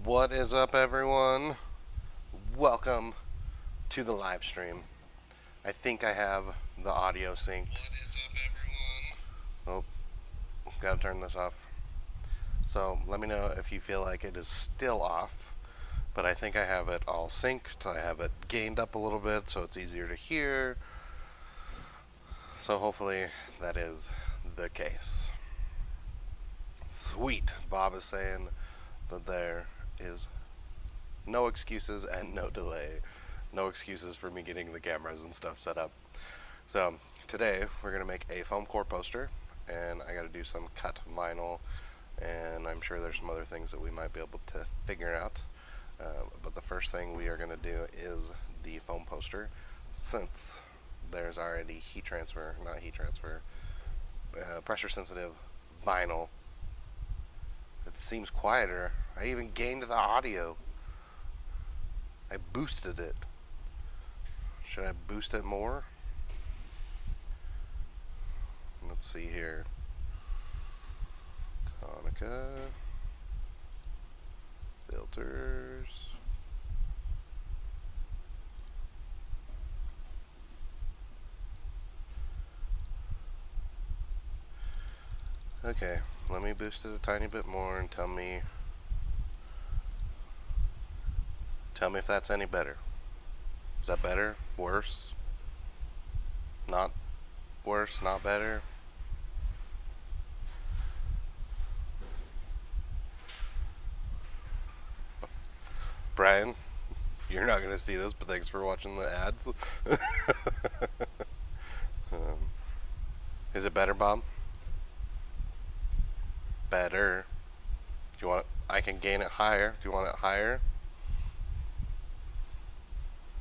What is up, everyone? Welcome to the live stream. I think I have the audio synced. What is up, everyone? Oh, gotta turn this off. So let me know if you feel like it is still off, but I think I have it all synced. I have it gained up a little bit so it's easier to hear. So hopefully that is the case. Sweet. Bob is saying that there is no excuses and no delay. No excuses for me getting the cameras and stuff set up. So today we're going to make a Foamcore poster, and I got to do some cut vinyl, and I'm sure there's some other things that we might be able to figure out. But the first thing we are going to do is the foam poster, since there's already pressure sensitive vinyl. It seems quieter. I even gained the audio. I boosted it. Should I boost it more? Let's see here. Konica. Filters. Okay, let me boost it a tiny bit more and tell me if that's any better. Is that better? Worse? Not worse? Not better? Brian, you're not going to see this, but thanks for watching the ads. Is it better, Bob? Better. Do you want it? I can gain it higher. Do you want it higher?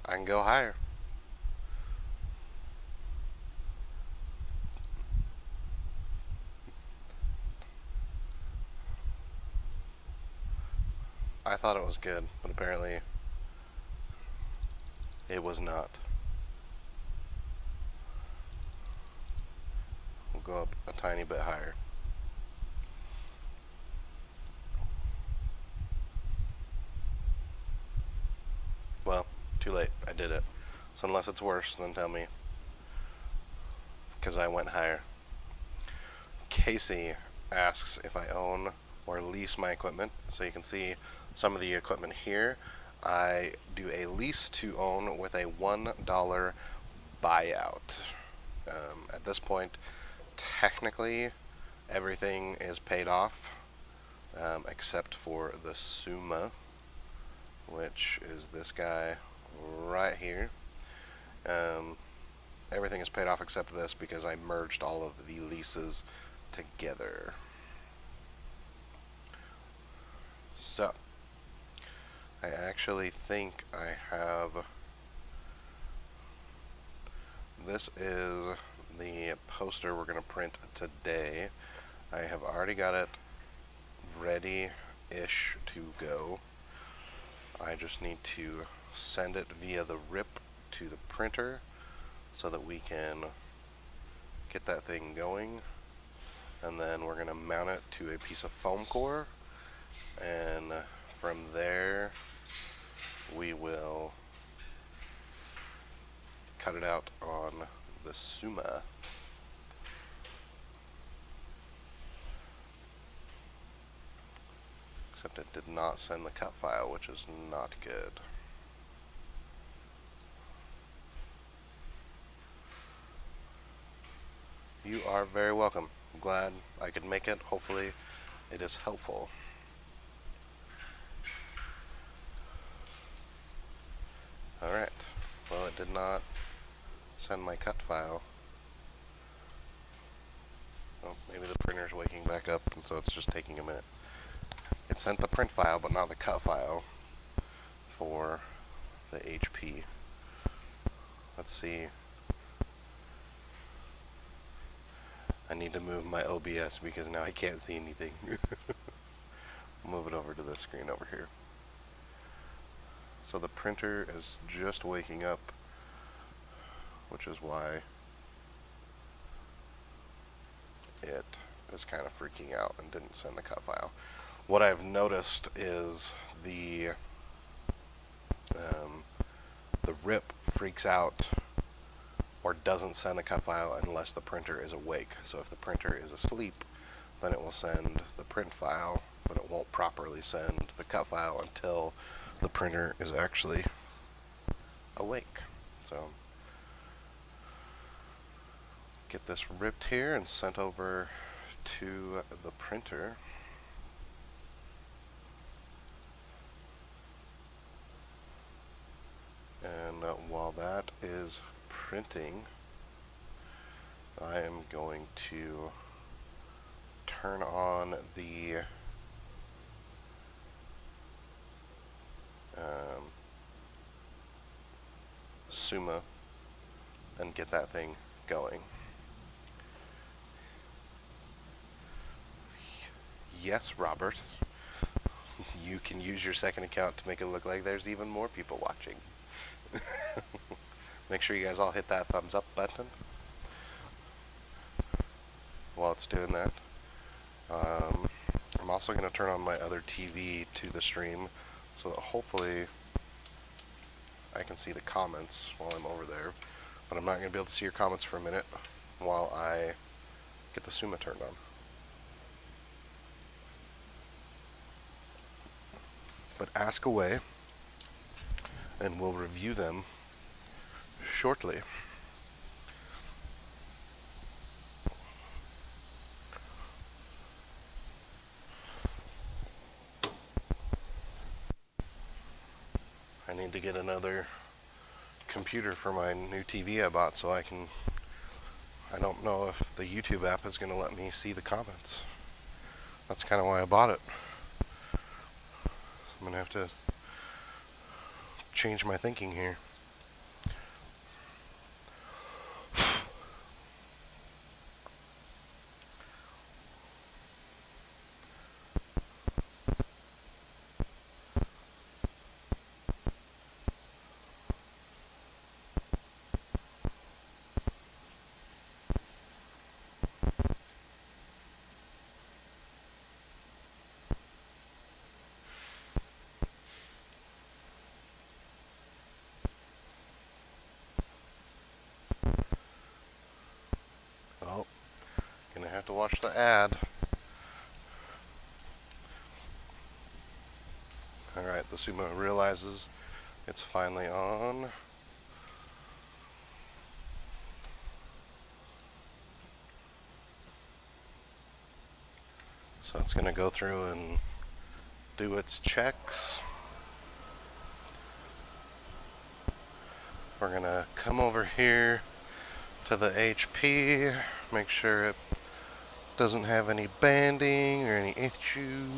I can go higher. I thought it was good, but apparently it was not. We'll go up a tiny bit higher. Well, too late. I did it. So unless it's worse, then tell me, because I went higher. Casey asks if I own or lease my equipment. So you can see some of the equipment here. I do a lease to own with a $1 buyout. At this point, technically, everything is paid off, except for the Summa, which is this guy right here. Everything is paid off except this because I merged all of the leases together. So, I actually think I have, this is the poster we're going to print today. I have already got it ready-ish to go. I just need to send it via the RIP to the printer so that we can get that thing going, and then we're going to mount it to a piece of Foamcore, and from there we will cut it out on the Summa. Except it did not send the cut file, which is not good. You are very welcome. I'm glad I could make it. Hopefully it is helpful. Alright. Well, it did not send my cut file. Well, maybe the printer's waking back up, and so it's just taking a minute. It sent the print file, but not the cut file for the HP. Let's see. I need to move my OBS because now I can't see anything. Move it over to the screen over here. So the printer is just waking up, which is why it is kind of freaking out and didn't send the cut file. what I've noticed is the rip freaks out or doesn't send a cut file unless the printer is awake. So if the printer is asleep, then it will send the print file, but it won't properly send the cut file until the printer is actually awake. So get this ripped here and sent over to the printer. And while that is printing, I am going to turn on the Summa and get that thing going. Yes, Robert, you can use your second account to make it look like there's even more people watching. Make sure you guys all hit that thumbs up button while it's doing that. I'm also going to turn on my other TV to the stream so that hopefully I can see the comments while I'm over there. But I'm not going to be able to see your comments for a minute while I get the Summa turned on. But ask away, and we'll review them shortly. I need to get another computer for my new TV I bought so I don't know if the YouTube app is going to let me see the comments. That's kind of why I bought it. I'm going to have to change my thinking here. Oh, gonna have to watch the ad. Alright, the Summa realizes it's finally on. So it's gonna go through and do its checks. We're gonna come over here to the HP, make sure it doesn't have any banding or any issues.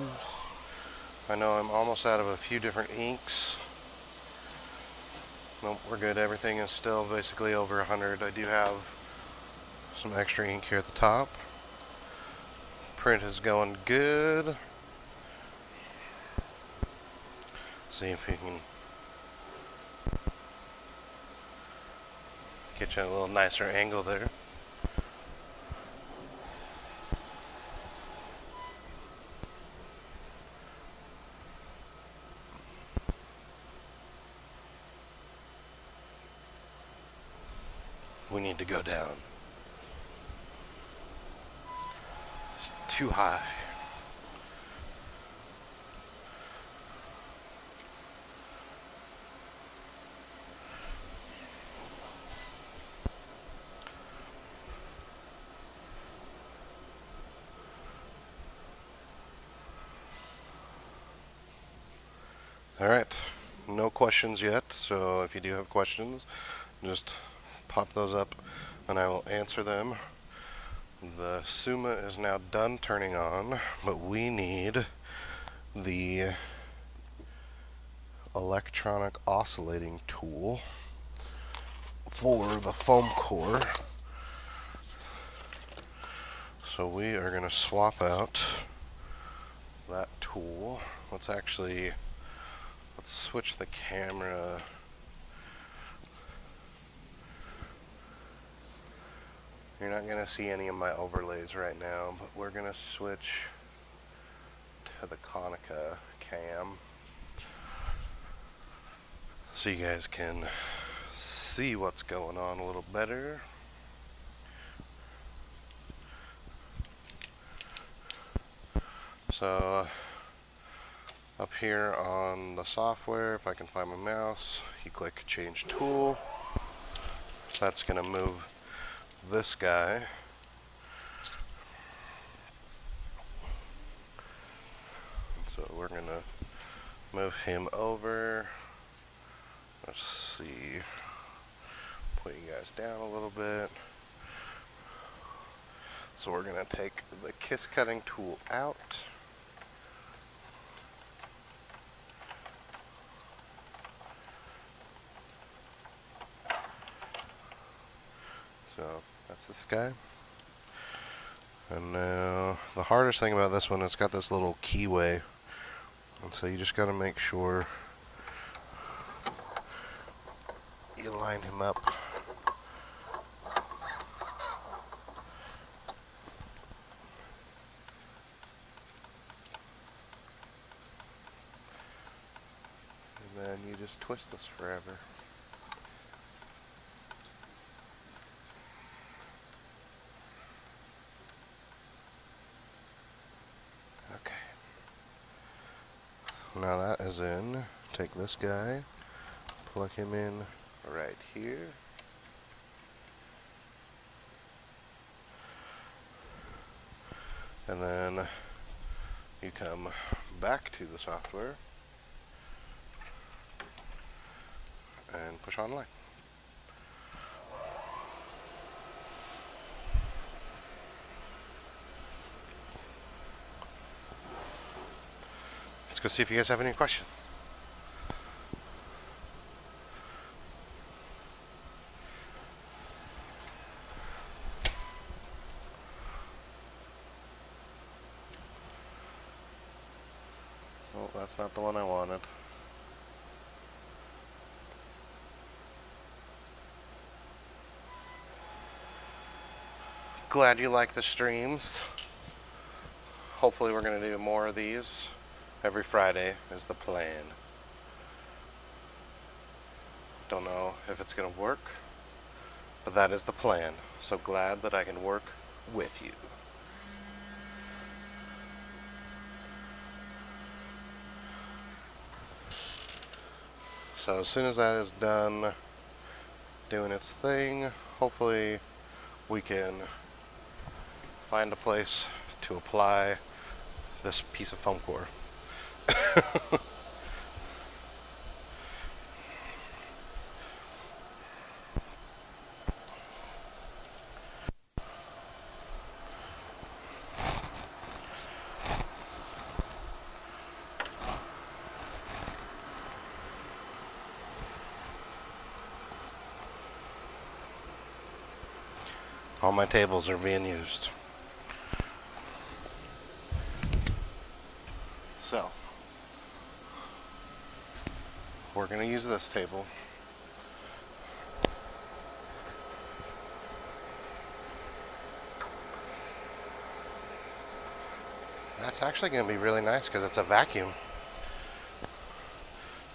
I know I'm almost out of a few different inks. Nope, we're good. Everything is still basically over 100. I do have some extra ink here at the top. Print is going good. See if we can get you a little nicer angle there. We need to go down. It's too high. Alright, no questions yet, so if you do have questions, just pop those up and I will answer them. The Summa is now done turning on, but we need the electronic oscillating tool for the Foamcore. So we are going to swap out that tool. Let's switch the camera. You're not going to see any of my overlays right now, but we're going to switch to the Konica cam so you guys can see what's going on a little better. So up here on the software, if I can find my mouse, you click change tool. That's going to move this guy. So we're going to move him over. Let's see. Put you guys down a little bit. So we're going to take the kiss cutting tool out. So that's this guy. And now the hardest thing about this one, it's got this little keyway. And so you just got to make sure you line him up. And then you just twist this forever. Now that is in. Take this guy, plug him in right here. And then you come back to the software and push online. Let's go see if you guys have any questions. Oh, that's not the one I wanted. Glad you like the streams. Hopefully we're going to do more of these. Every Friday is the plan. Don't know if it's going to work, but that is the plan. So glad that I can work with you. So as soon as that is done doing its thing, hopefully we can find a place to apply this piece of Foamcore. All my tables are being used. So we're going to use this table. That's actually going to be really nice because it's a vacuum.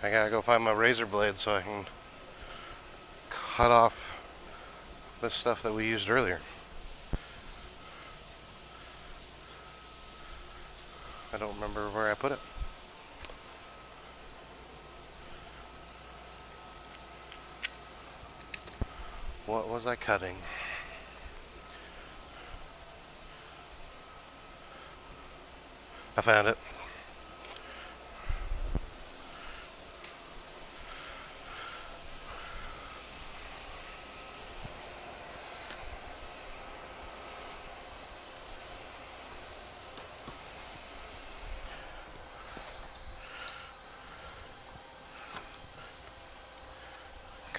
I gotta go find my razor blade so I can cut off this stuff that we used earlier. I don't remember where I put it. What was I cutting? I found it.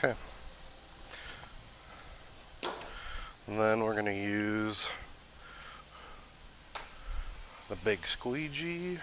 Okay. And then we're going to use the big squeegee.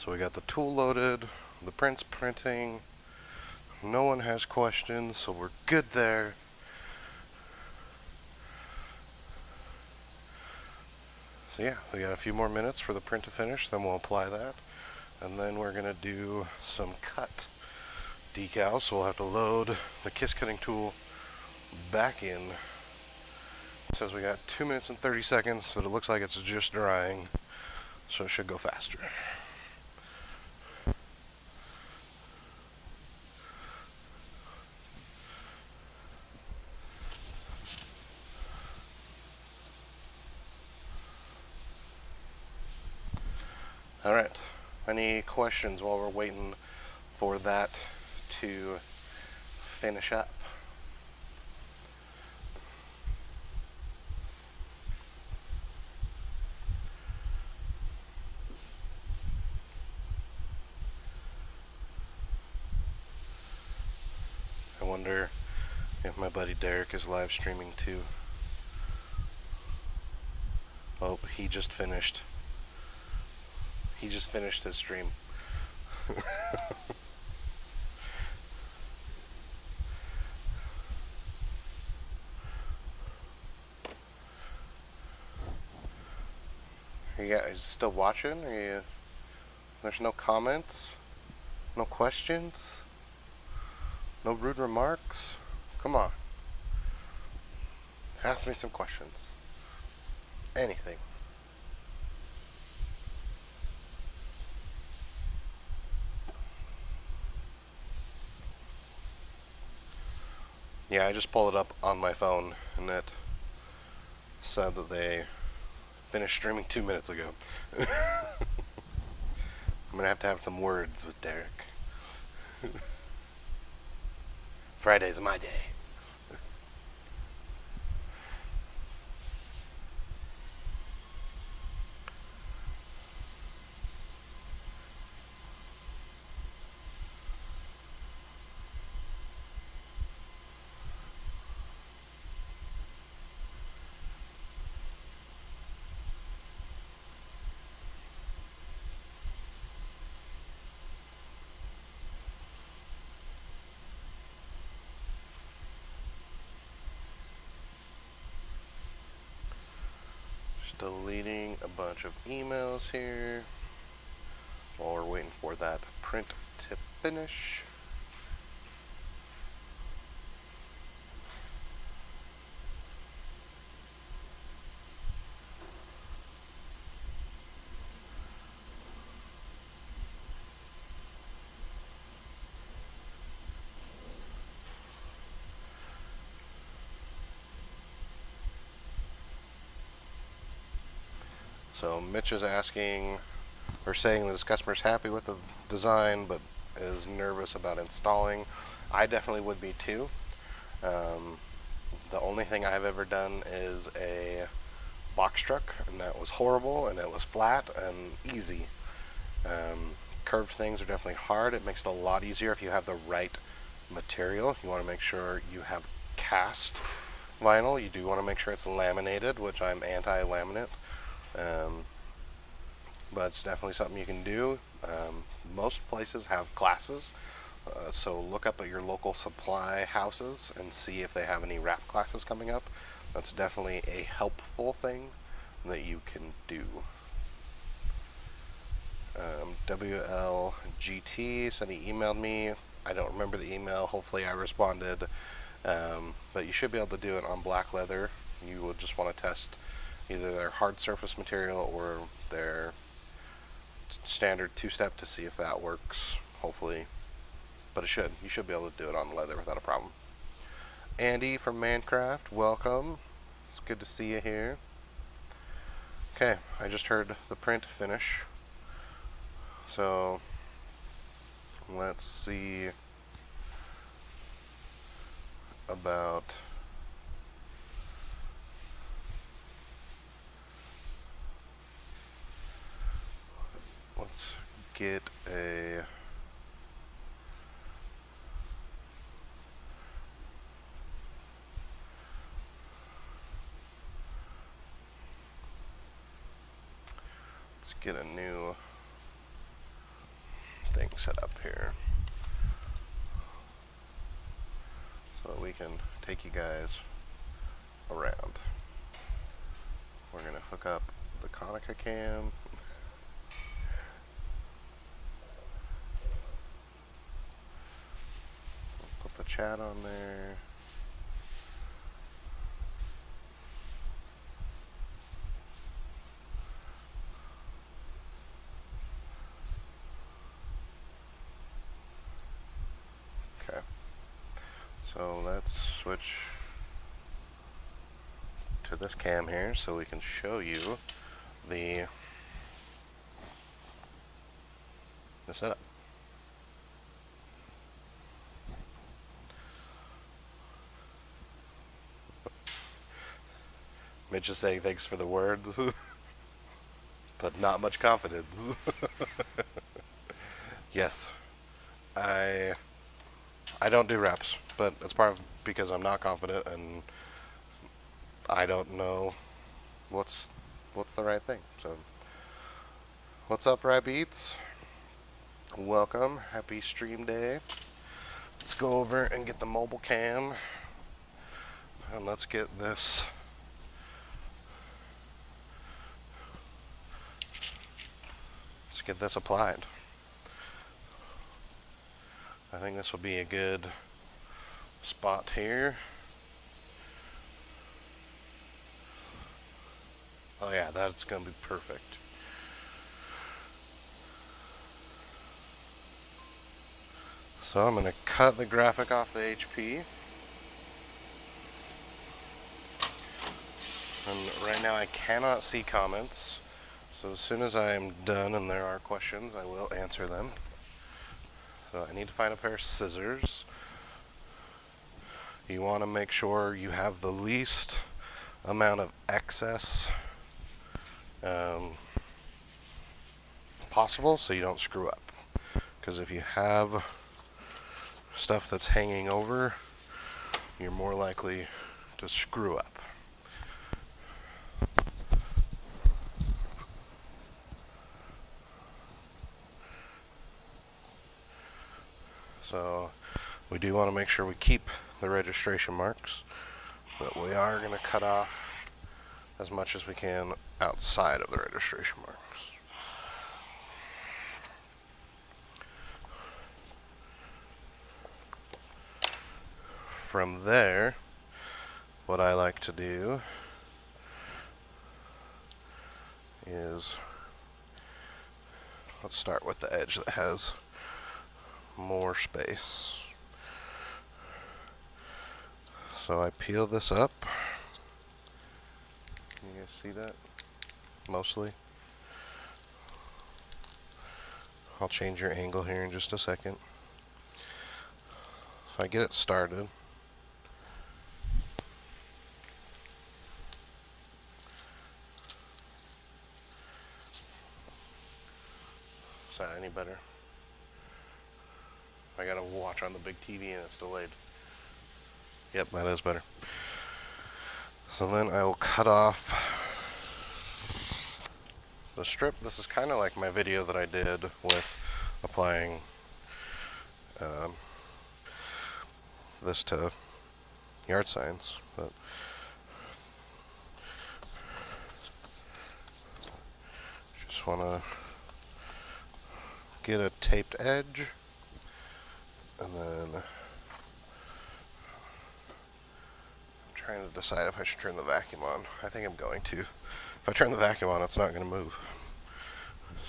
So we got the tool loaded, the print's printing, no one has questions, so we're good there. So yeah, we got a few more minutes for the print to finish, then we'll apply that. And then we're going to do some cut decals, so we'll have to load the kiss cutting tool back in. It says we got 2 minutes and 30 seconds, but it looks like it's just drying, so it should go faster. Alright, any questions while we're waiting for that to finish up? I wonder if my buddy Derek is live streaming too. Oh, he just finished. He just finished his stream. Are you guys still watching? There's no comments? No questions? No rude remarks? Come on. Ask me some questions. Anything. Yeah, I just pulled it up on my phone and it said that they finished streaming 2 minutes ago. I'm gonna have to have some words with Derek. Friday's my day. Deleting a bunch of emails here while we're waiting for that print to finish. So Mitch is asking, or saying that his customer's happy with the design, but is nervous about installing. I definitely would be too. The only thing I've ever done is a box truck, and that was horrible, and it was flat and easy. Curved things are definitely hard. It makes it a lot easier if you have the right material. You want to make sure you have cast vinyl. You do want to make sure it's laminated, which I'm anti-laminate. But it's definitely something you can do. Most places have classes, so look up at your local supply houses and see if they have any wrap classes coming up. That's definitely a helpful thing that you can do. WLGT said he emailed me. I don't remember the email. Hopefully I responded. But you should be able to do it on black leather. You would just want to test either their hard surface material or their standard two-step to see if that works, hopefully. But you should be able to do it on leather without a problem. Andy from Mancraft, welcome. It's good to see you here. Okay, I just heard the print finish. So let's see about let's get a new thing set up here so that we can take you guys around. We're going to hook up the Konica cam. Put the chat on there. Okay. So let's switch to this cam here so we can show you the setup. Mitch is saying thanks for the words, but not much confidence. Yes, I don't do reps, but it's part of because I'm not confident and I don't know what's the right thing. So, what's up, Rabbits? Welcome, happy stream day. Let's go over and get the mobile cam, and let's get this. Let's get this applied. I think this will be a good spot here. Oh yeah, that's gonna be perfect. So I'm gonna cut the graphic off the HP. And right now I cannot see comments. So as soon as I'm done and there are questions, I will answer them. So I need to find a pair of scissors. You want to make sure you have the least amount of excess possible so you don't screw up. Because if you have stuff that's hanging over, you're more likely to screw up. So we do want to make sure we keep the registration marks, but we are going to cut off as much as we can outside of the registration marks. From there, what I like to do is, let's start with the edge that has more space. So I peel this up. Can you guys see that? Mostly. I'll change your angle here in just a second. So I get it started. Is that any better? I gotta watch on the big TV and it's delayed. Yep, that is better. So then I will cut off the strip. This is kind of like my video that I did with applying this to yard signs. But just want to get a taped edge. And then I'm trying to decide if I should turn the vacuum on. I think I'm going to. If I turn the vacuum on, it's not going to move.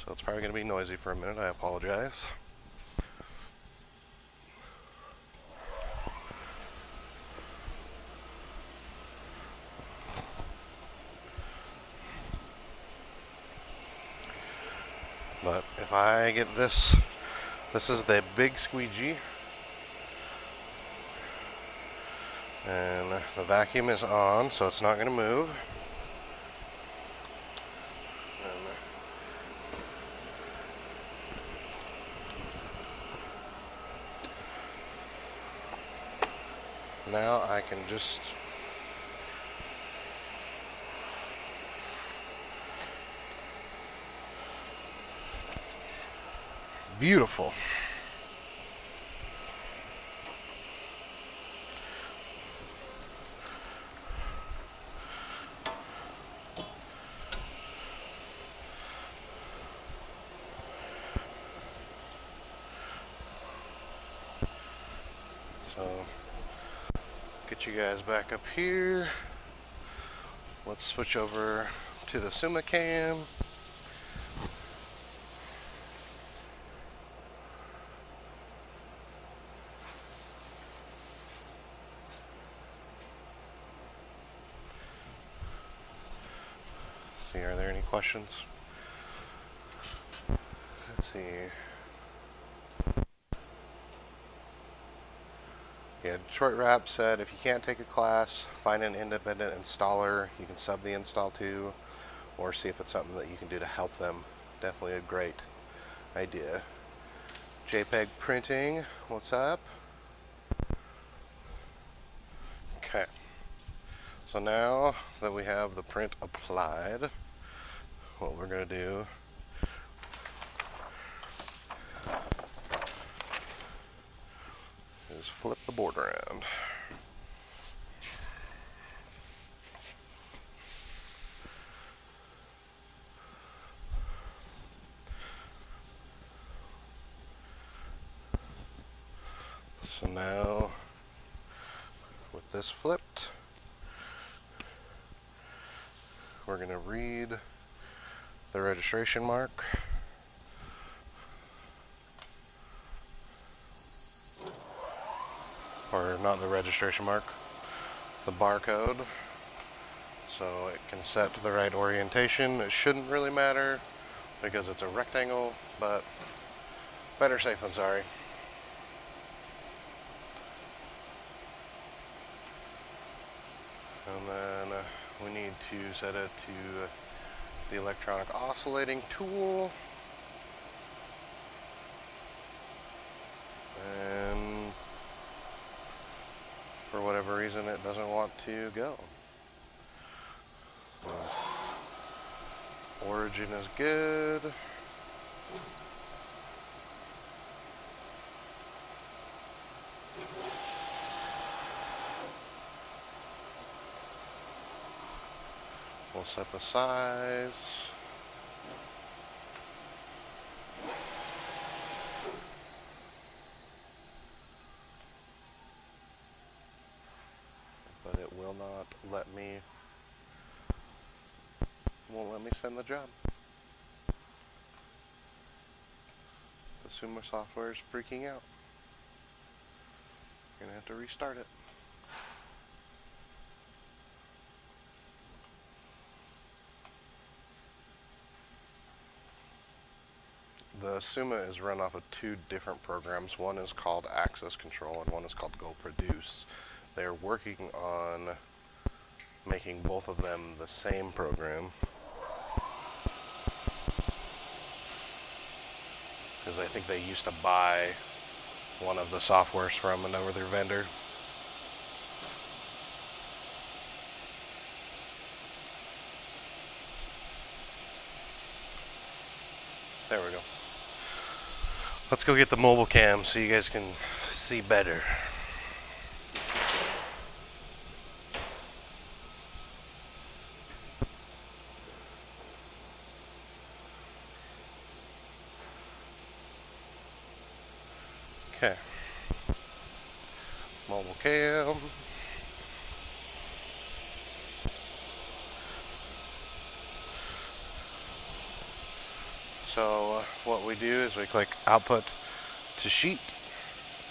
So it's probably going to be noisy for a minute. I apologize. But if I get this, this is the big squeegee. And the vacuum is on, so it's not going to move. And now I can just Beautiful. So, get you guys back up here. Let's switch over to the Summa cam. See, are there any questions? Let's see. Yeah, Detroit Rap said if you can't take a class, find an independent installer you can sub the install to, or see if it's something that you can do to help them. Definitely a great idea. JPEG printing, what's up? Okay, so now that we have the print applied, what we're going to do is flip the board around. So now, with this flipped, we're going to read the registration mark. Or not the registration mark, the barcode. So it can set to the right orientation. It shouldn't really matter because it's a rectangle, but better safe than sorry. And then we need to set it to the electronic oscillating tool. And for whatever reason it doesn't want to go. So, origin is good. We'll set the size. But it will not let me, won't let me send the job. The Summa software is freaking out. You're gonna have to restart it. The Summa is run off of two different programs. One is called Access Control and one is called Go Produce. They're working on making both of them the same program, because I think they used to buy one of the softwares from another vendor. There we go. Let's go get the mobile cam so you guys can see better. Okay. Mobile cam. So what we do is we click output to sheet,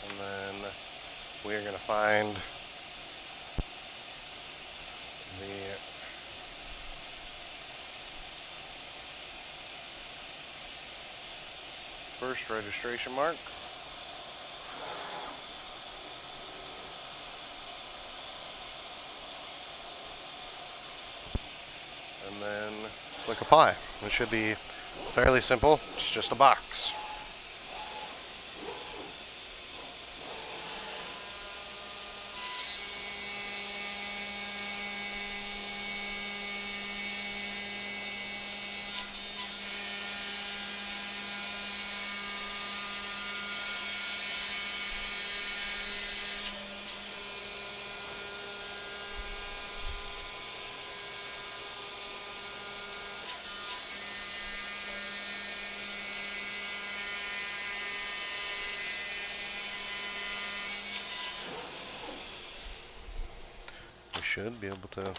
and then we are going to find the first registration mark. And then click apply. It should be fairly simple. It's just a box. should be able to,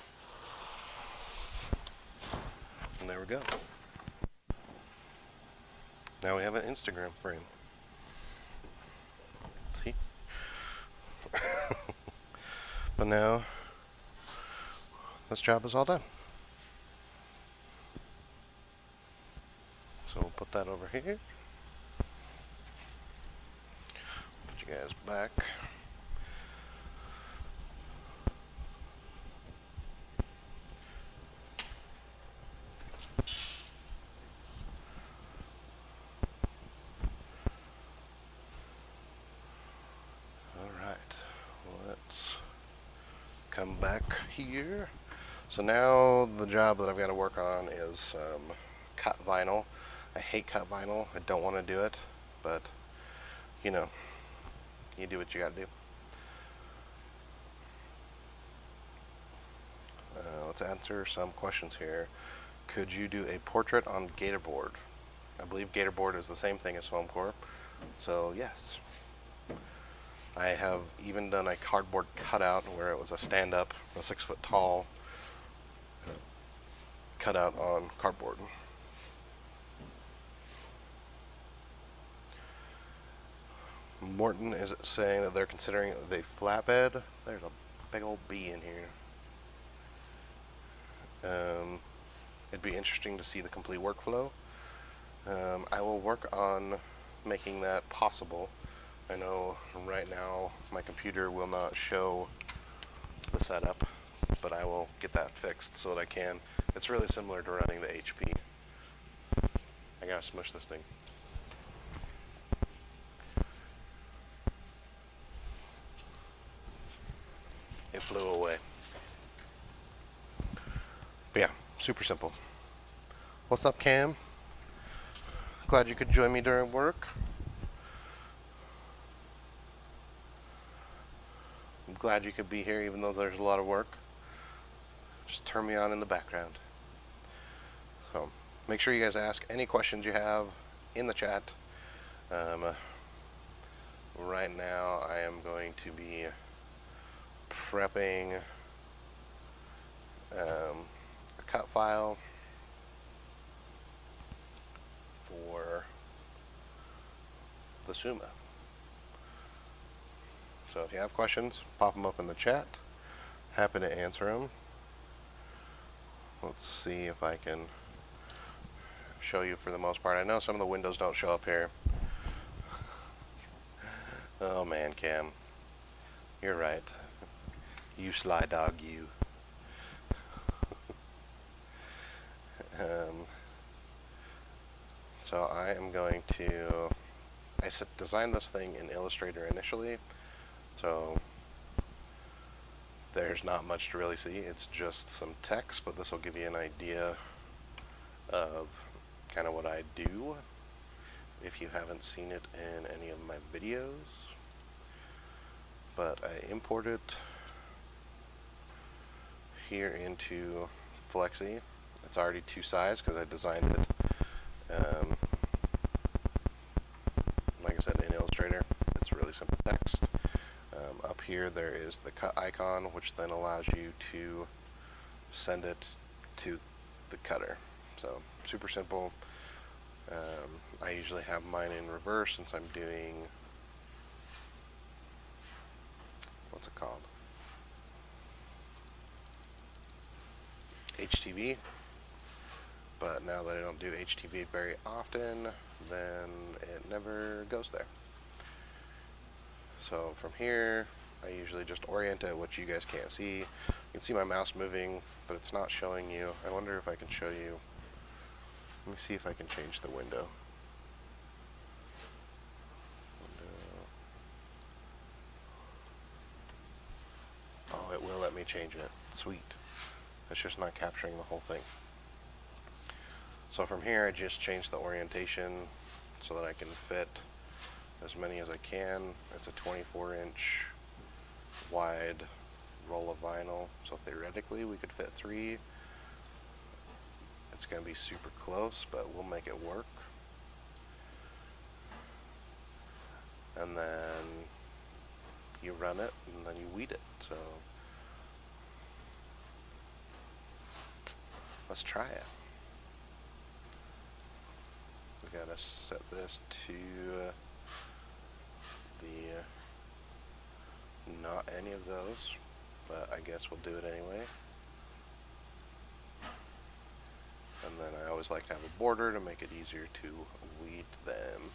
and there we go. Now we have an Instagram frame. See? But now, this job is all done. So we'll put that over here. Put you guys back. Come back here. So now the job that I've got to work on is cut vinyl. I hate cut vinyl. I don't want to do it, but you know, you do what you got to do. Let's answer some questions here. Could you do a portrait on Gatorboard? I believe Gatorboard is the same thing as Foamcore, so yes. I have even done a cardboard cutout where it was a stand-up, a 6 foot tall cutout on cardboard. Morton is saying that they're considering the flatbed. There's a big old bee in here. It'd be interesting to see the complete workflow. I will work on making that possible. I know right now my computer will not show the setup, but I will get that fixed so that I can. It's really similar to running the HP. I gotta smush this thing. It flew away. But yeah, super simple. What's up, Cam? Glad you could join me during work. I'm glad you could be here even though there's a lot of work. Just turn me on in the background. So make sure you guys ask any questions you have in the chat. Right now I am going to be prepping a cut file for the Summa. So if you have questions, pop them up in the chat. Happy to answer them. Let's see if I can show you for the most part. I know some of the windows don't show up here. Oh man, Cam. You're right. You sly dog, you. So I am going to... I designed this thing in Illustrator initially. So there's not much to really see. It's just some text, but this will give you an idea of kind of what I do if you haven't seen it in any of my videos. But I import it here into Flexi. It's already to size because I designed it like I said in Illustrator. It's really simple text. Up here there is the cut icon, which then allows you to send it to the cutter. So super simple. I usually have mine in reverse since I'm doing, what's it called? HTV. But now that I don't do HTV very often, then it never goes there. So from here, I usually just orient it, which you guys can't see. You can see my mouse moving, but it's not showing you. I wonder if I can show you. Let me see if I can change the window. Oh, it will let me change it. Sweet. It's just not capturing the whole thing. So from here, I just change the orientation so that I can fit as many as I can. It's a 24-inch wide roll of vinyl, so theoretically we could fit 3. It's going to be super close, but we'll make it work. And then you run it, and then you weed it. So let's try it. We gotta set this to the not any of those, but I guess we'll do it anyway. And then I always like to have a border to make it easier to weed them.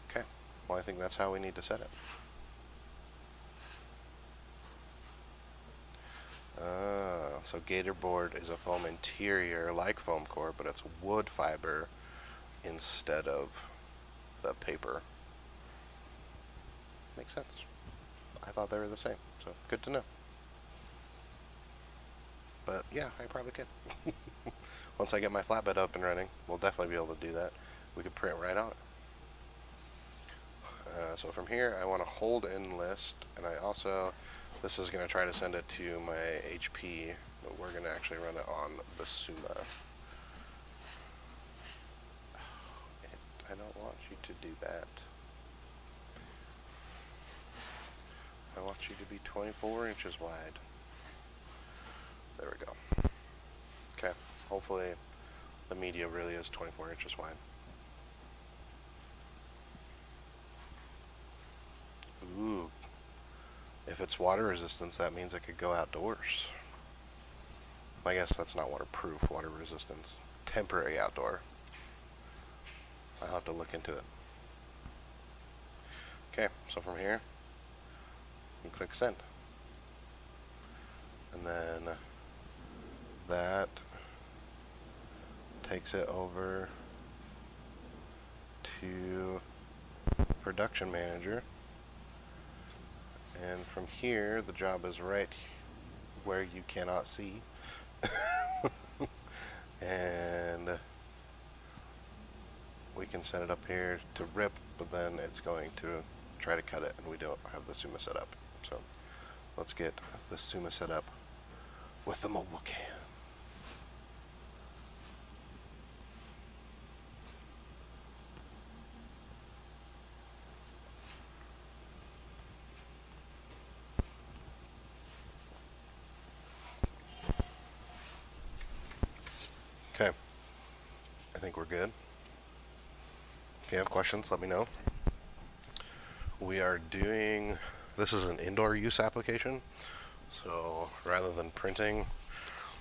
Okay, well I think that's how we need to set it. So gator board is a foam interior like Foamcore, but it's wood fiber instead of the paper. Makes sense. I thought they were the same, so good to know. But yeah, I probably could. Once I get my flatbed up and running, we'll definitely be able to do that. We could print right on it. So from here, I want to hold in list, and I also, this is going to try to send it to my HP, but we're going to actually run it on the Summa. I don't want you to do that. I want you to be 24 inches wide. There we go. Okay, hopefully the media really is 24 inches wide. Ooh. If it's water resistance, that means it could go outdoors. I guess that's not waterproof, water resistance. Temporary outdoor. I'll have to look into it. Okay, so from here, you click send. And then that takes it over to production manager. And from here, the job is right where you cannot see. And we can set it up here to rip, but then it's going to try to cut it, and we don't have the Summa set up. So let's get the Summa set up with the mobile cam. Okay, I think we're good. If you have questions, let me know. We are doing, this is an indoor use application, so rather than printing,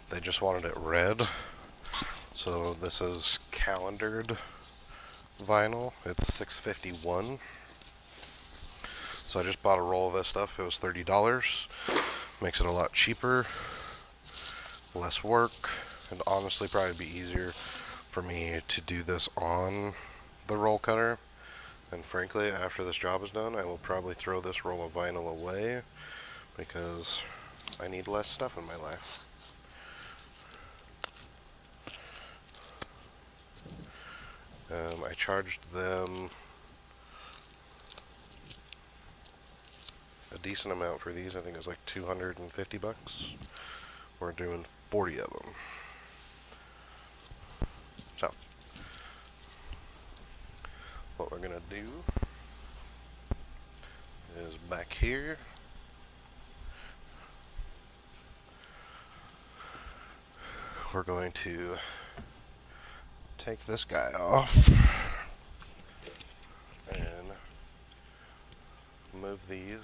they just wanted it red. So this is calendared vinyl. It's $6.51. So I just bought a roll of this stuff. It was $30. Makes it a lot cheaper, less work, and honestly probably be easier for me to do this on the roll cutter. And frankly, after this job is done, I will probably throw this roll of vinyl away because I need less stuff in my life. I charged them a decent amount for these. I think it was like 250 bucks. We're doing 40 of them. So what we're gonna do is back here, we're going to take this guy off and move these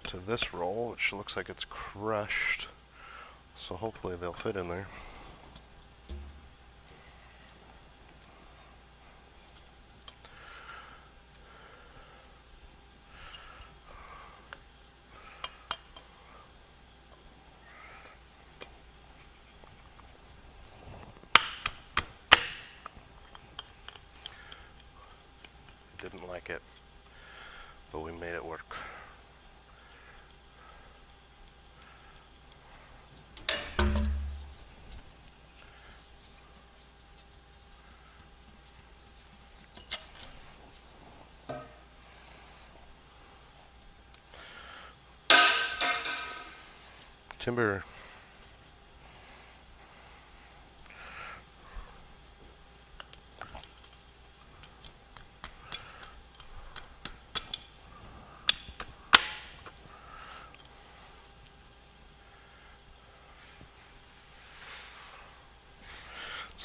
to this roll, which looks like it's crushed, so hopefully they'll fit in there. Didn't like it, but we made it work. Timber.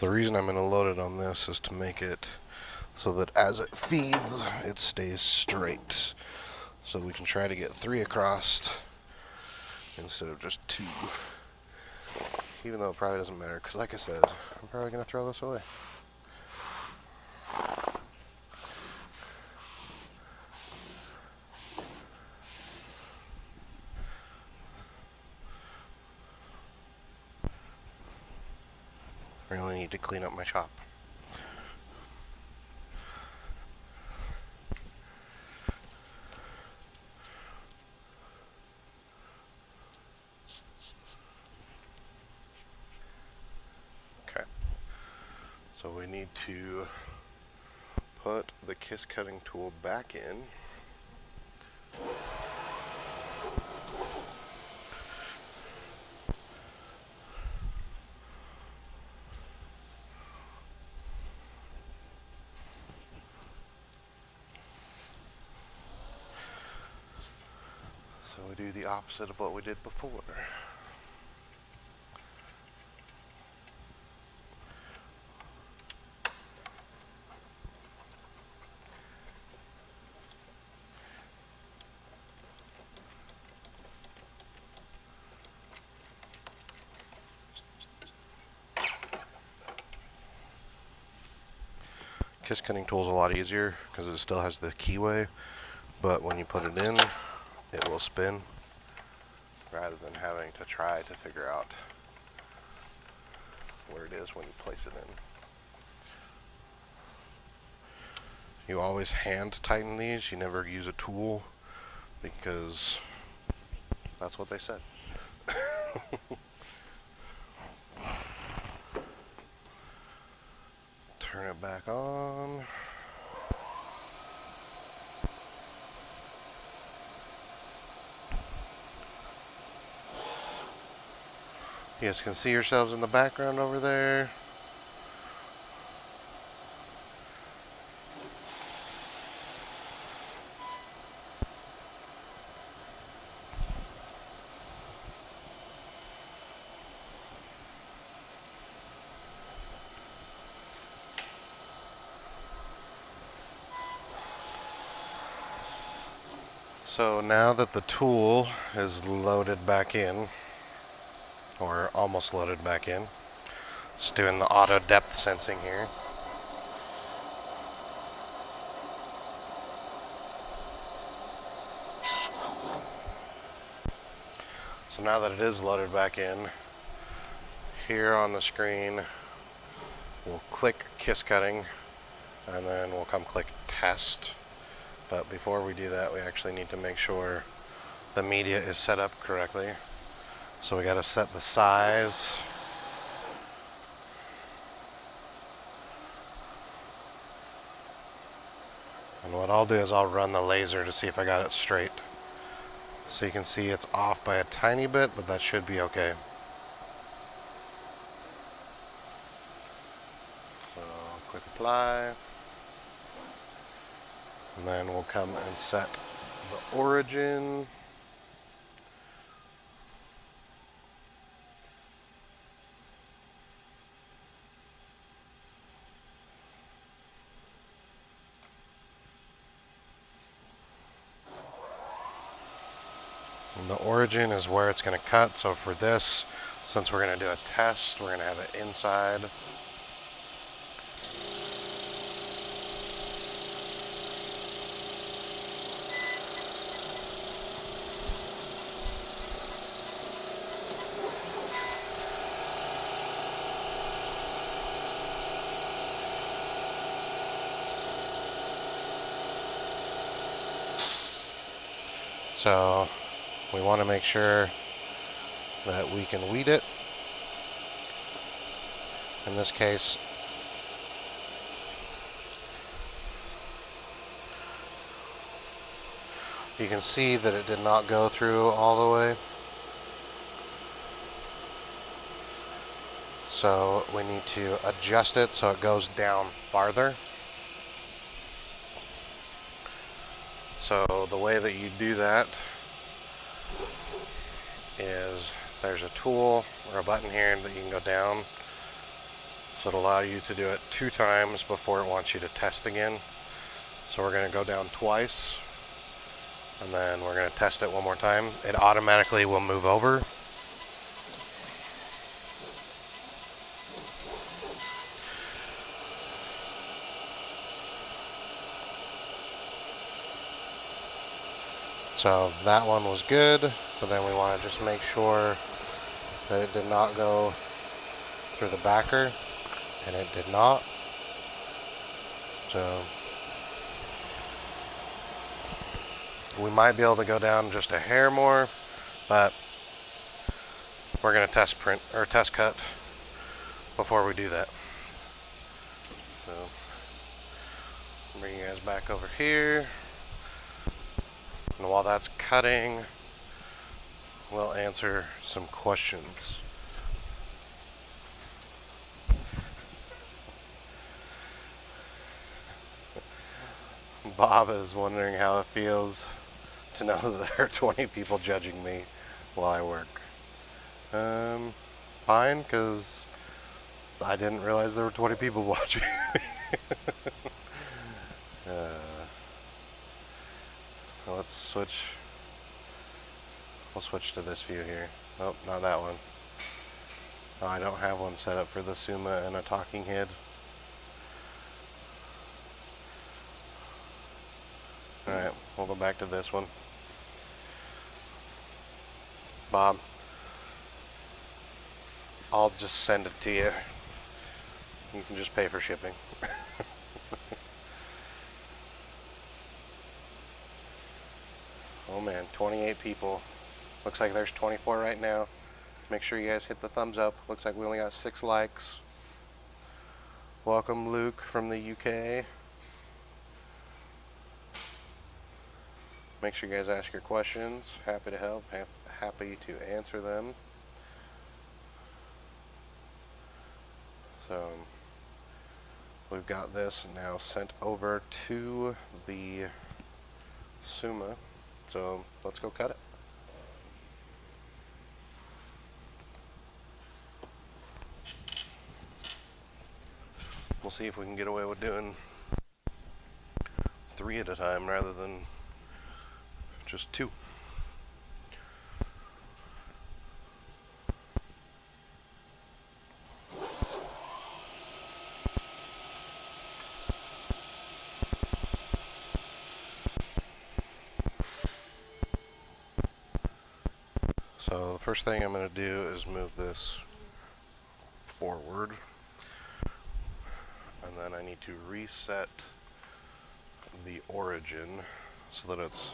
So the reason I'm going to load it on this is to make it so that as it feeds, it stays straight. So we can try to get 3 across instead of just 2. Even though it probably doesn't matter, because like I said, I'm probably going to throw this away. I really need to clean up my shop. Okay. So we need to put the kiss cutting tool back in. So we do the opposite of what we did before. Kiss cutting tool is a lot easier because it still has the keyway, but when you put it in, it will spin rather than having to try to figure out where it is when you place it in. You always hand tighten these, you never use a tool because that's what they said. Turn it back on. You guys can see yourselves in the background over there. So now that the tool is loaded back in, or almost loaded back in, it's doing the auto depth sensing here. So now that it is loaded back in, here on the screen, we'll click kiss cutting, and then we'll come click test. But before we do that, we actually need to make sure the media is set up correctly. So we got to set the size. And what I'll do is I'll run the laser to see if I got it straight. So you can see it's off by a tiny bit, but that should be okay. So click apply. And then we'll come and set the origin. And the origin is where it's going to cut. So for this, since we're going to do a test, we're going to have it inside. So we want to make sure that we can weed it. In this case, you can see that it did not go through all the way. So we need to adjust it so it goes down farther. So the way that you do that is there's a tool or a button here that you can go down. So it'll allow you to do it 2 times before it wants you to test again. So we're going to go down twice, and then we're going to test it one more time. It automatically will move over. So that one was good, but then we want to just make sure that it did not go through the backer, and it did not. So we might be able to go down just a hair more, but we're going to test print or test cut before we do that. So bring you guys back over here. And while that's cutting, we'll answer some questions. Bob is wondering how it feels to know that there are 20 people judging me while I work. Fine, because I didn't realize there were 20 people watching. So let's switch. We'll switch to this view here. Nope, not that one. Oh, I don't have one set up for the Summa and a talking head. Alright, we'll go back to this one. Bob, I'll just send it to you. You can just pay for shipping. Oh man, 28 people. Looks like there's 24 right now. Make sure you guys hit the thumbs up. Looks like we only got 6 likes. Welcome Luke from the UK. Make sure you guys ask your questions. Happy to help. Happy to answer them. So we've got this now sent over to the Summa. So let's go cut it. We'll see if we can get away with doing 3 at a time rather than just 2. So the first thing I'm going to do is move this forward, and then I need to reset the origin so that it's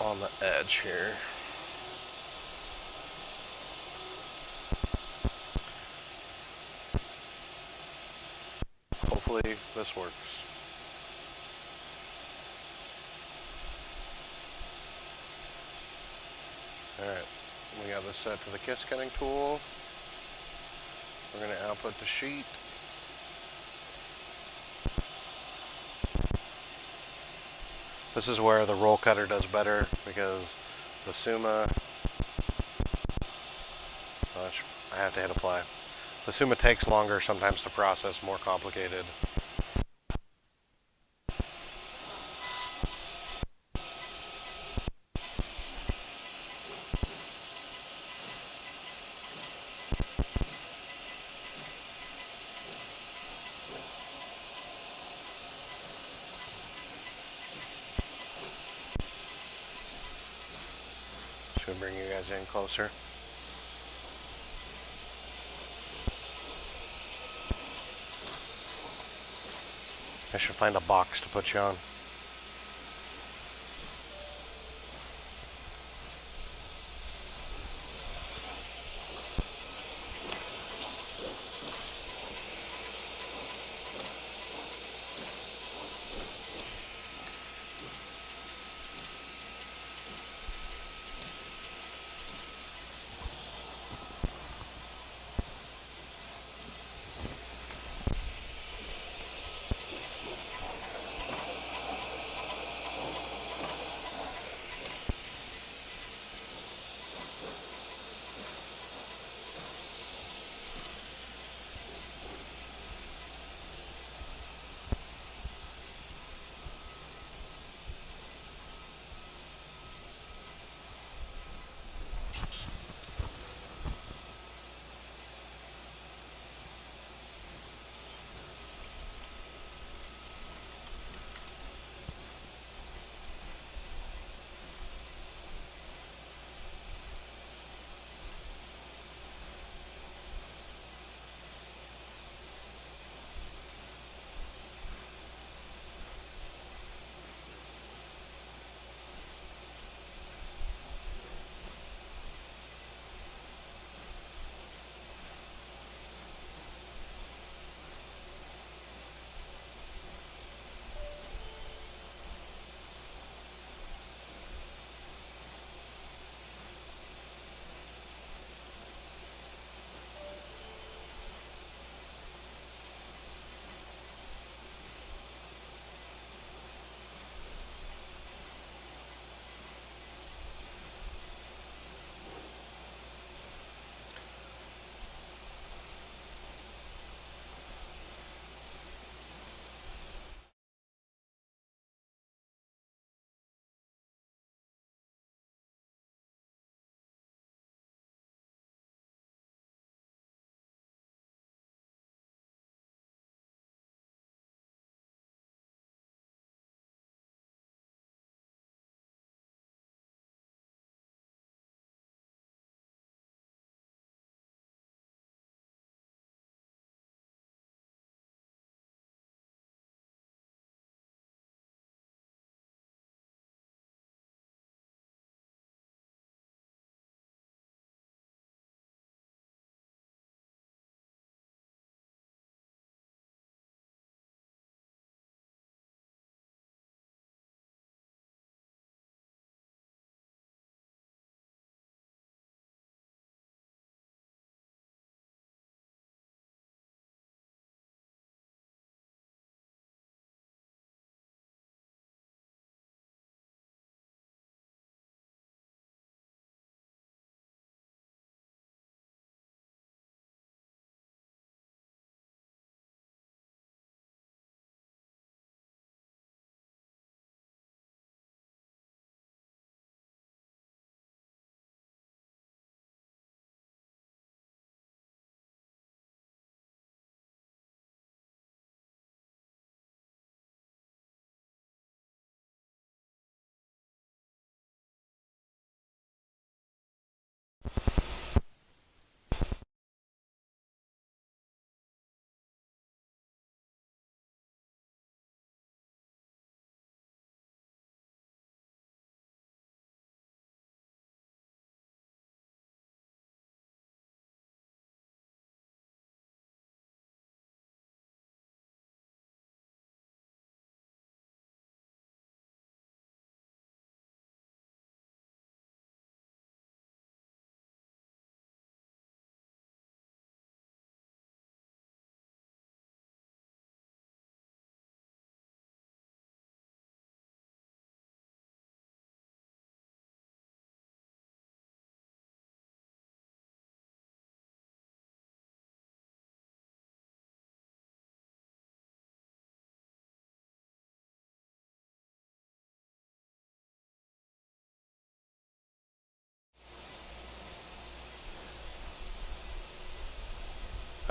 on the edge here. Hopefully this works. Alright, we got this set to the kiss cutting tool. We're going to output the sheet. This is where the roll cutter does better because the Summa, I have to hit apply. The Summa takes longer sometimes to process, more complicated. Should bring you guys in closer. I should find a box to put you on.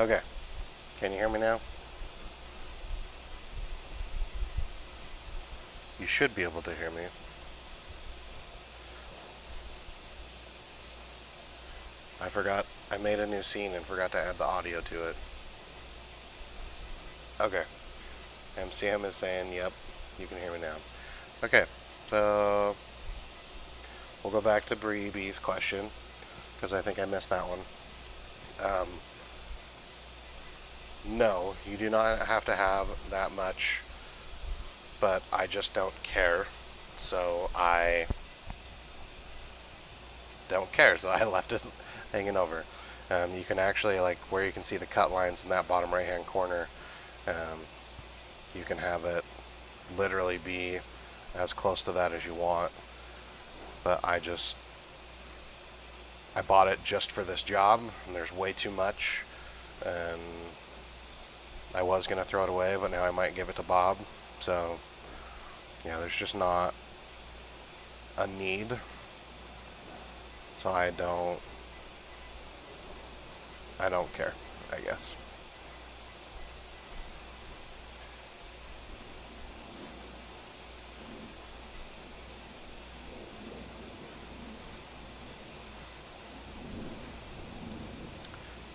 Okay. Can you hear me now? You should be able to hear me. I forgot. I made a new scene and forgot to add the audio to it. Okay. MCM is saying, yep, you can hear me now. Okay, so we'll go back to Bree B's question, because I think I missed that one. No, you do not have to have that much, but I just don't care, so I don't care, so I left it hanging over. You can actually, like where you can see the cut lines in that bottom right hand corner, you can have it literally be as close to that as you want, but I bought it just for this job, and there's way too much, and I was going to throw it away, but now I might give it to Bob, so yeah, there's just not a need, so I don't care, I guess.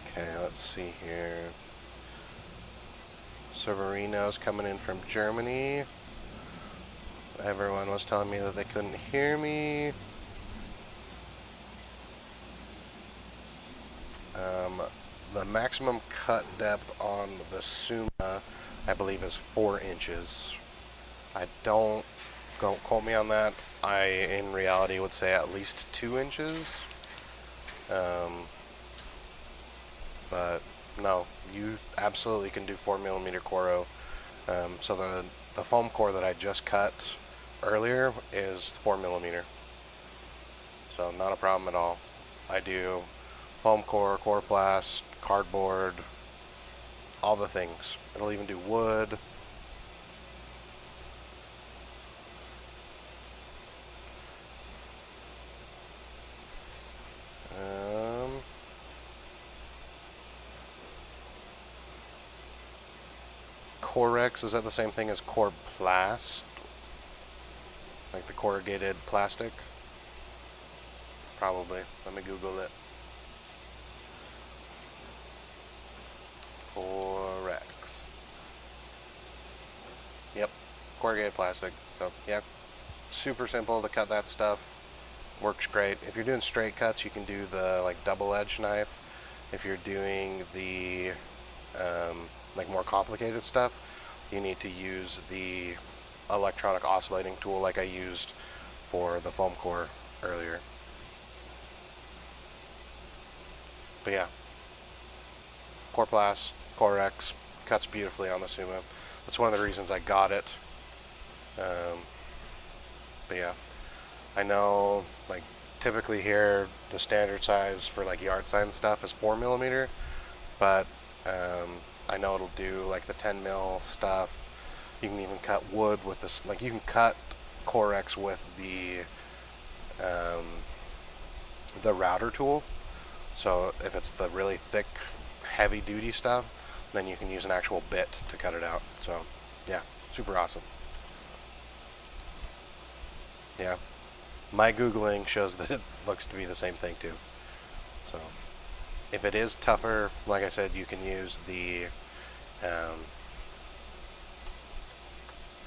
Okay, let's see here. Severino's coming in from Germany. Everyone was telling me that they couldn't hear me. The maximum cut depth on the Summa, I believe, is 4 inches. Don't quote me on that. I, in reality, would say at least 2 inches. But no, you absolutely can do 4mm Coro. So the foam core that I just cut earlier is 4mm. So not a problem at all. I do foam core, coroplast, cardboard, all the things. It'll even do wood. Corex, is that the same thing as Coroplast? Like the corrugated plastic? Probably. Let me Google it. Corex. Yep, corrugated plastic. So, yeah, super simple to cut that stuff. Works great. If you're doing straight cuts, you can do the like double-edged knife. If you're doing the like more complicated stuff, you need to use the electronic oscillating tool like I used for the foam core earlier. But yeah, Coroplast, Corex cuts beautifully on the Summa. That's one of the reasons I got it. But yeah, I know like typically here the standard size for like yard sign stuff is 4mm, but I know it'll do like the 10mm stuff. You can even cut wood with this. Like you can cut Corex with the router tool. So if it's the really thick, heavy duty stuff, then you can use an actual bit to cut it out. So yeah, super awesome. Yeah, my Googling shows that it looks to be the same thing too. So if it is tougher, like I said, you can use the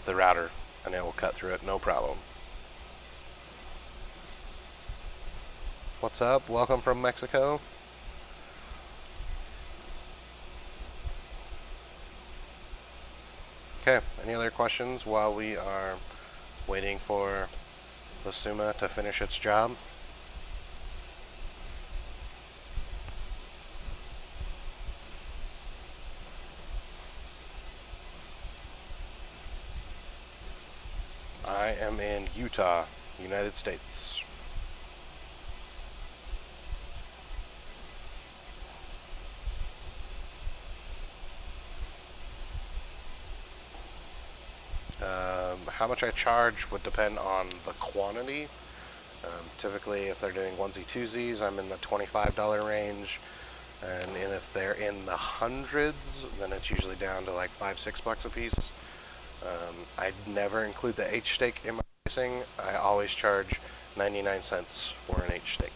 router and it will cut through it, no problem. What's up? Welcome from Mexico. Okay, any other questions while we are waiting for the Summa to finish its job? I am in Utah, United States. How much I charge would depend on the quantity. Typically, if they're doing onesie twosies, I'm in the $25 range. And if they're in the hundreds, then it's usually down to like $5-6 a piece. I never include the H stake in my pricing. I always charge 99 cents for an H stake.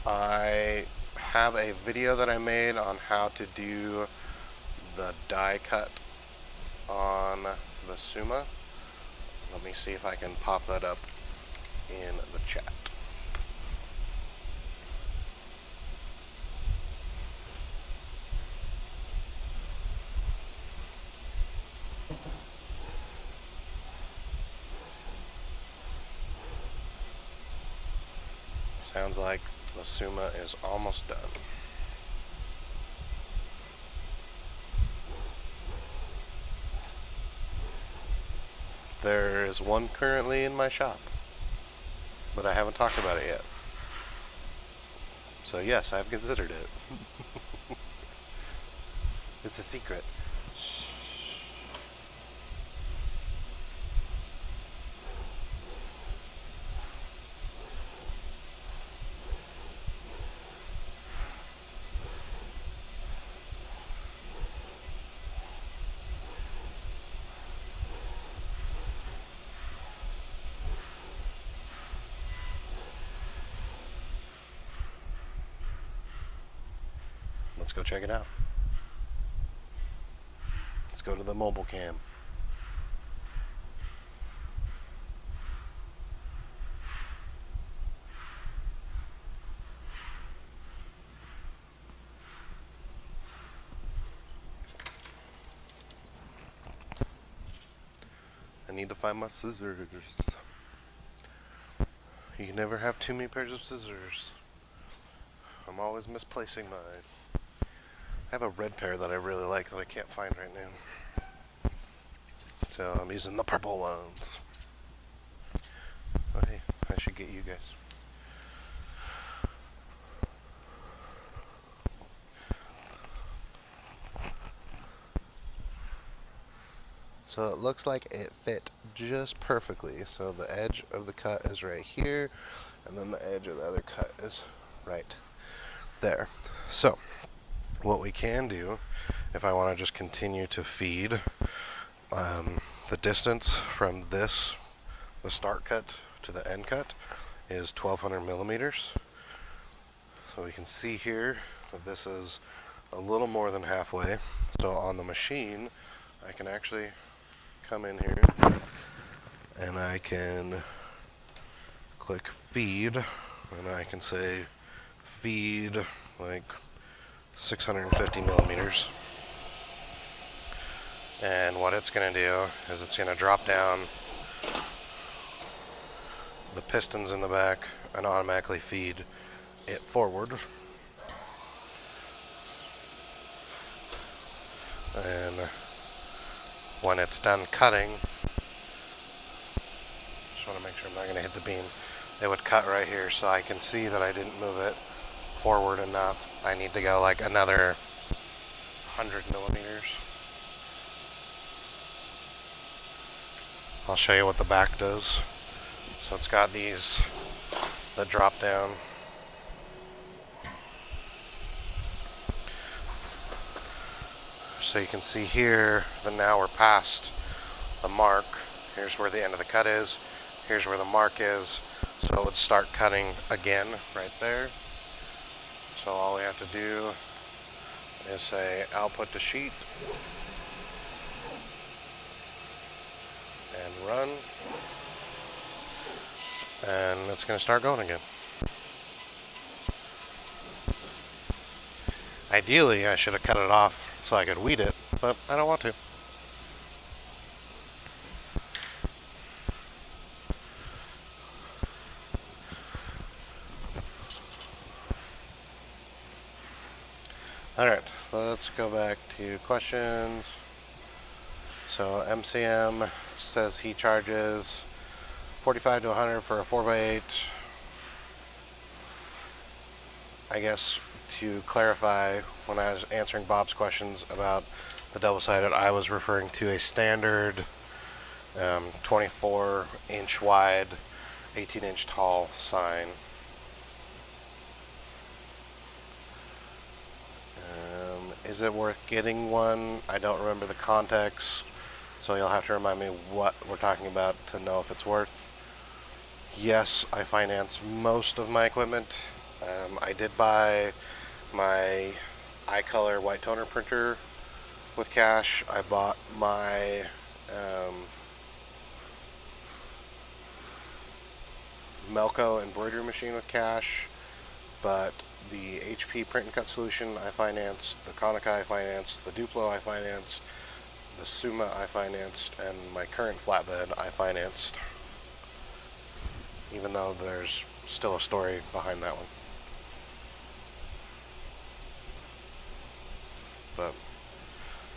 I have a video that I made on how to do the die cut on the Summa. Let me see if I can pop that up in the chat. Sounds like the Summa is almost done. There is one currently in my shop, but I haven't talked about it yet. So yes, I've considered it. It's a secret. Let's go check it out. Let's go to the mobile cam. I need to find my scissors. You can never have too many pairs of scissors. I'm always misplacing mine. I have a red pair that I really like that I can't find right now. So I'm using the purple ones. Oh, hey, I should get you guys. So it looks like it fit just perfectly. So the edge of the cut is right here, and then the edge of the other cut is right there. So what we can do, if I want to just continue to feed, the distance from this, the start cut to the end cut, is 1200 millimeters. So we can see here that this is a little more than halfway. So on the machine, I can actually come in here and I can click feed, and I can say feed like 650 millimeters. And what it's going to do is it's going to drop down the pistons in the back and automatically feed it forward. And when it's done cutting, just want to make sure I'm not going to hit the beam, it would cut right here, so I can see that I didn't move it forward enough. I need to go like another 100 millimeters. I'll show you what the back does. So it's got these that drop down. So you can see here that now we're past the mark. Here's where the end of the cut is. Here's where the mark is. So it would start cutting again right there. So all we have to do is say output to sheet and run, and it's going to start going again. Ideally, I should have cut it off so I could weed it, but I don't want to. Alright, let's go back to questions. So MCM says he charges 45 to 100 for a 4x8. I guess to clarify, when I was answering Bob's questions about the double-sided, I was referring to a standard 24-inch wide, 18-inch tall sign. Is it worth getting one? I don't remember the context, so you'll have to remind me what we're talking about to know if it's worth. Yes, I finance most of my equipment. I did buy my iColor white toner printer with cash. I bought my Melco embroidery machine with cash, but the HP print and cut solution I financed, the Konica I financed, the Duplo I financed, the Summa I financed, and my current flatbed I financed, even though there's still a story behind that one. But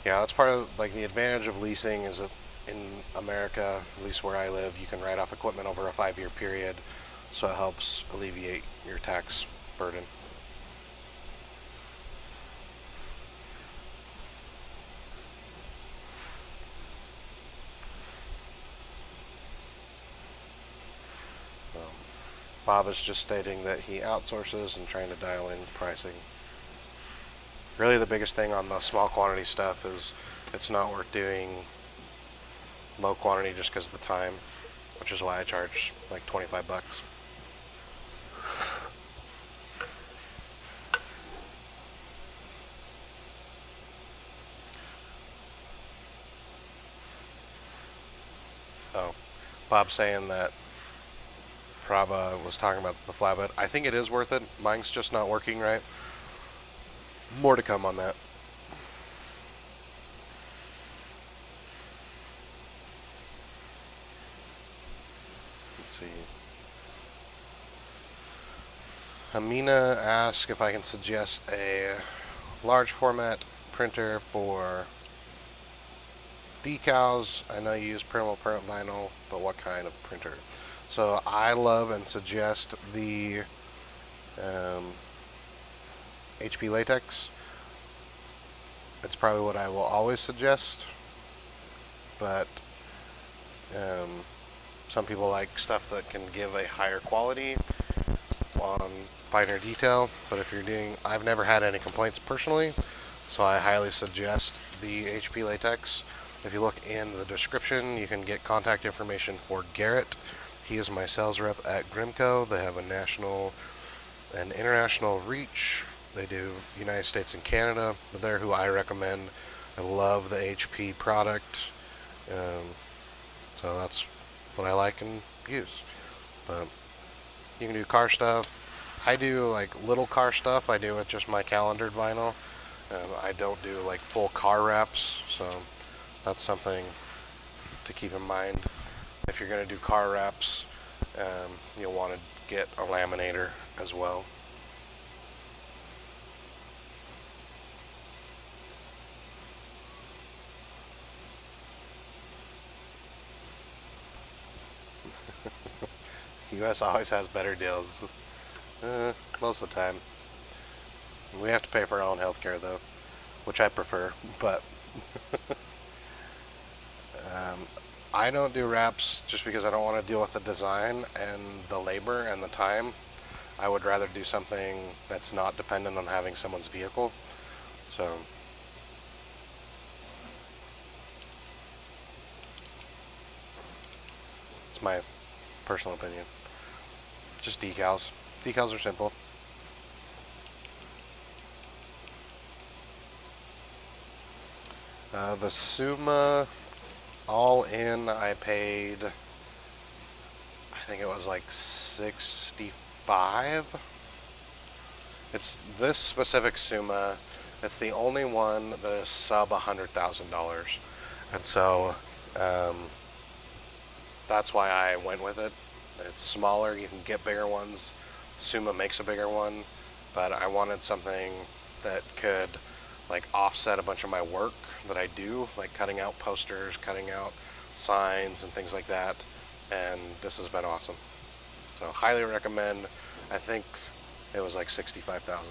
yeah, that's part of like the advantage of leasing is that in America, at least where I live, you can write off equipment over a 5-year period, so it helps alleviate your tax burden. Bob is just stating that he outsources and trying to dial in pricing. Really the biggest thing on the small quantity stuff is it's not worth doing low quantity just because of the time, which is why I charge like 25 bucks. Oh, Bob's saying that Prabha was talking about the flatbed. I think it is worth it. Mine's just not working right. More to come on that. Let's see. Amina asked if I can suggest a large format printer for decals. I know you use printable print vinyl, but what kind of printer? So I love and suggest the HP latex. It's probably what I will always suggest, but some people like stuff that can give a higher quality on finer detail. But if you're doing, I've never had any complaints personally, so I highly suggest the HP latex. If you look in the description, you can get contact information for Garrett. He is my sales rep at Grimco. They have a national and international reach. They do United States and Canada, but they're who I recommend. I love the HP product, so that's what I like and use. But you can do car stuff. I do like little car stuff. I do with just my calendared vinyl. I don't do like full car wraps, so that's something to keep in mind. If you're going to do car wraps, you'll want to get a laminator as well. US always has better deals. Most of the time. We have to pay for our own healthcare though, which I prefer, but I don't do wraps just because I don't want to deal with the design and the labor and the time. I would rather do something that's not dependent on having someone's vehicle. So it's my personal opinion. Just decals. Decals are simple. The Summa, all in, I paid, I think it was like $65. It's this specific Summa. It's the only one that is sub $100,000, and so that's why I went with it. It's smaller. You can get bigger ones. Summa makes a bigger one, but I wanted something that could like offset a bunch of my work that I do, like cutting out posters, cutting out signs and things like that. and this has been awesome. So highly recommend. I think it was like 65,000.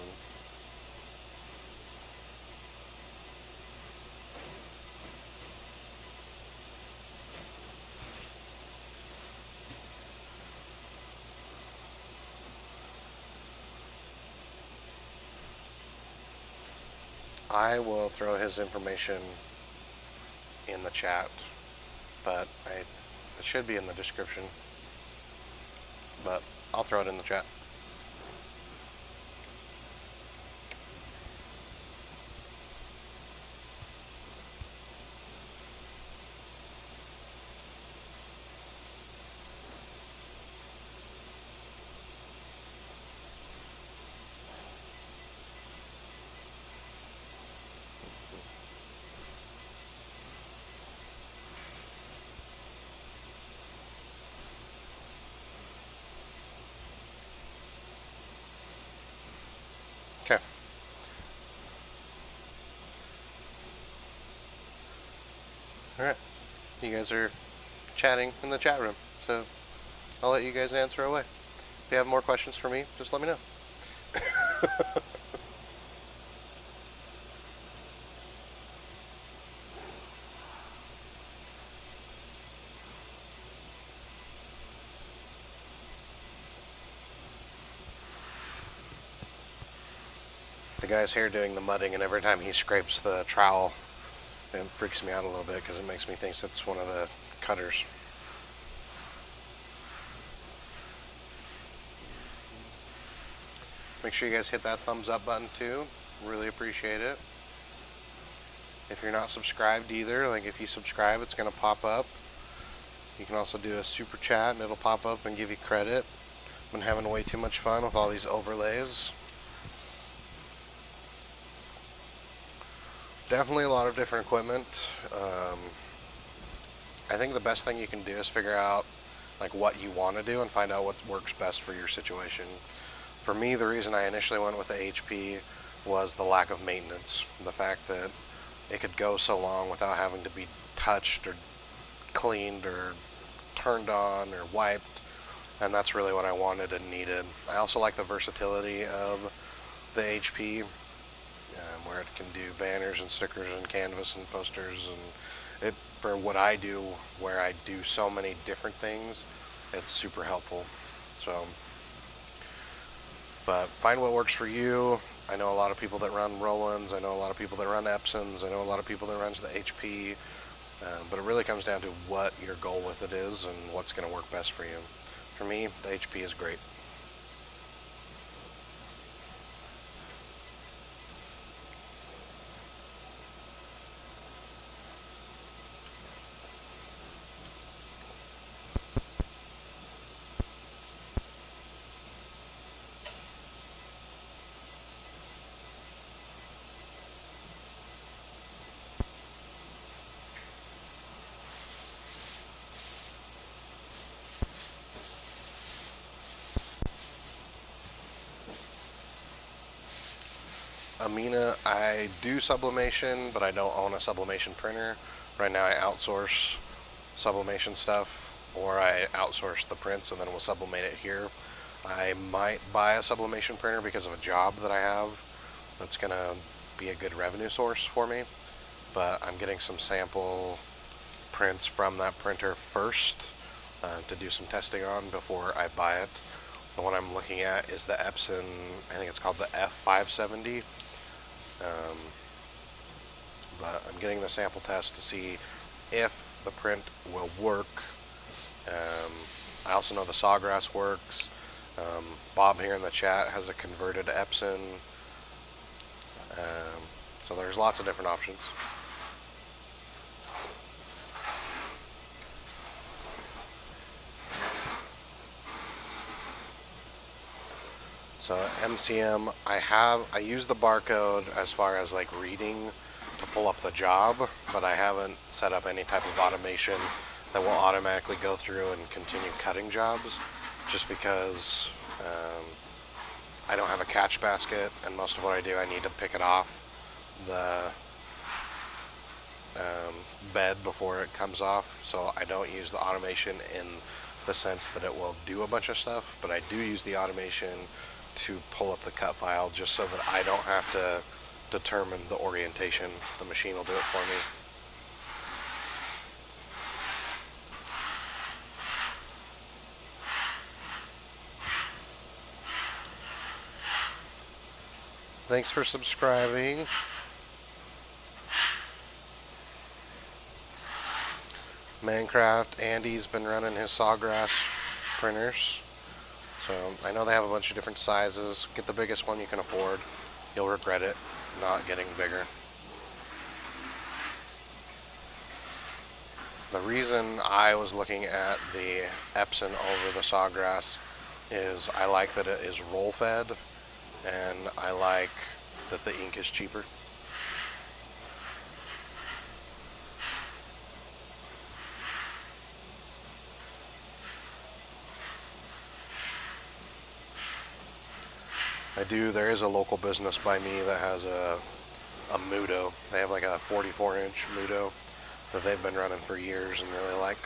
I will throw his information in the chat, but it should be in the description. But I'll throw it in the chat. Okay. Alright. You guys are chatting in the chat room, so I'll let you guys answer away. If you have more questions for me, just let me know. The guy's here doing the mudding, and every time he scrapes the trowel, it freaks me out a little bit because it makes me think it's one of the cutters. Make sure you guys hit that thumbs up button too. Really appreciate it. If you're not subscribed either, like if you subscribe, it's going to pop up. You can also do a super chat and it'll pop up and give you credit. I've been having way too much fun with all these overlays. Definitely a lot of different equipment. I think the best thing you can do is figure out like what you want to do and find out what works best for your situation. For me, the reason I initially went with the HP was the lack of maintenance. The fact that it could go so long without having to be touched or cleaned or turned on or wiped, and that's really what I wanted and needed. I also like the versatility of the HP, where it can do banners and stickers and canvas and posters, and it, for what I do, where I do so many different things, it's super helpful. So, but find what works for you. I know a lot of people that run Roland's, I know a lot of people that run Epson's, I know a lot of people that runs the HP, but it really comes down to what your goal with it is and what's going to work best for you. For me, the HP is great. Amina, I do sublimation, but I don't own a sublimation printer. Right now I outsource sublimation stuff, or I outsource the prints and then we'll sublimate it here. I might buy a sublimation printer because of a job that I have that's going to be a good revenue source for me, but I'm getting some sample prints from that printer first to do some testing on before I buy it. The one I'm looking at is the Epson, I think it's called the F570. But I'm getting the sample test to see if the print will work. I also know the Sawgrass works. Bob here in the chat has a converted Epson. So there's lots of different options. So MCM, I use the barcode as far as like reading to pull up the job, but I haven't set up any type of automation that will automatically go through and continue cutting jobs, just because I don't have a catch basket, and most of what I do, I need to pick it off the bed before it comes off, so I don't use the automation in the sense that it will do a bunch of stuff, but I do use the automation to pull up the cut file just so that I don't have to determine the orientation. The machine will do it for me. Thanks for subscribing. Minecraft, Andy's been running his sawgrass printers. So I know they have a bunch of different sizes. Get the biggest one you can afford. You'll regret it not getting bigger. The reason I was looking at the Epson over the sawgrass is I like that it is roll fed, and I like that the ink is cheaper. There is a local business by me that has a Mudo. They have like a 44-inch Mudo that they've been running for years and really like.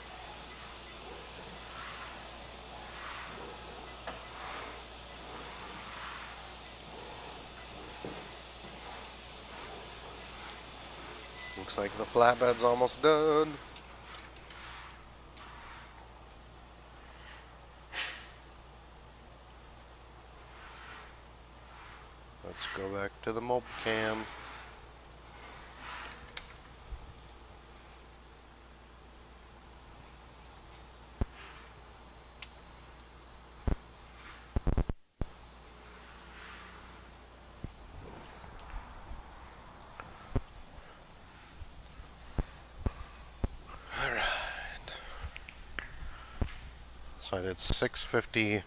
Looks like the flatbed's almost done. Let's go back to the mobile cam. Alright. So I did 650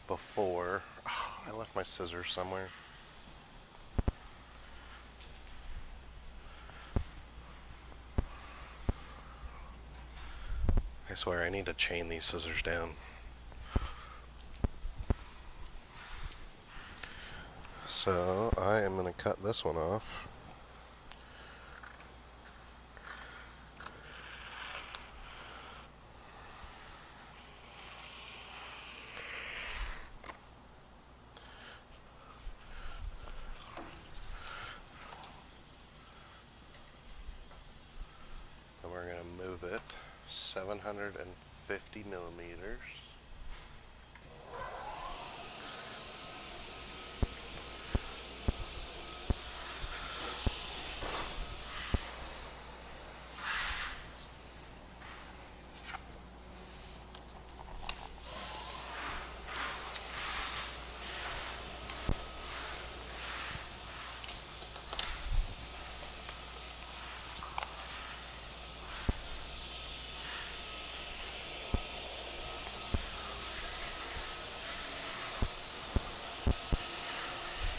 before. Oh, I left my scissors somewhere. I swear I need to chain these scissors down. So I am going to cut this one off. And we're going to move it 750 millimeters.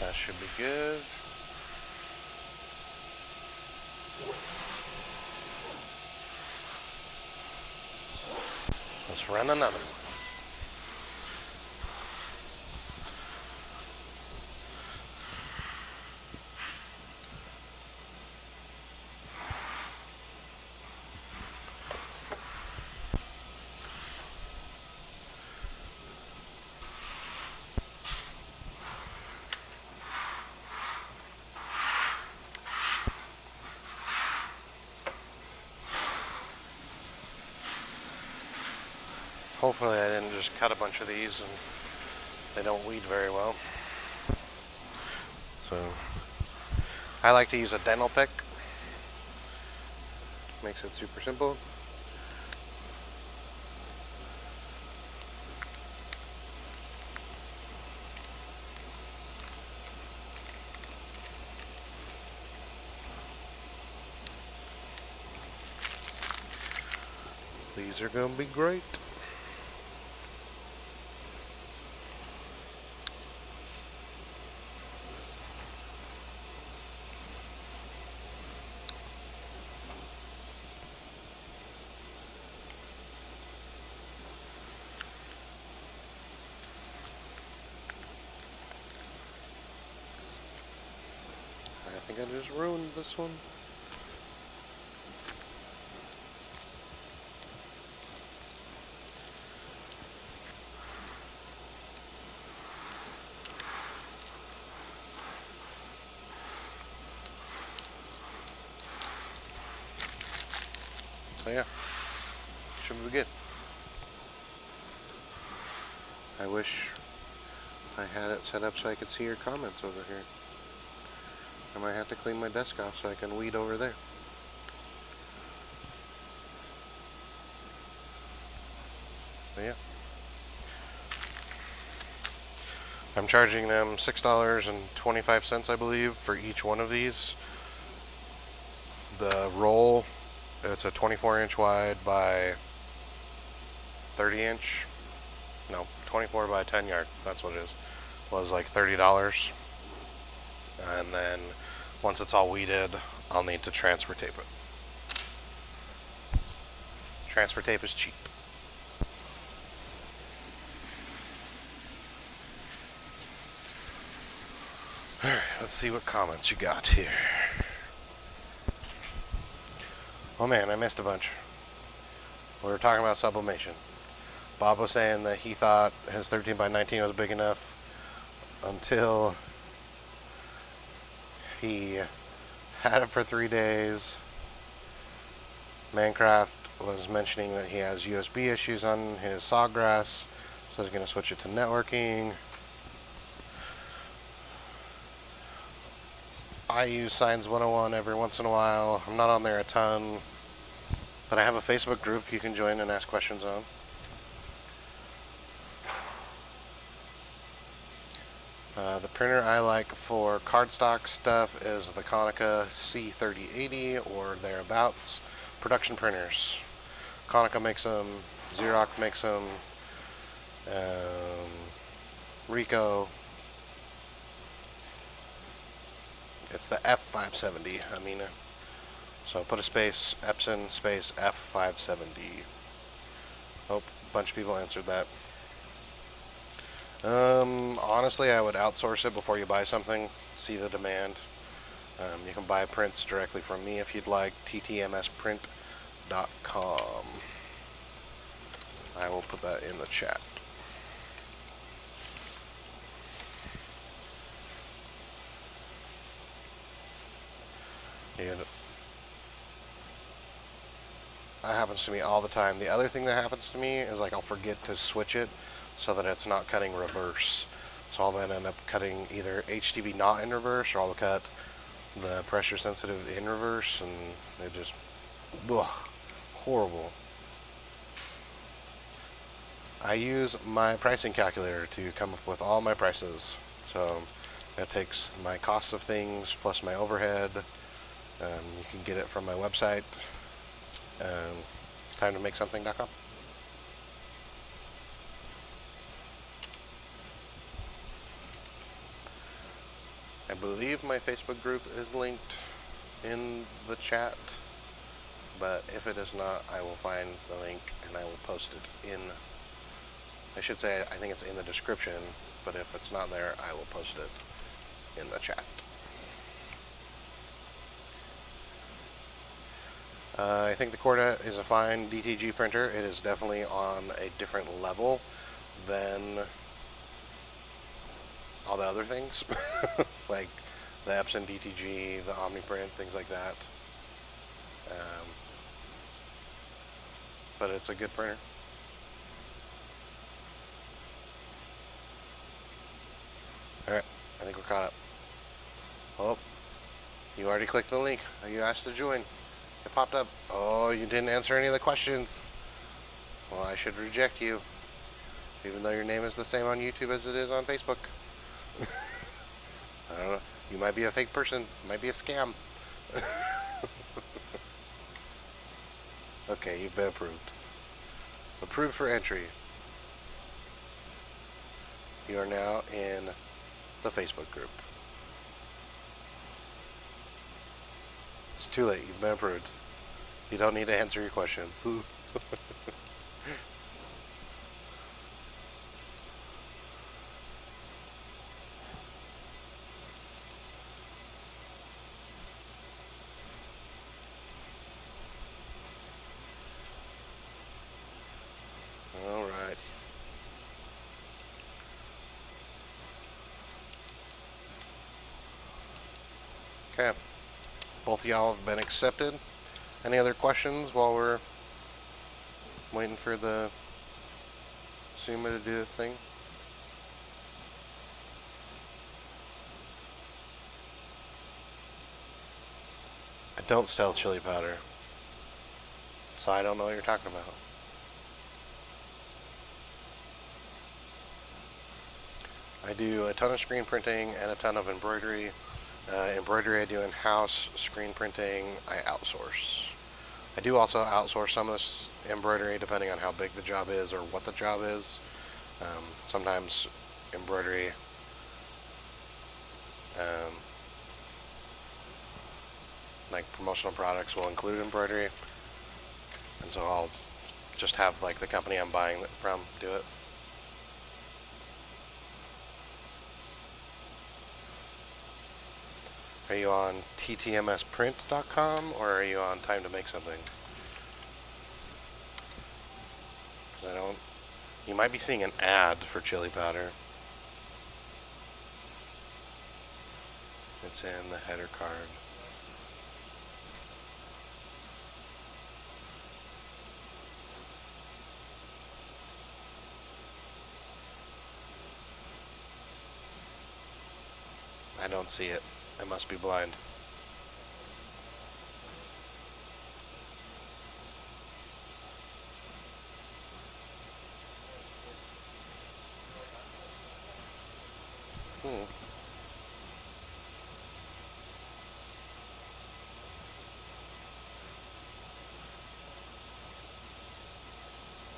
That should be good. Let's run another one. Hopefully I didn't just cut a bunch of these and they don't weed very well. So I like to use a dental pick. Makes it super simple. These are going to be great. I think I just ruined this one. yeah, should be good. I wish I had it set up so I could see your comments over here. I might have to clean my desk off so I can weed over there. But yeah. I'm charging them $6.25, I believe, for each one of these. The roll, it's a 24-inch wide by 30-inch. No, 24 by 10 yard. That's what it is. Was like $30. And then once it's all weeded, I'll need to transfer tape it. Transfer tape is cheap. Alright, let's see what comments you got here. Oh man, I missed a bunch. We were talking about sublimation. Bob was saying that he thought his 13 by 19 was big enough until he had it for 3 days. Mancraft was mentioning that he has USB issues on his Sawgrass, so he's going to switch it to networking. I use Signs 101 every once in a while. I'm not on there a ton, but I have a Facebook group you can join and ask questions on. The printer I like for cardstock stuff is the Konica C3080 or thereabouts. Production printers. Konica makes them, Xerox makes them, Ricoh. It's the F570, Amina. So put a space, Epson space F570. Oh, a bunch of people answered that. Honestly, I would outsource it before you buy something. See the demand. You can buy prints directly from me if you'd like. ttmsprint.com. I will put that in the chat. And that happens to me all the time. The other thing that happens to me is like I'll forget to switch it so that it's not cutting reverse. So I'll then end up cutting either HTV not in reverse, or I'll cut the pressure sensitive in reverse, and it just, ugh, horrible. I use my pricing calculator to come up with all my prices. So it takes my costs of things plus my overhead. You can get it from my website, timetomake-something.com. I believe my Facebook group is linked in the chat, but if it is not, I will find the link and I will post it in, I should say, I think it's in the description, but if it's not there, I will post it in the chat. I think the Corda is a fine DTG printer. It is definitely on a different level than all the other things, like the Epson DTG, the OmniPrint, things like that. But it's a good printer. Alright, I think we're caught up. Oh, you already clicked the link. You asked to join. It popped up. Oh, you didn't answer any of the questions. Well, I should reject you, even though your name is the same on YouTube as it is on Facebook. I don't know. You might be a fake person. Might be a scam. Okay, you've been approved. Approved for entry. You are now in the Facebook group. It's too late. You've been approved. You don't need to answer your questions. All right. Okay. Both of y'all have been accepted. Any other questions while we're waiting for the Summa to do the thing. I don't sell chili powder, so I don't know what you're talking about. I do a ton of screen printing and a ton of embroidery. Embroidery I do in-house. Screen printing I outsource. I do also outsource some of this embroidery depending on how big the job is or what the job is. Sometimes embroidery like promotional products will include embroidery, and so I'll just have like the company I'm buying it from do it. Are you on ttmsprint.com or are you on Time to Make Something? I don't. You might be seeing an ad for chili powder. It's in the header card. I don't see it. I must be blind.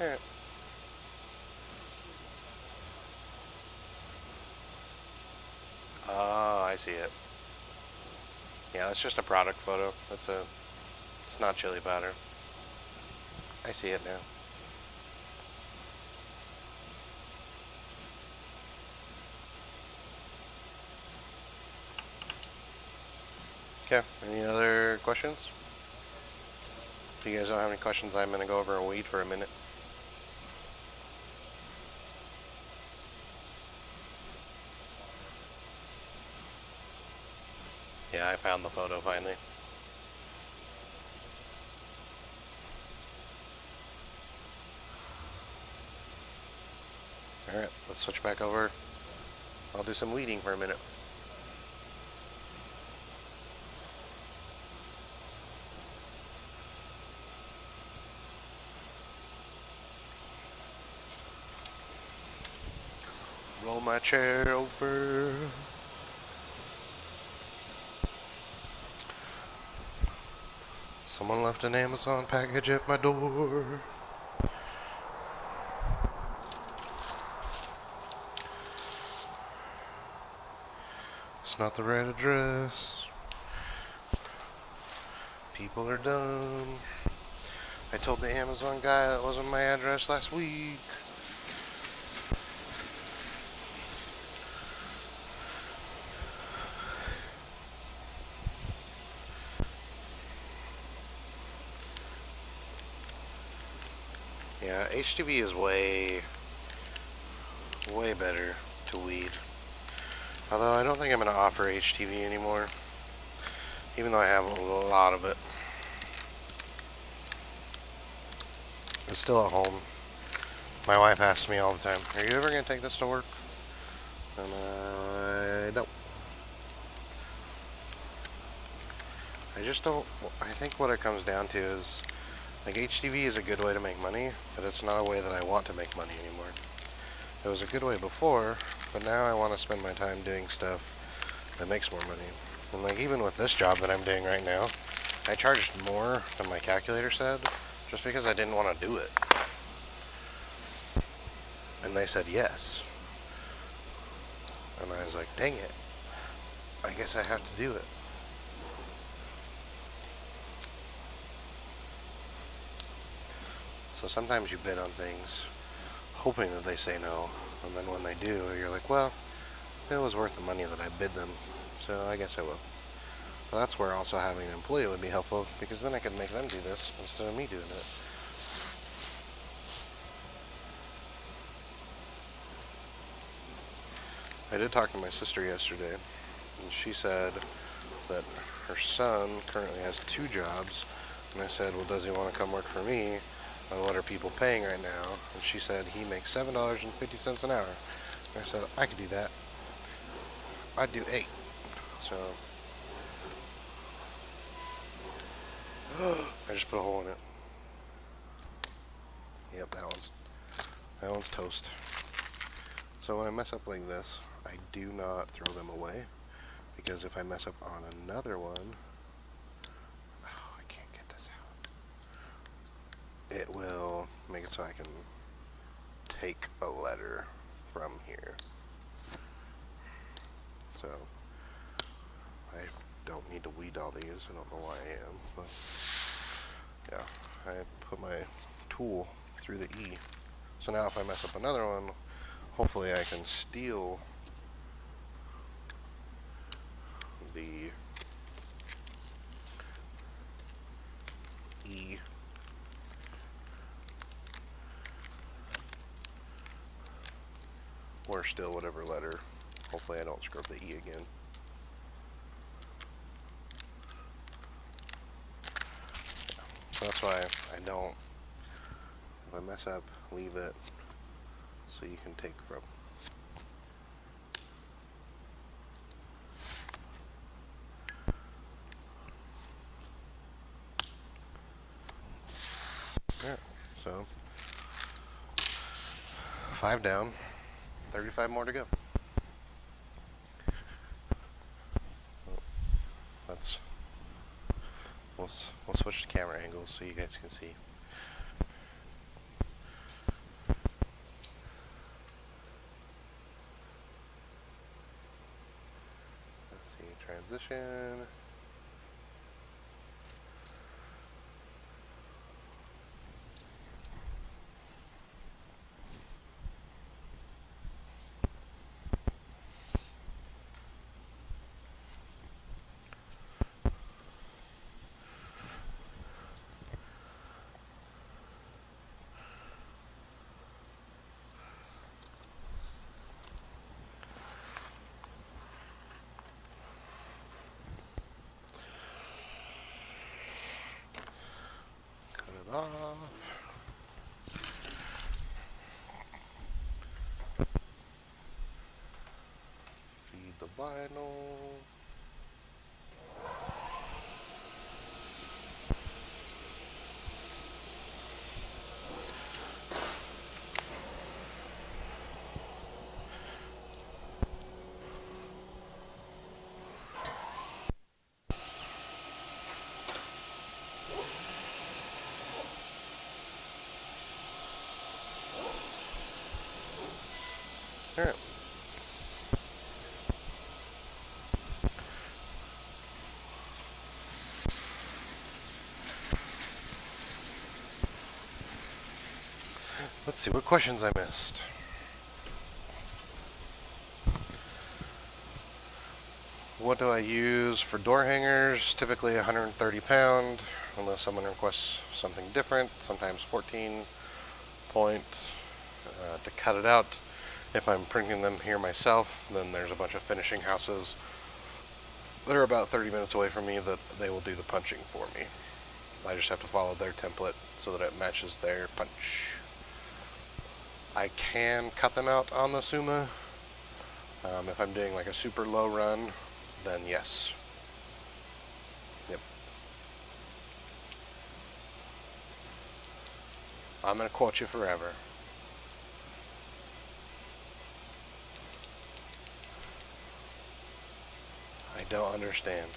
Alright. Oh, I see it. Yeah, that's just a product photo. It's not chili powder. I see it now. Okay, any other questions? If you guys don't have any questions, I'm going to go over and weed for a minute. Yeah, I found the photo finally. Alright, let's switch back over. I'll do some weeding for a minute. Roll my chair over. Someone left an Amazon package at my door. It's not the right address. People are dumb. I told the Amazon guy that wasn't my address last week. Yeah, HTV is way better to weed. Although I don't think I'm going to offer HTV anymore, even though I have a lot of it. It's still at home. My wife asks me all the time, are you ever going to take this to work? And I don't. I just don't. I think what it comes down to is, like, HTV is a good way to make money, but it's not a way that I want to make money anymore. It was a good way before, but now I want to spend my time doing stuff that makes more money. And like even with this job that I'm doing right now, I charged more than my calculator said, just because I didn't want to do it. And they said yes. And I was like, dang it. I guess I have to do it. So sometimes you bid on things hoping that they say no, and then when they do, you're like, well, it was worth the money that I bid them, so I guess I will. Well, that's where also having an employee would be helpful, because then I could make them do this instead of me doing it. I did talk to my sister yesterday, and she said that her son currently has 2 jobs, and I said, well, does he want to come work for me? on what are people paying right now, and she said he makes $7.50 an hour. And I said I could do that. I'd do 8. So I just put a hole in it. Yep, that one's toast. So when I mess up like this, I do not throw them away, because if I mess up on another one, I can't get this out. It will make it so I can take a letter from here. So I don't need to weed all these. I don't know why I am, but yeah, I put my tool through the E. So now if I mess up another one, hopefully I can steal the E or still whatever letter. Hopefully I don't scrub the E again. So that's why I don't, if I mess up, leave it so you can take from. Alright, so 5 down, 35 more to go. We'll switch to camera angles so you guys can see. Let's see, transition. Off. Feed the vinyl. All right. Let's see what questions I missed. What do I use for door hangers? Typically 130 pound, unless someone requests something different. Sometimes 14 point to cut it out. If I'm printing them here myself, then there's a bunch of finishing houses that are about 30 minutes away from me that they will do the punching for me. I just have to follow their template so that it matches their punch. I can cut them out on the Summa. If I'm doing like a super low run, then yes. Yep. I'm going to quote you forever. I don't understand.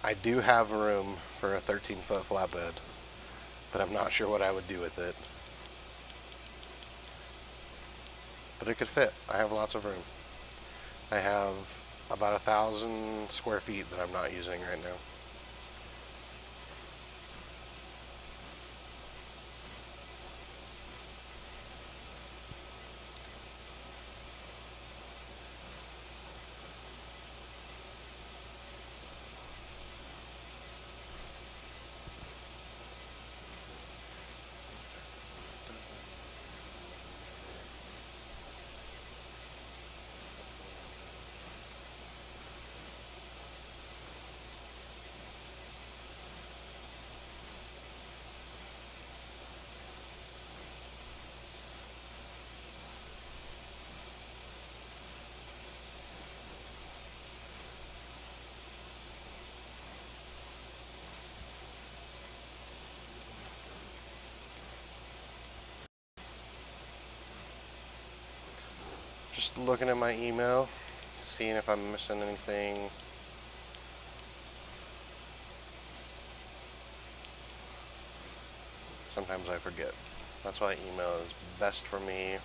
I do have room for a 13-foot flatbed, but I'm not sure what I would do with it. But it could fit. I have lots of room. I have about 1,000 square feet that I'm not using right now. Just looking at my email, seeing if I'm missing anything. Sometimes I forget. That's why email is best for me.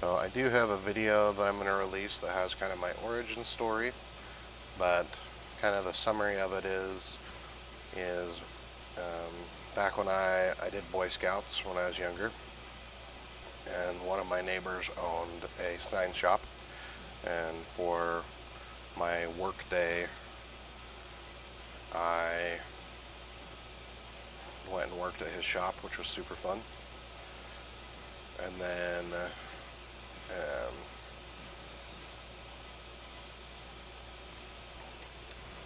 So I do have a video that I'm going to release that has kind of my origin story, but kind of the summary of it is back when I did Boy Scouts when I was younger, and one of my neighbors owned a sign shop, and for my work day I went and worked at his shop, which was super fun. And then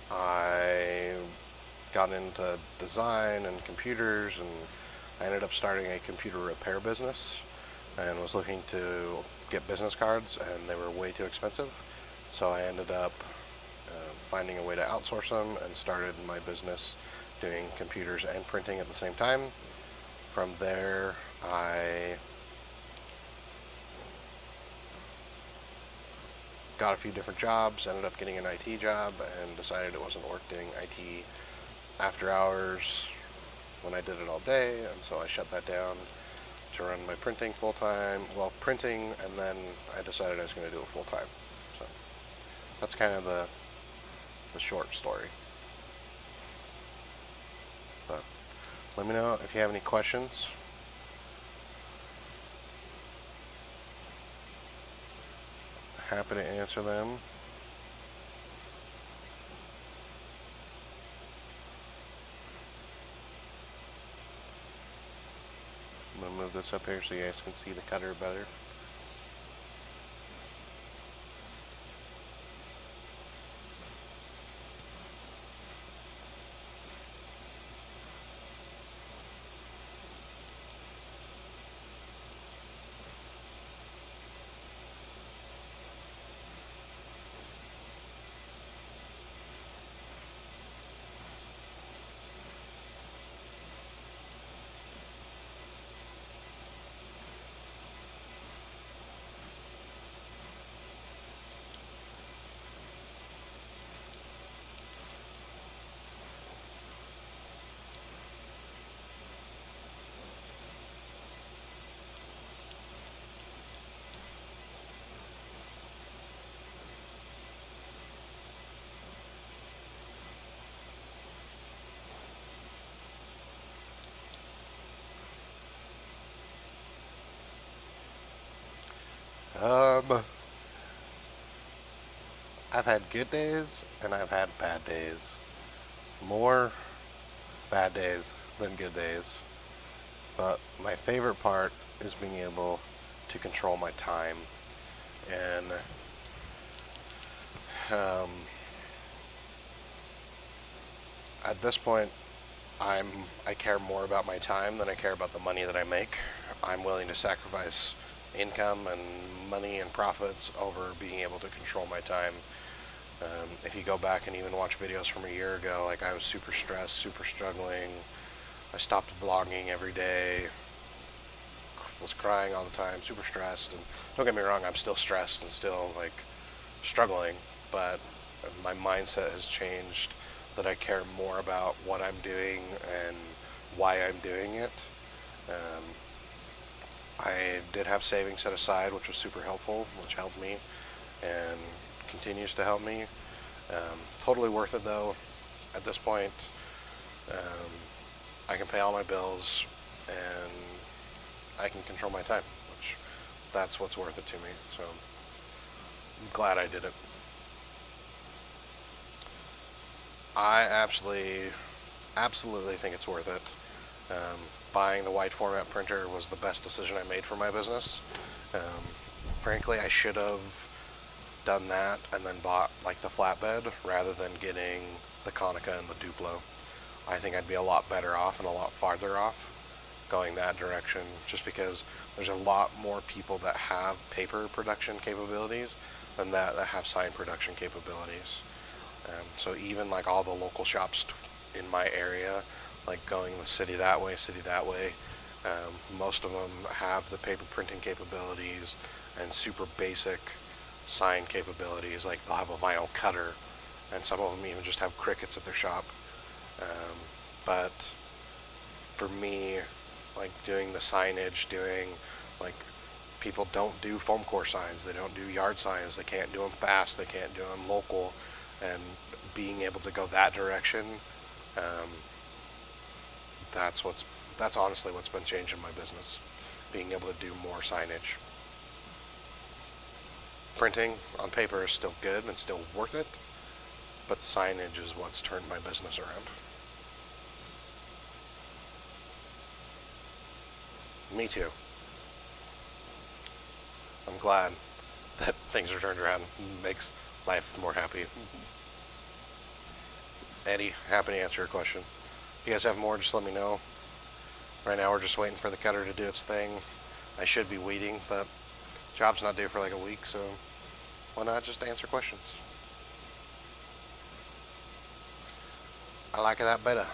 I got into design and computers, and I ended up starting a computer repair business and was looking to get business cards, and they were way too expensive. So I ended up finding a way to outsource them and started my business doing computers and printing at the same time. From there, I got a few different jobs, ended up getting an IT job, and decided it wasn't worth doing IT after hours when I did it all day, and so I shut that down to run my printing full-time. Well, printing, and then I decided I was going to do it full-time. So that's kind of the short story. But let me know if you have any questions. Happy to answer them. I'm going to move this up here so you guys can see the cutter better. I've had good days and I've had bad days. More bad days than good days. But my favorite part is being able to control my time. And at this point, I care more about my time than I care about the money that I make. I'm willing to sacrifice income and money and profits over being able to control my time. If you go back and even watch videos from a year ago, like I was super stressed, super struggling. I stopped vlogging every day, was crying all the time, super stressed. And don't get me wrong, I'm still stressed and still like struggling, but my mindset has changed that I care more about what I'm doing and why I'm doing it. I did have savings set aside, which was super helpful, which helped me and continues to help me. Totally worth it though. At this point, I can pay all my bills and I can control my time, which that's what's worth it to me. So I'm glad I did it. I absolutely think it's worth it. Buying the wide format printer was the best decision I made for my business. Frankly, I should have done that and then bought like the flatbed rather than getting the Konica and the Duplo. I think I'd be a lot better off and a lot farther off going that direction, just because there's a lot more people that have paper production capabilities than that have sign production capabilities. So even like all the local shops in my area like going the city that way, most of them have the paper printing capabilities and super basic sign capabilities. Like they'll have a vinyl cutter, and some of them even just have crickets at their shop. But for me, like doing the signage, like people don't do Foamcore signs, they don't do yard signs, they can't do them fast, they can't do them local, and being able to go that direction, that's honestly what's been changing my business, being able to do more signage. Printing on paper is still good and still worth it, but signage is what's turned my business around. Me too. I'm glad that things are turned around. It makes life more happy. Eddie, happy to answer your question. If you guys have more, just let me know. Right now we're just waiting for the cutter to do its thing. I should be waiting, but job's not due for like a week, so why not just answer questions? I like that better.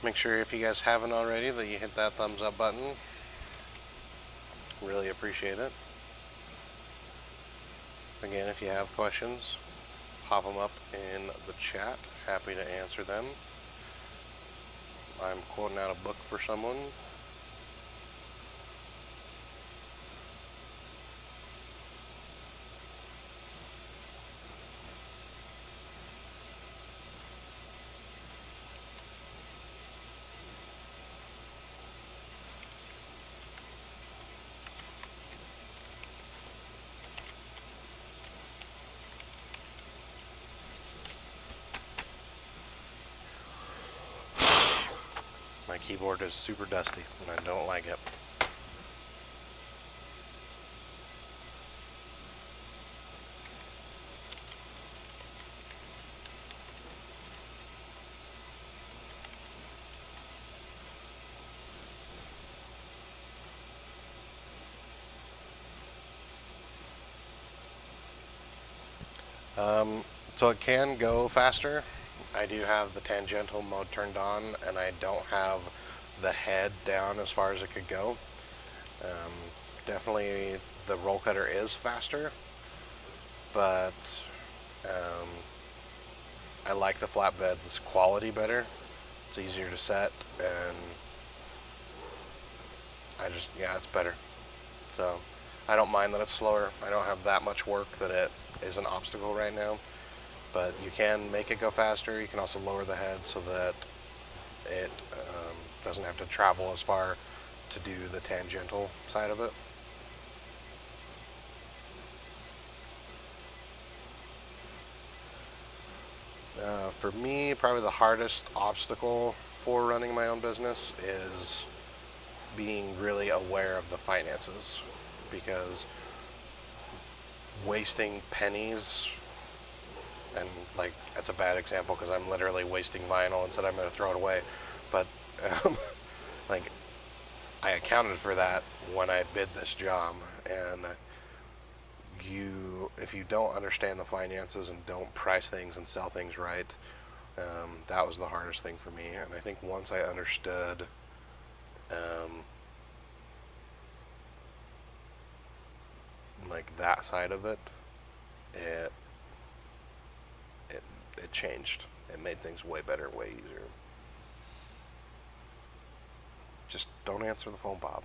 Make sure, if you guys haven't already, that you hit that thumbs up button. Really appreciate it. Again, if you have questions, pop them up in the chat. Happy to answer them. I'm quoting out a book for someone. My keyboard is super dusty and I don't like it. So it can go faster. I do have the tangential mode turned on, and I don't have the head down as far as it could go. Definitely the roll cutter is faster, but I like the flatbed's quality better. It's easier to set, and yeah, it's better. So I don't mind that it's slower. I don't have that much work that it is an obstacle right now. But you can make it go faster. You can also lower the head so that it doesn't have to travel as far to do the tangential side of it. For me, probably the hardest obstacle for running my own business is being really aware of the finances, because wasting pennies, and like that's a bad example because I'm literally wasting vinyl and said I'm going to throw it away, but like I accounted for that when I bid this job, and if you don't understand the finances and don't price things and sell things right, that was the hardest thing for me. And I think once I understood like that side of it, it changed, It made things way better, way easier. Just don't answer the phone, Bob.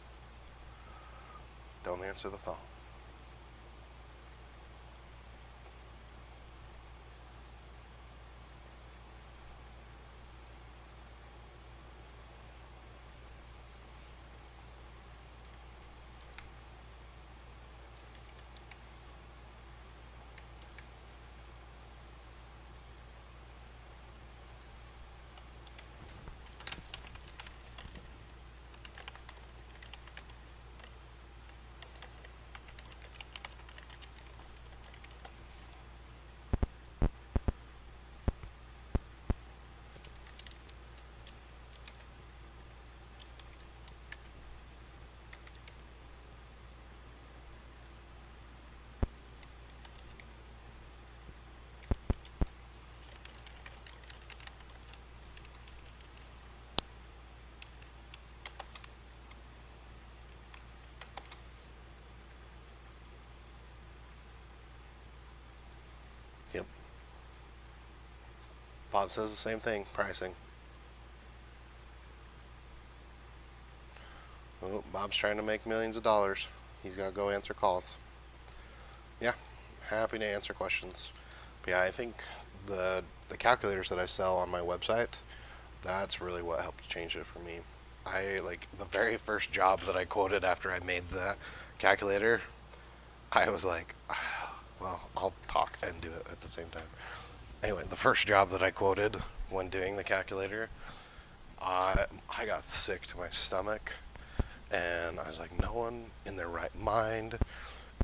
Don't answer the phone. Yep. Bob says the same thing, pricing. Oh, Bob's trying to make millions of dollars. He's got to go answer calls. Yeah, happy to answer questions. But yeah, I think the calculators that I sell on my website, that's really what helped change it for me. I, like, the very first job that I quoted after I made the calculator, I was like, well, I'll talk and do it at the same time. Anyway, the first job that I quoted when doing the calculator, I got sick to my stomach, and I was like, no one in their right mind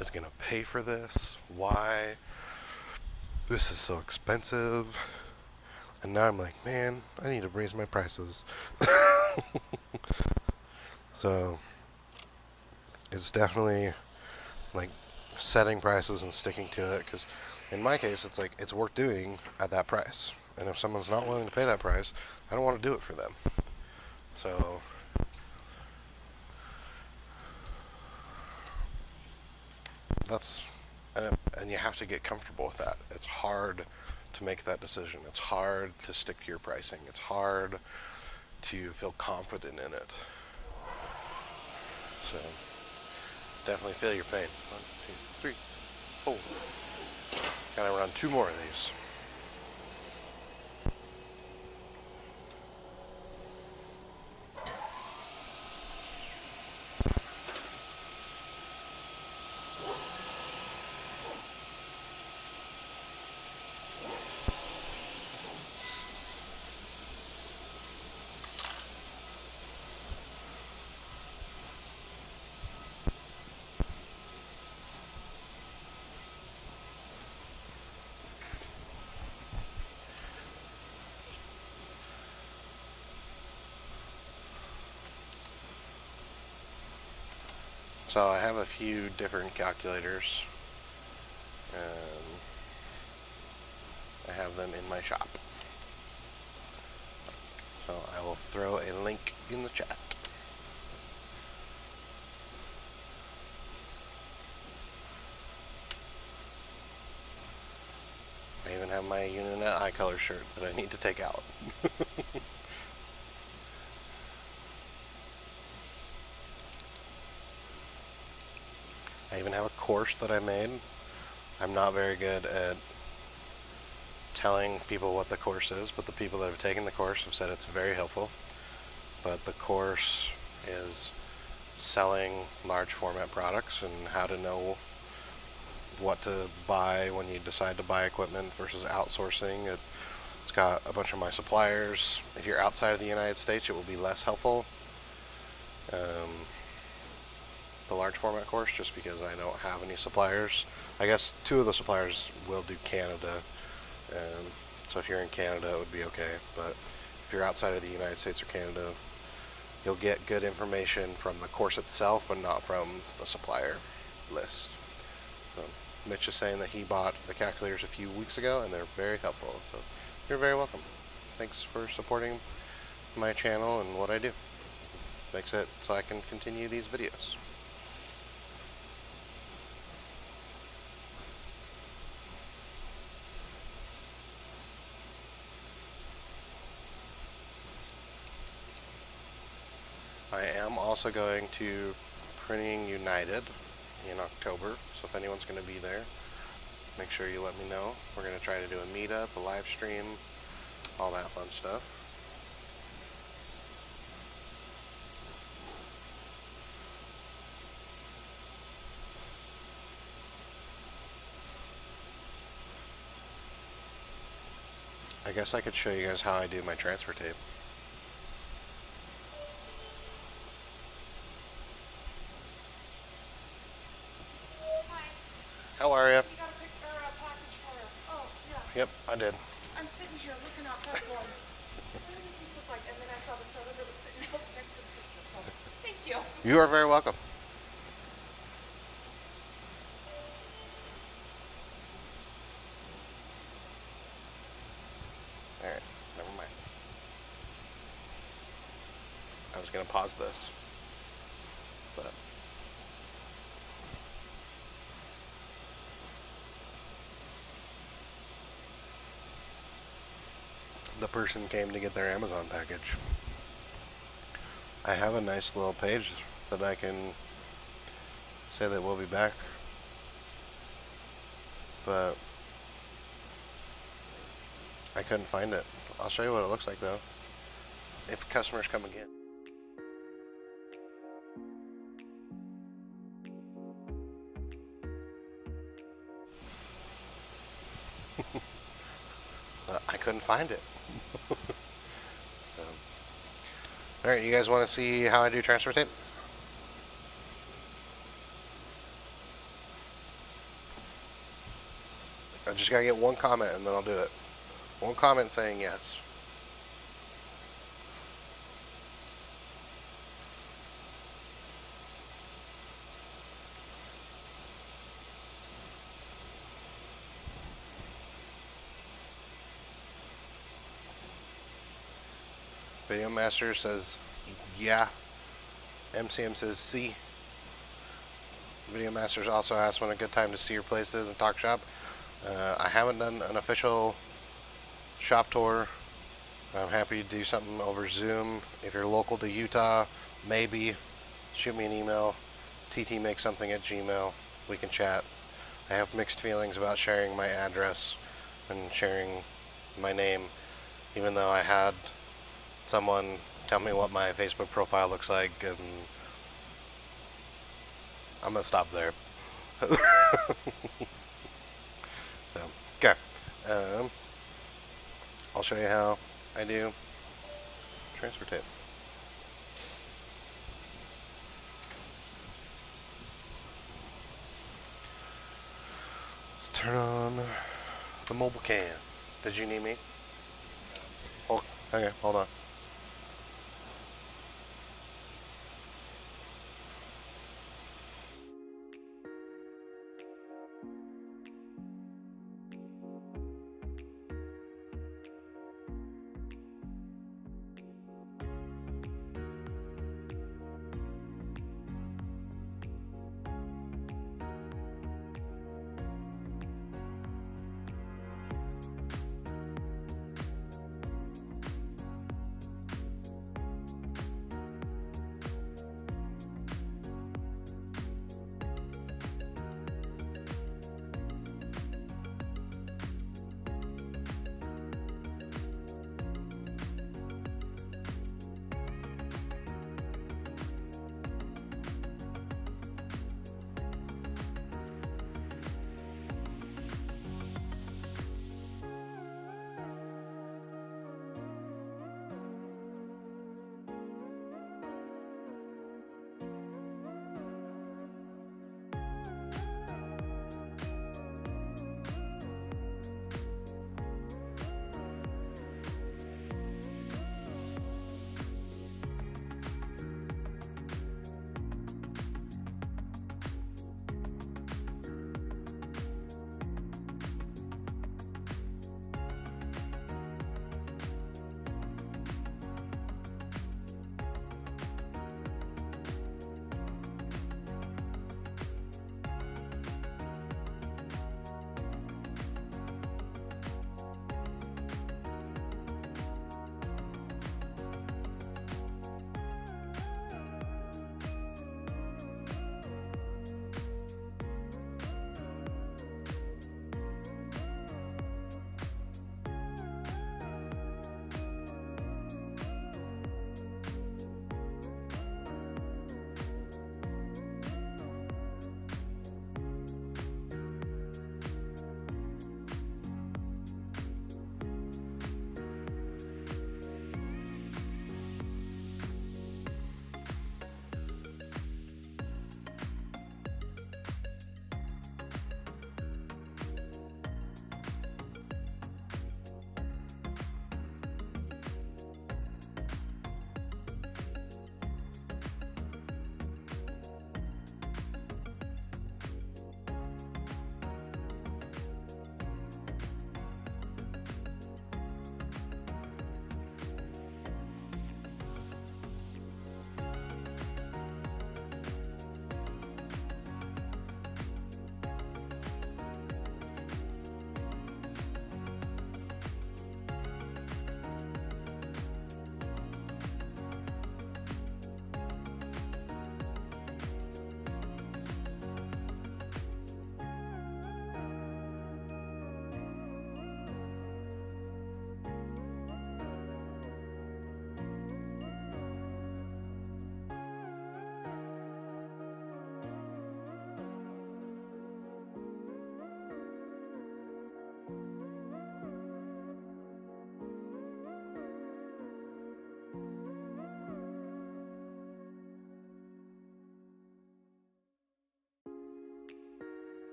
is gonna pay for this. Why? This is so expensive. And now I'm like, man, I need to raise my prices. So it's definitely like setting prices and sticking to it, because in my case, it's like, it's worth doing at that price. And if someone's not willing to pay that price, I don't want to do it for them. So that's, and you have to get comfortable with that. It's hard to make that decision. It's hard to stick to your pricing. It's hard to feel confident in it. So definitely feel your pain. 1, 2, 3, 4. Gotta run 2 more of these. So I have a few different calculators, and I have them in my shop. So I will throw a link in the chat. I even have my Uninet eye color shirt that I need to take out. I even have a course that I made. I'm not very good at telling people what the course is, but the people that have taken the course have said it's very helpful. But the course is selling large format products and how to know what to buy when you decide to buy equipment versus outsourcing. It's got a bunch of my suppliers. If you're outside of the United States, it will be less helpful. The large format course, just because I don't have any suppliers. I guess 2 of the suppliers will do Canada, so if you're in Canada it would be okay, but if you're outside of the United States or Canada, you'll get good information from the course itself, but not from the supplier list. So Mitch is saying that he bought the calculators a few weeks ago and they're very helpful, so you're very welcome. Thanks for supporting my channel and what I do. Makes it so I can continue these videos. also going to Printing United in October, so if anyone's going to be there, make sure you let me know. We're going to try to do a meetup, a live stream, all that fun stuff. I guess I could show you guys how I do my transfer tape. Hi. How are you? You got a package for us. Oh, yeah. Yep, I did. I'm sitting here looking out that going, what does this look like? And then I saw the soda that was sitting out next to the picture. So, thank you. You are very welcome. Alright, never mind. I was going to pause this, but the person came to get their Amazon package. I have a nice little page that I can say that we'll be back, but I couldn't find it. I'll show you what it looks like though, if customers come again. I couldn't find it. Alright, you guys want to see how I do transfer tape? I just gotta get one comment and then I'll do it. One comment saying yes. Video Master says yeah. MCM says C. Video Masters also asked when a good time to see your places and talk shop. I haven't done an official shop tour. I'm happy to do something over Zoom. If you're local to Utah, maybe shoot me an email. ttmakesomething@gmail. We can chat. I have mixed feelings about sharing my address and sharing my name, even though I had someone tell me what my Facebook profile looks like, and I'm gonna stop there. Okay. I'll show you how I do transfer tape. Let's turn on the mobile cam. Did you need me? Oh, okay, hold on.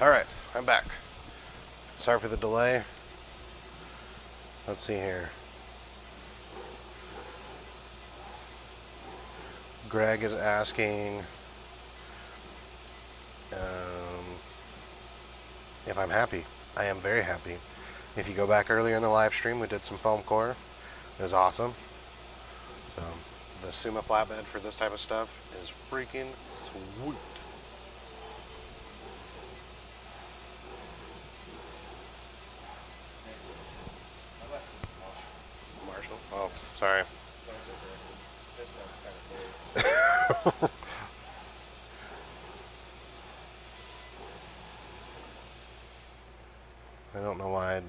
Alright, I'm back. Sorry for the delay. Let's see here. Greg is asking if I'm happy. I am very happy. If you go back earlier in the live stream, we did some Foamcore. It was awesome. So the Summa flatbed for this type of stuff is freaking sweet. Marshall? Oh, sorry. Smith sounds kind of cool. I don't know why I'd...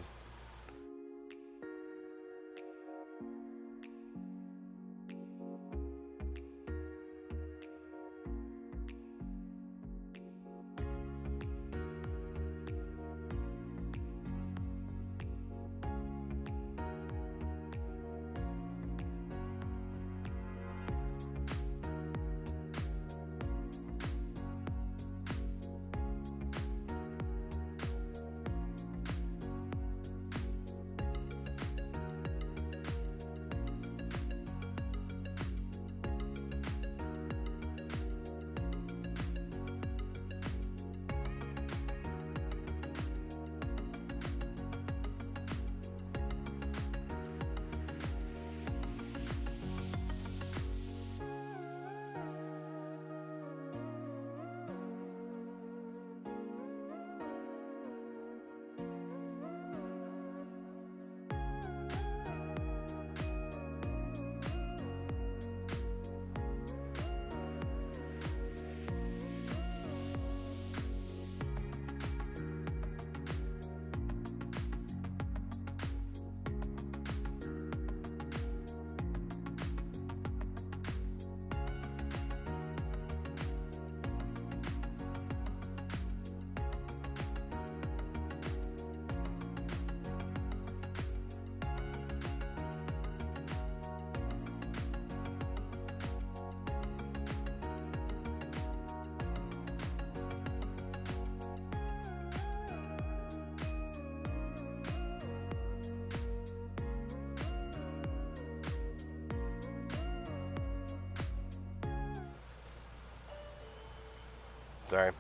Sorry,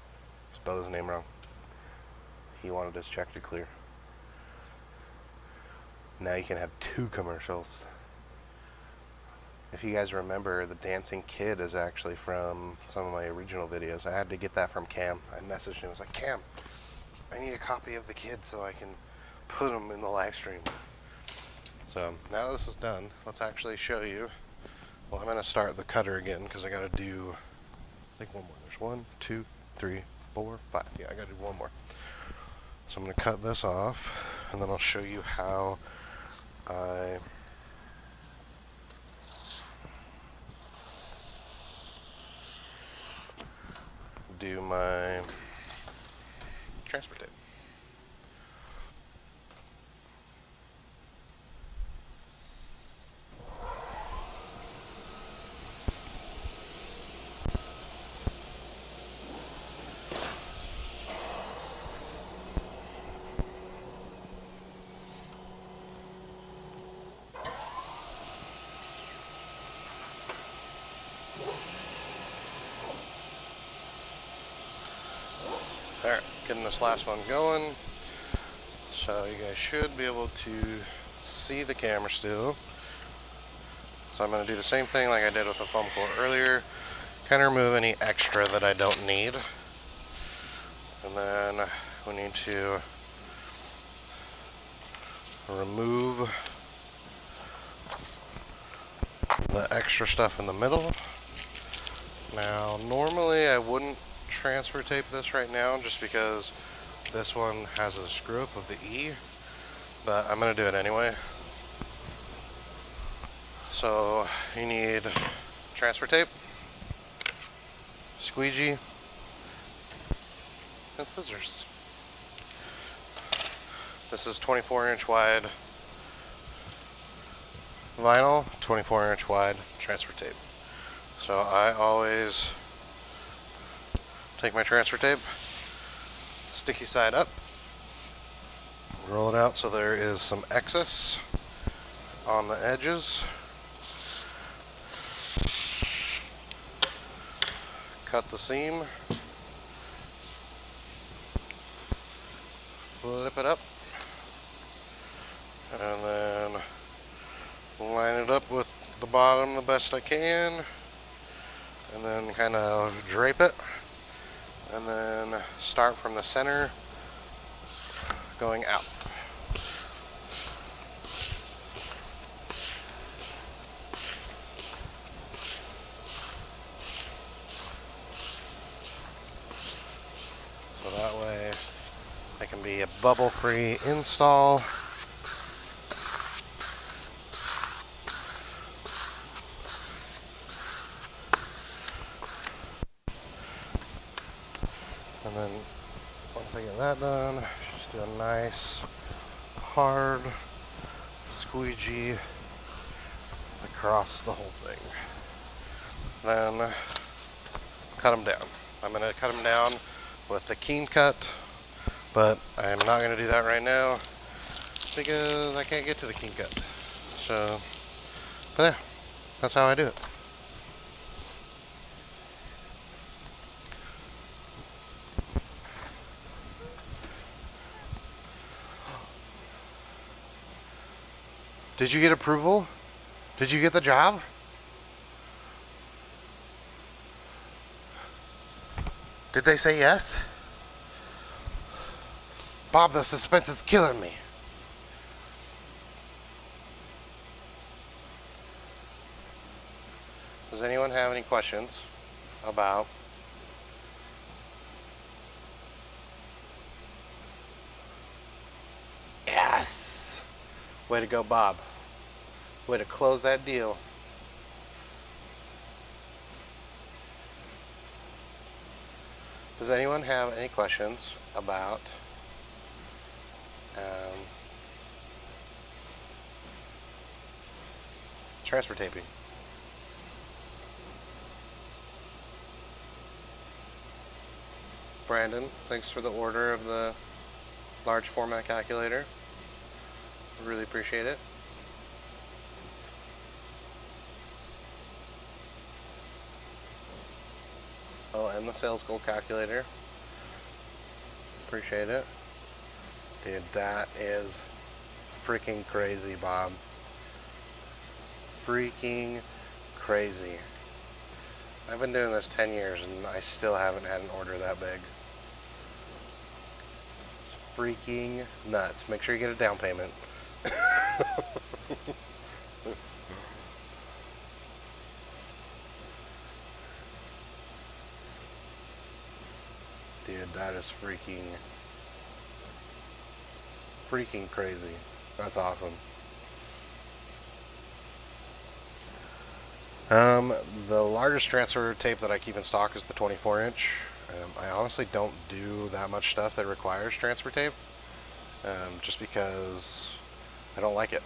spelled his name wrong. He wanted his check to clear. Now you can have 2 commercials. If you guys remember, the dancing kid is actually from some of my original videos. I had to get that from Cam. I messaged him. I was like, Cam, I need a copy of the kid so I can put him in the live stream. So now this is done, let's actually show you. Well, I'm going to start the cutter again because I got to do, I think, one more. There's 1, 2, 3, 4, 5. Yeah, I got to do one more. So I'm going to cut this off, and then I'll show you how I do my transfer tape. Alright, getting this last one going. So you guys should be able to see the camera still. So I'm going to do the same thing like I did with the Foamcore earlier. Kind of remove any extra that I don't need. And then we need to remove the extra stuff in the middle. Now, normally I wouldn't transfer tape this right now just because this one has a screw up of the E, but I'm going to do it anyway. So you need transfer tape, squeegee, and scissors. This is 24-inch wide vinyl, 24-inch wide transfer tape. So I always take my transfer tape, sticky side up. Roll it out so there is some excess on the edges. Cut the seam. Flip it up. And then line it up with the bottom the best I can. And then kind of drape it. And then start from the center going out. So that way it can be a bubble-free install. And then once I get that done, just do a nice hard squeegee across the whole thing. Then cut them down. I'm going to cut them down with the keen cut, but I'm not going to do that right now because I can't get to the keen cut. So, but yeah, that's how I do it. Did you get approval? Did you get the job? Did they say yes? Bob, the suspense is killing me. Does anyone have any questions about yes? Way to go, Bob. Way to close that deal. Does anyone have any questions about transfer taping? Brandon, thanks for the order of the large format calculator. Really appreciate it. Oh, and the sales goal calculator. Appreciate it. Dude, that is freaking crazy, Bob. Freaking crazy. I've been doing this 10 years and I still haven't had an order that big. It's freaking nuts. Make sure you get a down payment. Dude, that is freaking crazy. That's awesome. The largest transfer tape that I keep in stock is the 24-inch. I honestly don't do that much stuff that requires transfer tape, just because I don't like it.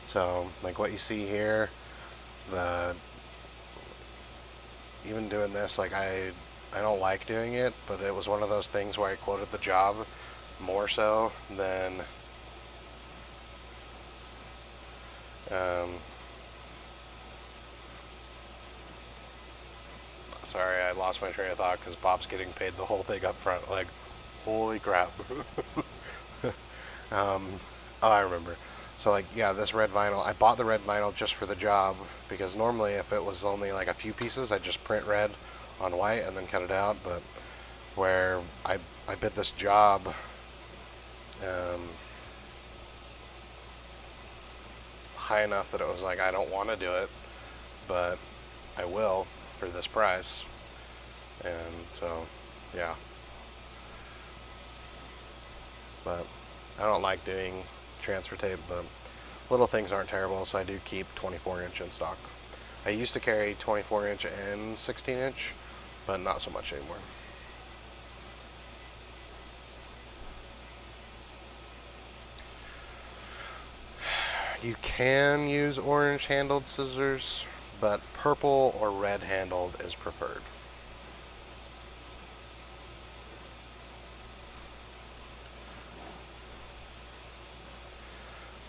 So, like what you see here, even doing this, like I don't like doing it, but it was one of those things where I quoted the job more so than sorry, I lost my train of thought because Bob's getting paid the whole thing up front. Like, holy crap. Oh, I remember. So, like, yeah, this red vinyl, I bought the red vinyl just for the job, because normally if it was only like a few pieces, I'd just print red on white and then cut it out. But where I bid this job, high enough that it was like, I don't want to do it, but I will for this price. And so, yeah. But I don't like doing transfer tape, but little things aren't terrible, so I do keep 24-inch in stock. I used to carry 24-inch and 16-inch, but not so much anymore. You can use orange handled scissors, but purple or red handled is preferred.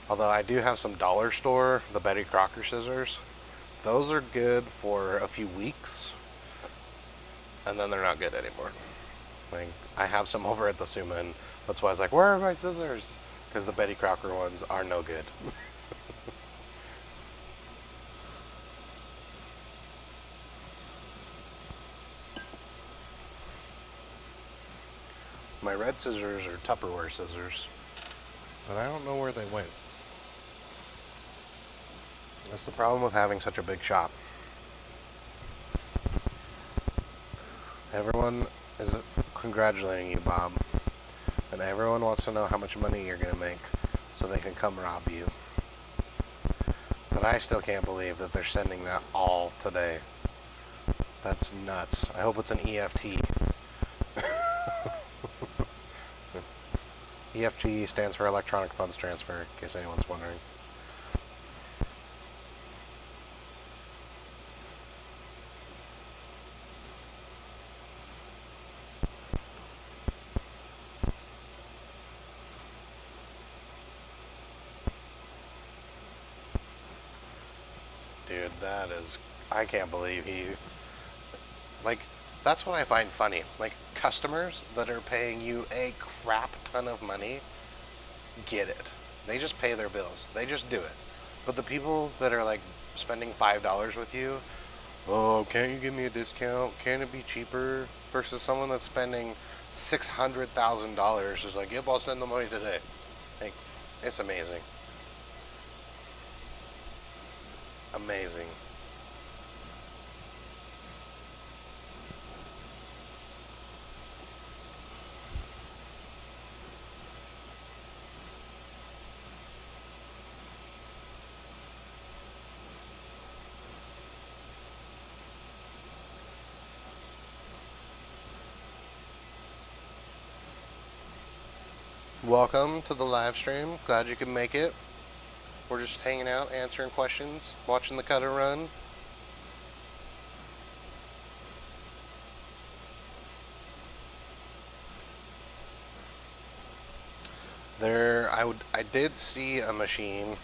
Although I do have some dollar store, the Betty Crocker scissors. Those are good for a few weeks, and then they're not good anymore. Like, I have some over at the Summa, and that's why I was like, where are my scissors? Because the Betty Crocker ones are no good. My red scissors are Tupperware scissors, but I don't know where they went. That's the problem with having such a big shop. Everyone is congratulating you, Bob, and everyone wants to know how much money you're going to make so they can come rob you. But I still can't believe that they're sending that all today. That's nuts. I hope it's an EFT. EFT stands for Electronic Funds Transfer, in case anyone's wondering. Dude, that is... I can't believe he... Like, that's what I find funny. Like, customers that are paying you a crap ton of money get it. They just pay their bills. They just do it. But the people that are, like, spending $5 with you, oh, can't you give me a discount? Can it be cheaper? Versus someone that's spending $600,000 is like, yep, I'll send the money today. Like, it's amazing. Amazing. Welcome to the live stream. Glad you could make it. We're just hanging out, answering questions, watching the cutter run. I did see a machine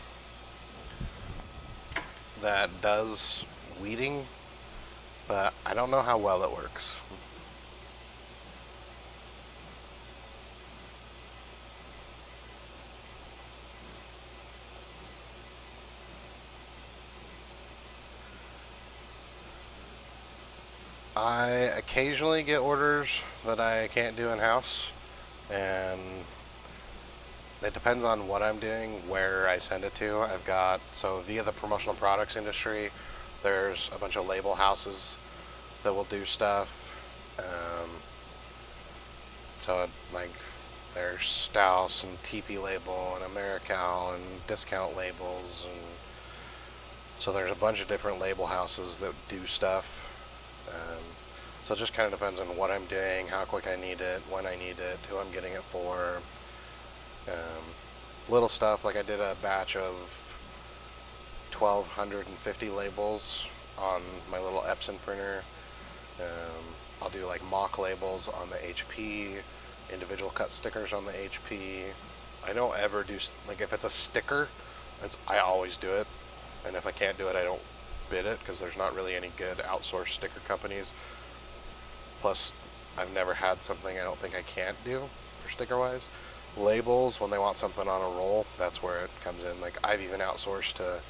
that does weeding, but I don't know how well it works. I occasionally get orders that I can't do in-house, and it depends on what I'm doing, where I send it to. I've got, so via the promotional products industry, there's a bunch of label houses that will do stuff. So like there's Stouse and TP Label and Americal and discount labels, and so there's a bunch of different label houses that do stuff. So it just kind of depends on what I'm doing, how quick I need it, when I need it, who I'm getting it for. Little stuff, like I did a batch of 1,250 labels on my little Epson printer. I'll do like mock labels on the HP, individual cut stickers on the HP. I don't ever do, like if it's a sticker, I always do it. And if I can't do it, I don't bid it, because there's not really any good outsourced sticker companies. Plus, I've never had something I don't think I can't do for sticker wise. Labels, when they want something on a roll, that's where it comes in. Like I've even outsourced to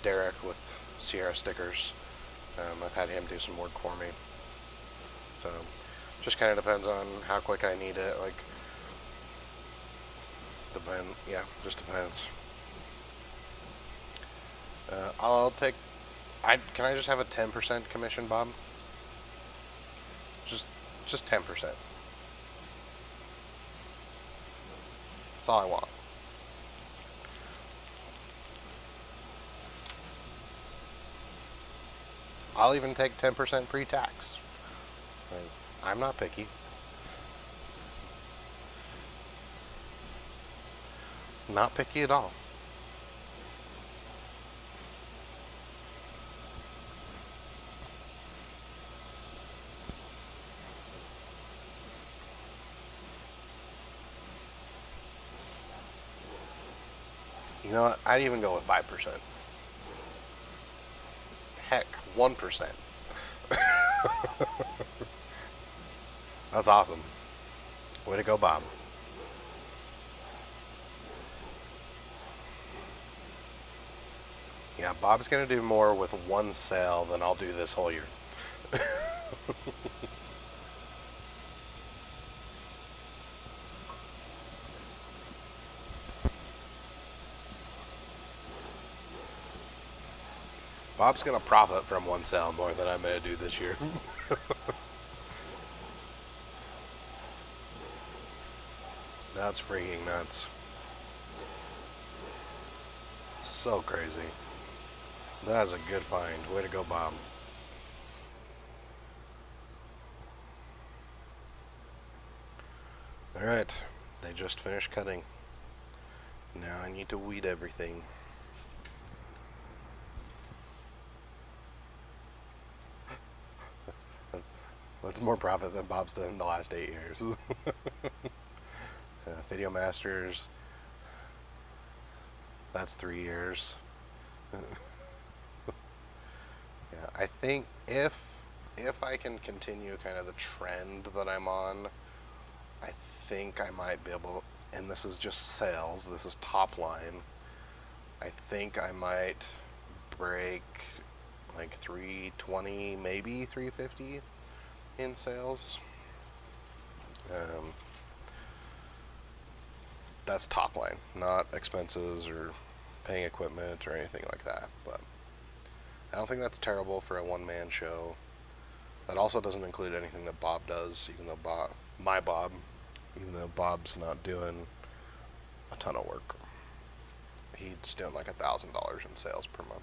Derek with Sierra stickers. I've had him do some work for me. So just kind of depends on how quick I need it. Like yeah, just depends. I'll take. Can I just have a 10% commission, Bob? Just 10%. That's all I want. I'll even take 10% pre-tax. I'm not picky. Not picky at all. You know what? I'd even go with 5%. Heck, 1%. That's awesome. Way to go, Bob. Yeah, Bob's going to do more with one sale than I'll do this whole year. Bob's going to profit from one sale more than I'm going to do this year. That's freaking nuts. So crazy. That is a good find. Way to go, Bob. Alright, they just finished cutting. Now I need to weed everything. That's more profit than Bob's done in the last 8 years. Video Masters, that's 3 years. Yeah, I think if I can continue kind of the trend that I'm on, I think I might be able, and this is just sales, this is top line, I think I might break like 320, maybe 350 in sales. That's top line, not expenses or paying equipment or anything like that, but I don't think that's terrible for a one-man show. That also doesn't include anything that Bob does, even though even though Bob's not doing a ton of work. He's doing like $1,000 in sales per month.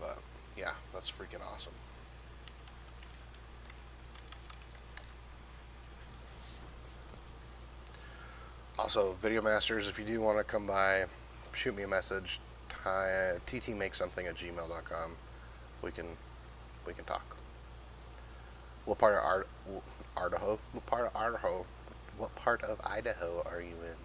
But yeah, that's freaking awesome. Also, Video Masters, if you do want to come by, shoot me a message. ttmakesomething@gmail.com. We can talk. What part of Idaho? What part of Idaho? What part of Idaho are you in?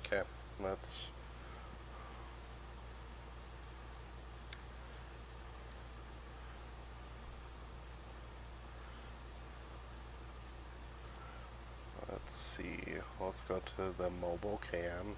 Okay, let's see. Let's go to the mobile cam.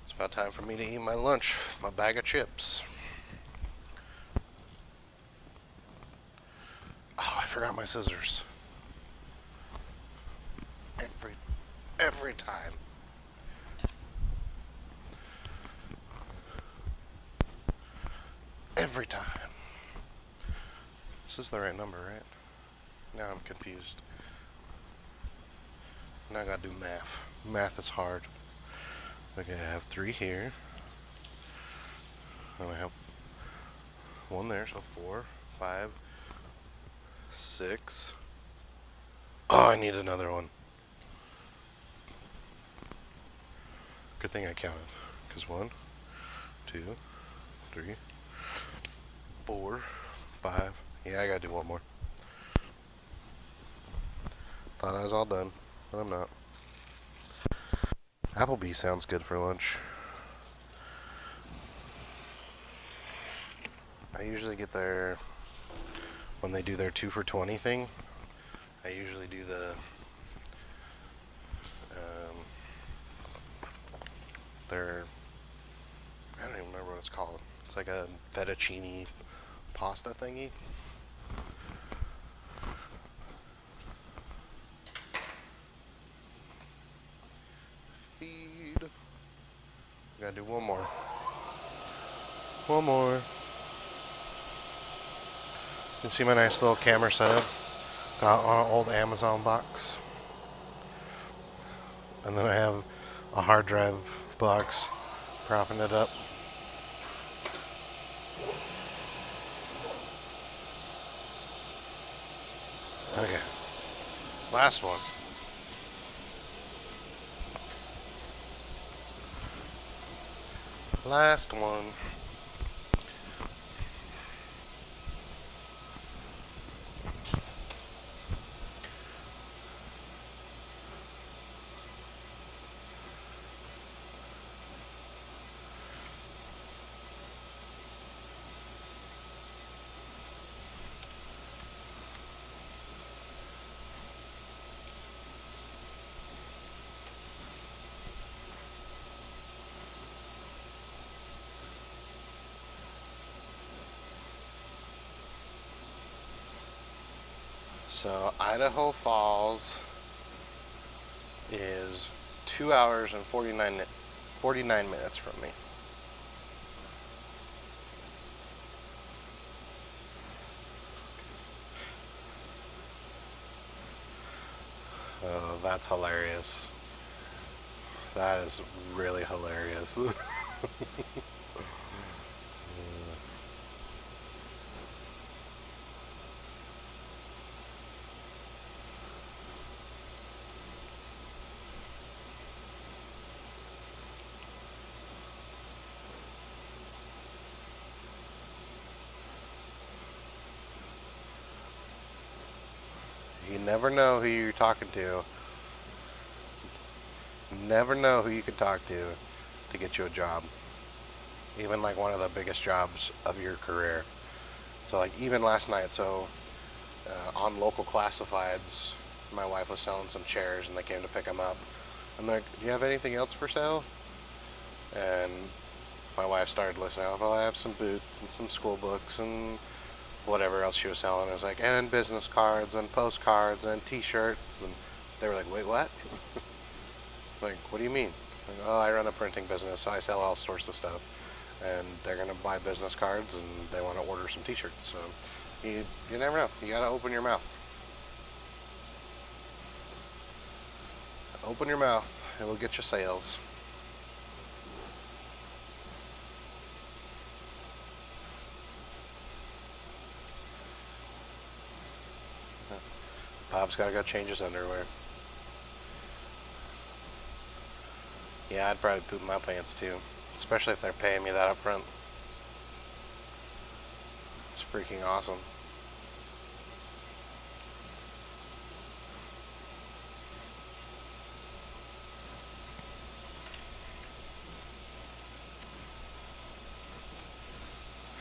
It's about time for me to eat my lunch, my bag of chips. Oh, I forgot my scissors. Every time. Every time. This is the right number, right? Now I'm confused. Now I gotta do math. Math is hard. Okay, I have 3 here. And I have 1 there, so 4, 5, 6. Oh, I need another one. Good thing I counted. Because 1, 2, 3, 4, 5. Yeah, I gotta do 1 more. Thought I was all done, but I'm not. Applebee's sounds good for lunch. I usually get there when they do their 2 for $20 thing. I usually do the their, I don't even remember what it's called. It's like a fettuccine pasta thingy. Gotta do one more. One more. You can see my nice little camera setup. Got on an old Amazon box. And then I have a hard drive box propping it up. Okay. Last one. Last one. So Idaho Falls is 2 hours and 49 minutes from me. Oh, that's hilarious. That is really hilarious. You never know who you're talking to. Never know who you could talk to get you a job. Even like one of the biggest jobs of your career. So like even last night, on local classifieds, my wife was selling some chairs and they came to pick them up. And they're like, do you have anything else for sale? And my wife started listening. Oh, I have some boots and some school books and whatever else she was selling. I was like, and business cards and postcards and t-shirts. And they were like, wait, what? Like, what do you mean? Like, oh, I run a printing business, so I sell all sorts of stuff. And they're going to buy business cards and they want to order some t-shirts. So you never know. You got to open your mouth. Open your mouth. It'll get you sales. Bob's got to go change his underwear. Yeah, I'd probably poop my pants too. Especially if they're paying me that up front. It's freaking awesome.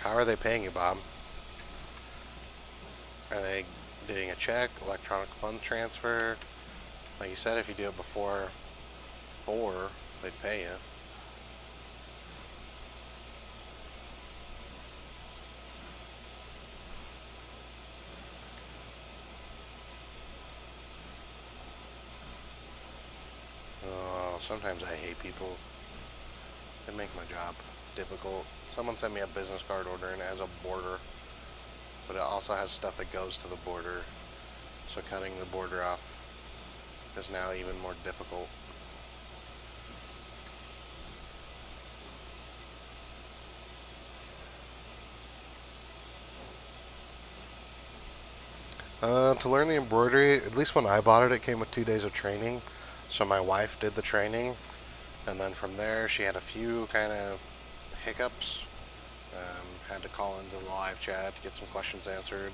How are they paying you, Bob? Are they doing a check, electronic fund transfer? Like you said, if you do it before 4, they'd pay you. Oh, sometimes I hate people. They make my job difficult. Someone sent me a business card order and it has a border, but it also has stuff that goes to the border. So cutting the border off is now even more difficult. To learn the embroidery, at least when I bought it, it came with 2 days of training. So my wife did the training, and then from there she had a few kind of hiccups. Had to call into the live chat to get some questions answered.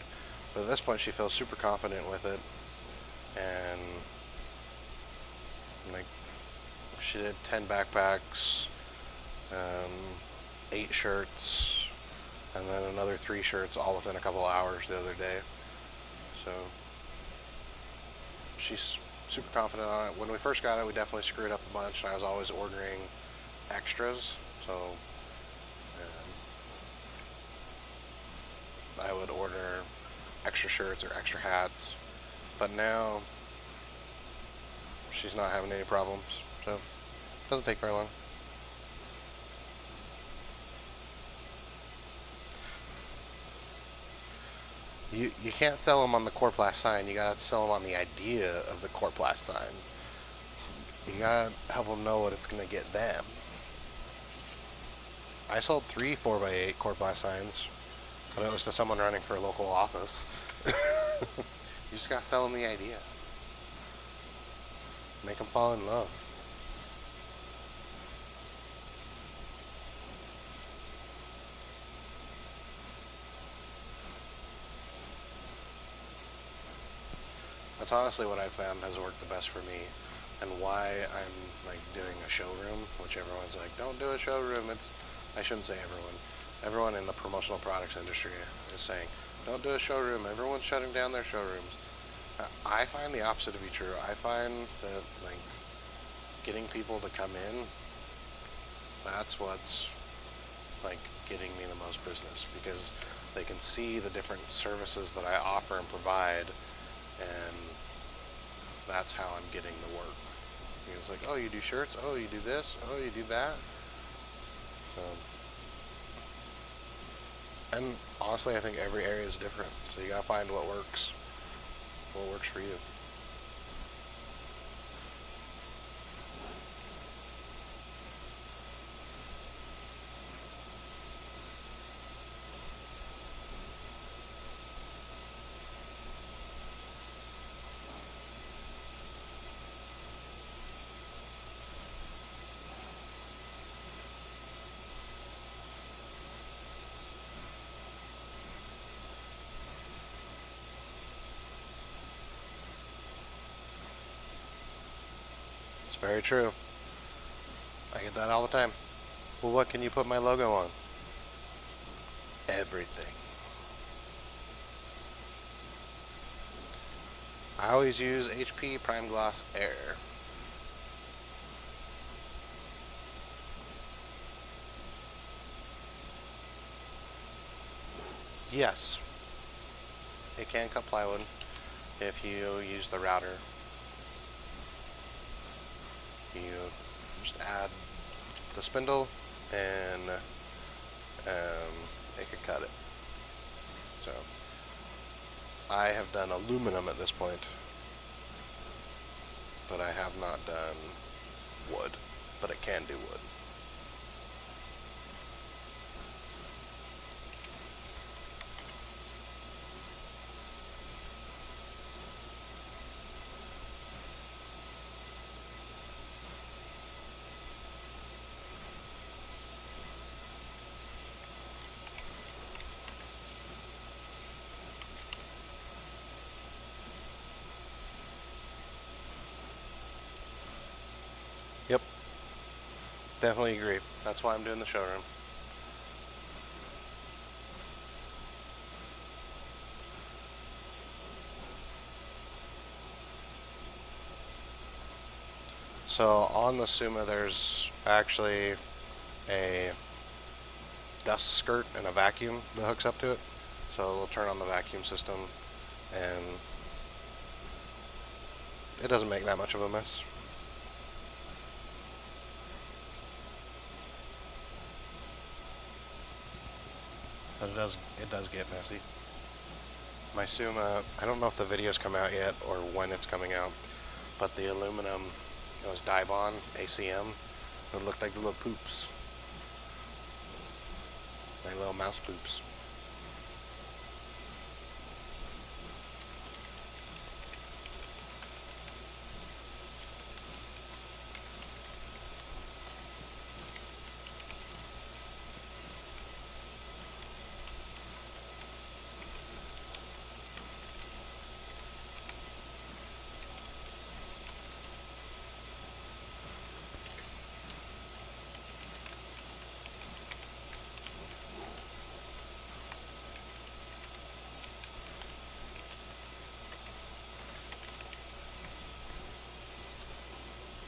But at this point she feels super confident with it, and like she did 10 backpacks, 8 shirts, and then another 3 shirts all within a couple hours the other day. So she's super confident on it. When we first got it, we definitely screwed up a bunch, and I was always ordering extras. So I would order extra shirts or extra hats, but now she's not having any problems, so it doesn't take very long. You can't sell them on the Coroplast sign. You gotta sell them on the idea of the Coroplast sign. You gotta help them know what it's gonna get them. I sold 3 4x8 Coroplast signs, but it was to someone running for a local office. You just gotta sell them the idea. Make them fall in love. That's honestly what I found has worked the best for me, and why I'm like doing a showroom, which everyone's like, don't do a showroom. I shouldn't say everyone. Everyone in the promotional products industry is saying, don't do a showroom. Everyone's shutting down their showrooms. I find the opposite to be true. I find that like getting people to come in, that's what's like getting me the most business, because they can see the different services that I offer and provide, and that's how I'm getting the work. It's like, oh, you do shirts, oh, you do this, oh, you do that. So, and honestly, I think every area is different, so you gotta find what works for you. It's very true. I get that all the time. Well, what can you put my logo on? Everything. I always use HP Prime Gloss Air. Yes, it can cut plywood if you use the router. You just add the spindle and it could cut it. So I have done aluminum at this point, but I have not done wood, but it can do wood. Yep, definitely agree. That's why I'm doing the showroom. So on the Summa, there's actually a dust skirt and a vacuum that hooks up to it. So it'll turn on the vacuum system, and it doesn't make that much of a mess. But it does get messy. My Summa, I don't know if the video's come out yet or when it's coming out, but the aluminum, it was Dibon ACM. It looked like little poops. Like little mouse poops.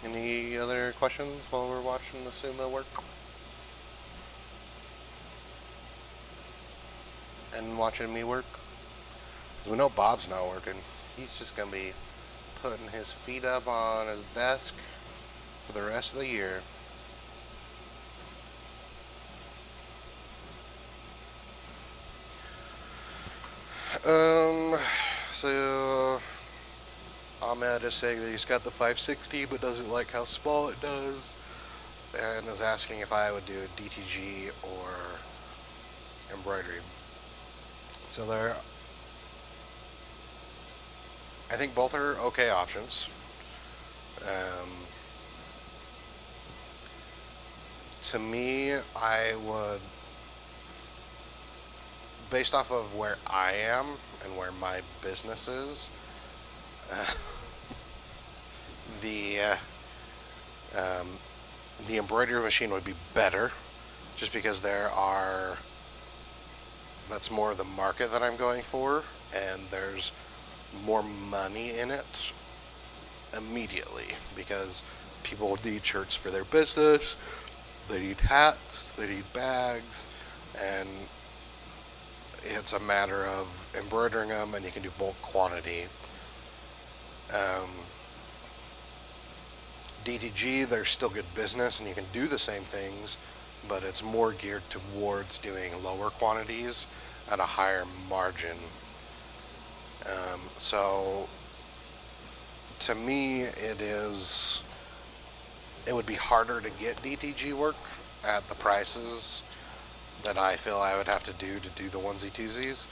Any other questions while we're watching the Summa work? And watching me work? Because we know Bob's not working. He's just going to be putting his feet up on his desk for the rest of the year. So Ahmed is saying that he's got the 560 but doesn't like how small it does, and is asking if I would do DTG or embroidery. So I think both are okay options. To me, I would, based off of where I am and where my business is, the the embroidery machine would be better, just because that's more the market that I'm going for, and there's more money in it immediately, because people need shirts for their business, they need hats, they need bags, and it's a matter of embroidering them, and you can do bulk quantity. DTG, there's still good business, and you can do the same things, but it's more geared towards doing lower quantities at a higher margin. So to me, it would be harder to get DTG work at the prices that I feel I would have to do the onesie twosies,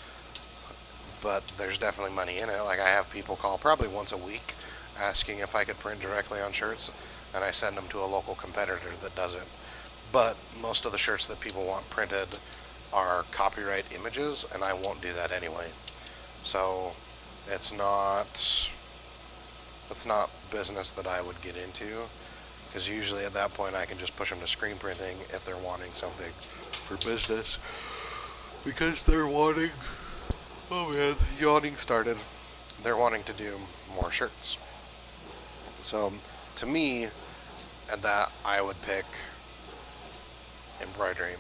but there's definitely money in it. Like, I have people call probably once a week asking if I could print directly on shirts, and I send them to a local competitor that does it. But most of the shirts that people want printed are copyright images, and I won't do that anyway. So it's not business that I would get into, because usually at that point I can just push them to screen printing if they're wanting something for business, because they're wanting, oh man, the yawning started, they're wanting to do more shirts. So to me, at that, I would pick embroidery.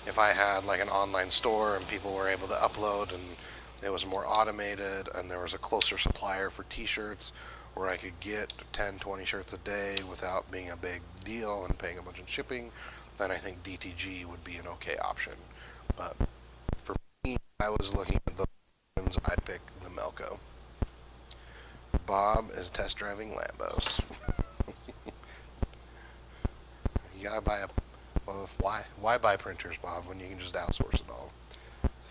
If I had like an online store and people were able to upload, and it was more automated, and there was a closer supplier for t-shirts where I could get 10, 20 shirts a day without being a big deal and paying a bunch of shipping, then I think DTG would be an okay option. But for me, if I was looking at the options, I'd pick the Melco. Bob is test driving Lambos. You gotta buy well, why buy printers, Bob, when you can just outsource it all?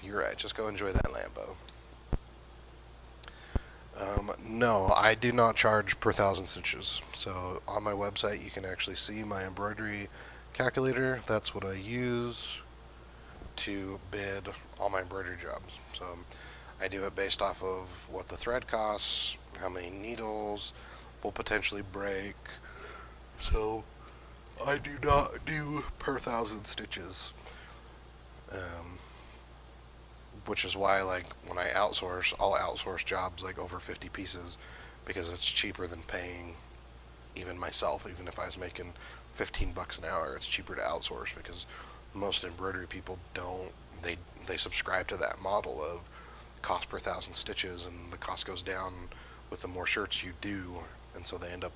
You're right, just go enjoy that Lambo. No, I do not charge per 1,000 stitches. So on my website you can actually see my embroidery calculator. That's what I use to bid all my embroidery jobs. So I do it based off of what the thread costs, how many needles will potentially break. So I do not do per 1,000 stitches. Which is why, like, when I outsource, I'll outsource jobs like over 50 pieces, because it's cheaper than paying even myself. Even if I was making 15 bucks an hour, it's cheaper to outsource, because most embroidery people don't, they subscribe to that model of cost per 1,000 stitches, and the cost goes down with the more shirts you do, and so they end up,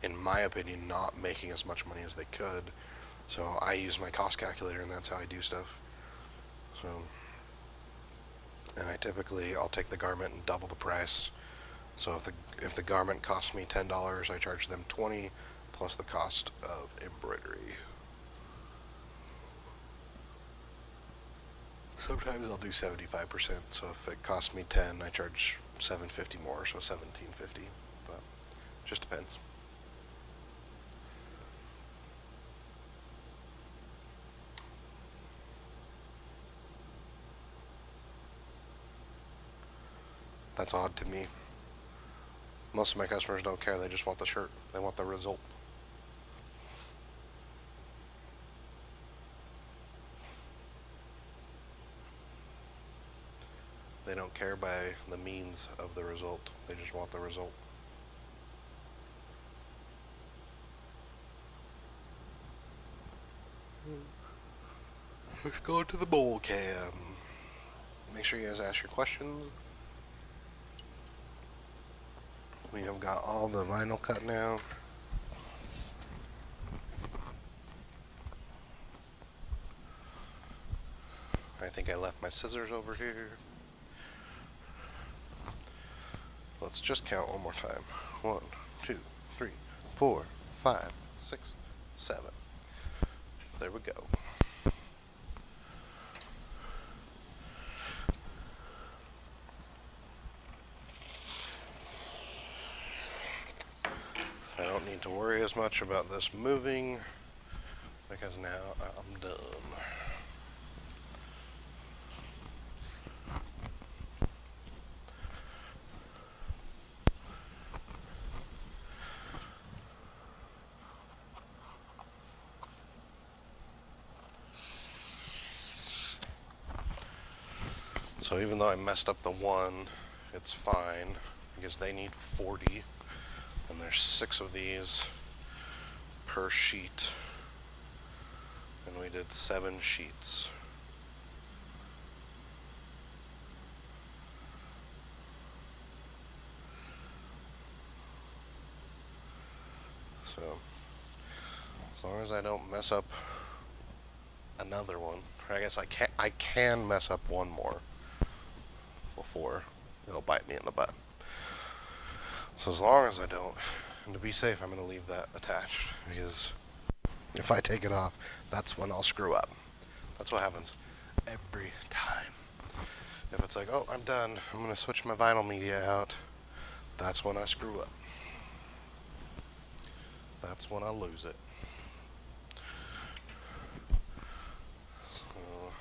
in my opinion, not making as much money as they could. So I use my cost calculator, and that's how I do stuff. So, and I'll take the garment and double the price. So if the garment costs me $10, I charge them $20 plus the cost of embroidery. Sometimes I'll do 75%. So if it costs me $10, I charge $7.50 more, so $17.50. But just depends. That's odd to me. Most of my customers don't care, they just want the shirt. They want the result. They don't care by the means of the result. They just want the result. Let's go to the bowl cam. Make sure you guys ask your questions. We have got all the vinyl cut now. I think I left my scissors over here. Let's just count one more time. 1, 2, 3, 4, 5, 6, 7. There we go. I don't need to worry as much about this moving because now I'm done. So even though I messed up the one, it's fine because they need 40 and there's 6 of these per sheet and we did 7 sheets. So as long as I don't mess up another one, or I guess I can mess up one more before it'll bite me in the butt. So as long as I don't, and to be safe, I'm going to leave that attached because if I take it off, that's when I'll screw up. That's what happens every time. If it's like, oh, I'm done, I'm going to switch my vinyl media out, that's when I screw up. That's when I lose it. So,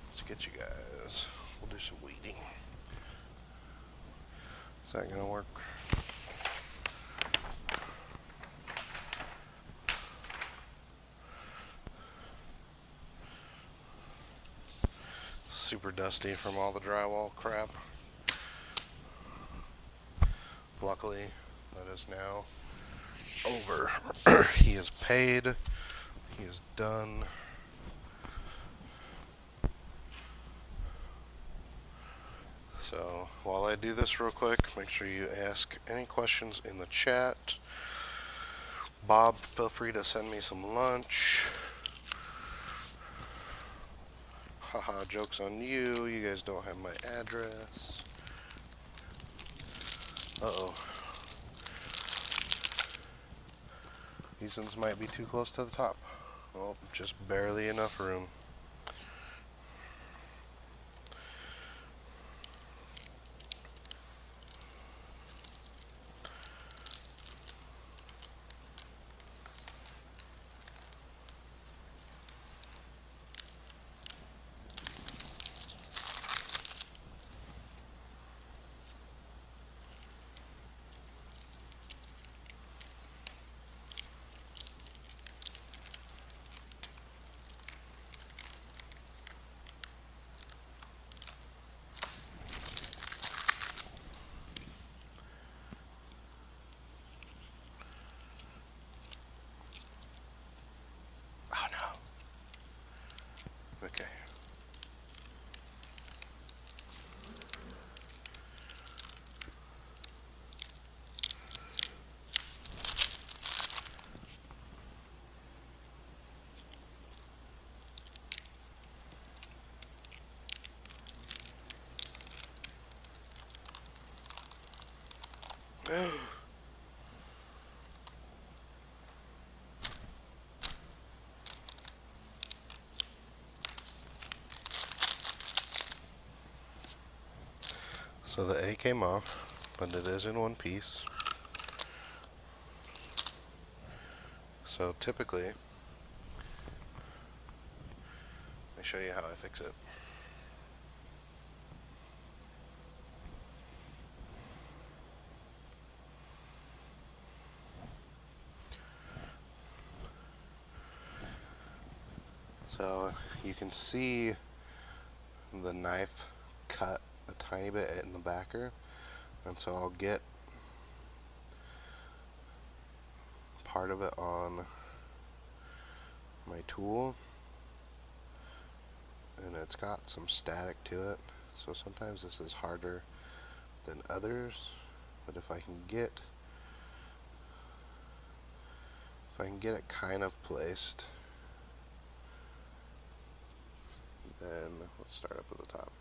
let's get you guys. We'll do some weeding. Is that going to work? Super dusty from all the drywall crap. Luckily, that is now over. He is paid. He is done. So while I do this real quick, make sure you ask any questions in the chat. Bob, feel free to send me some lunch. Haha, joke's on you. You guys don't have my address. Uh-oh. These ones might be too close to the top. Well, just barely enough room. Okay. So the A came off, but it is in one piece. So typically, let me show you how I fix it. So you can see the knife cut a tiny bit in the backer, and so I'll get part of it on my tool, and it's got some static to it, so sometimes this is harder than others, but if I can get it kind of placed, then let's start up at the top.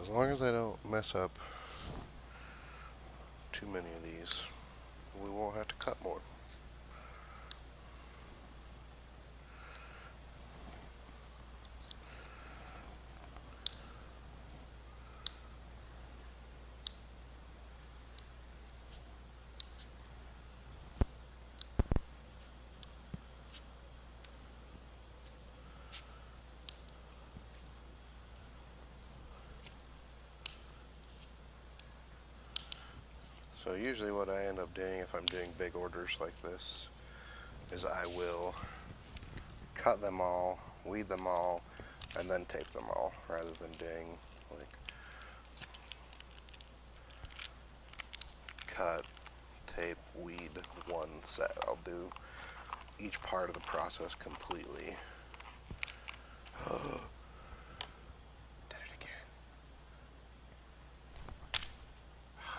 as long as I don't mess up too many of these, we won't have to cut more. So usually what I end up doing if I'm doing big orders like this is I will cut them all, weed them all, and then tape them all, rather than doing like cut, tape, weed, one set. I'll do each part of the process completely. Did it again.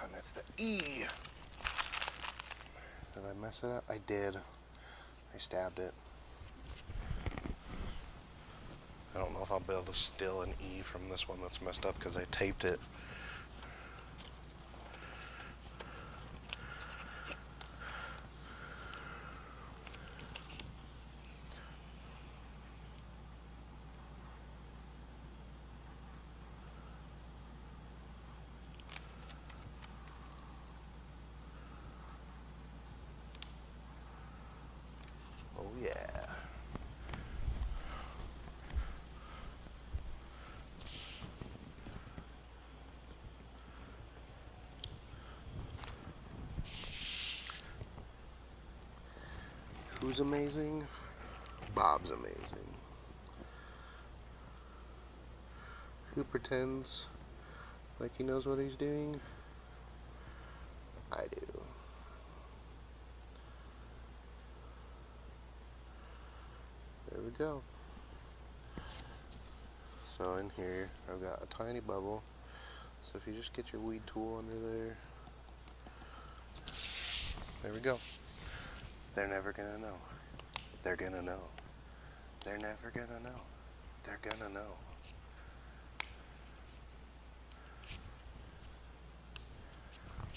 And that's the E. Did I mess it up? I did. I stabbed it. I don't know if I'll be able to steal an E from this one that's messed up because I taped it. Oh yeah. Who's amazing? Bob's amazing. Who pretends like he knows what he's doing? I do. There we go. So in here, I've got a tiny bubble. So if you just get your weed tool under there, there we go. They're never gonna know. They're gonna know. They're never gonna know. They're gonna know.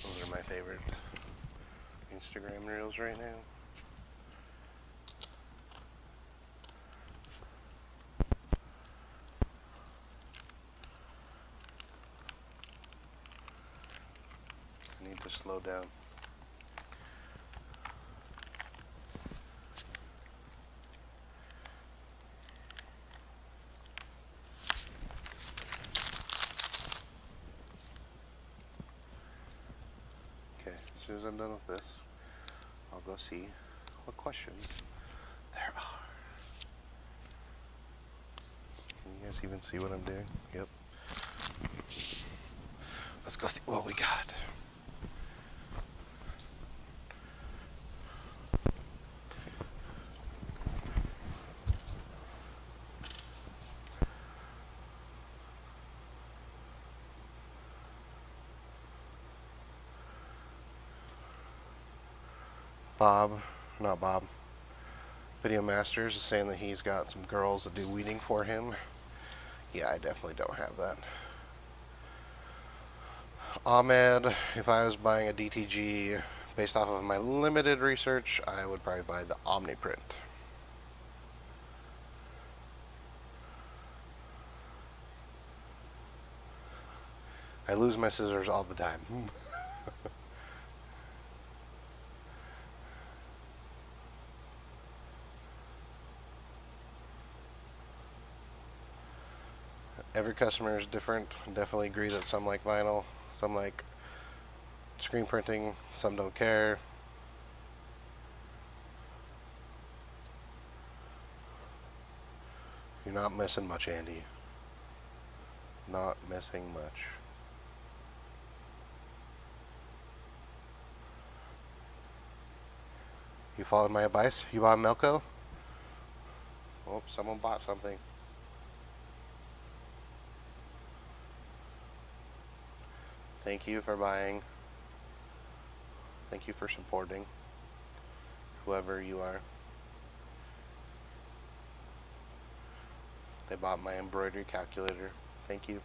Those are my favorite Instagram reels right now. I need to slow down. As soon as I'm done with this, I'll go see what questions there are. Can you guys even see what I'm doing? Yep. Let's go see what we got. Bob, Video Masters is saying that he's got some girls that do weeding for him. Yeah, I definitely don't have that. Ahmed, if I was buying a DTG based off of my limited research, I would probably buy the Omniprint. I lose my scissors all the time. Every customer is different. Definitely agree that some like vinyl, some like screen printing, some don't care. You're not missing much, Andy. Not missing much. You followed my advice? You bought Melco? Oh, someone bought something. Thank you for buying. Thank you for supporting whoever you are. They bought my embroidery calculator. Thank you.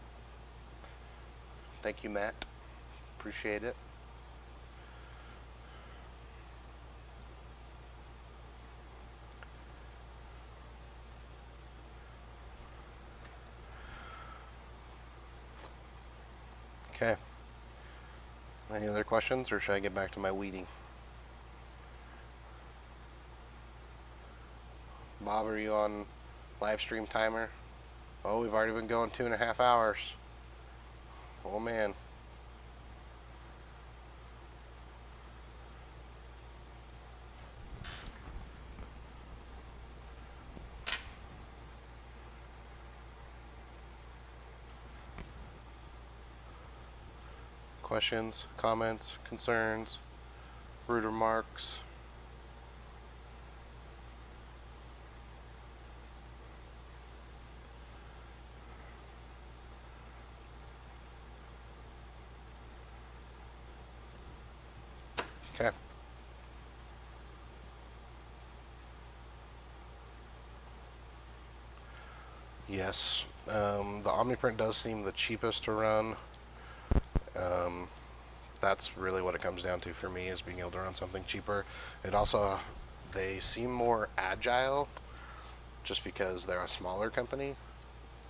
Thank you, Matt. Appreciate it. Okay. Any other questions, or should I get back to my weeding? Bob, are you on live stream timer? Oh, we've already been going 2.5 hours. Oh, man. Questions, comments, concerns, rude remarks? Okay. Yes. The Omniprint does seem the cheapest to run. That's really what it comes down to for me, is being able to run something cheaper. It also, they seem more agile just because they're a smaller company.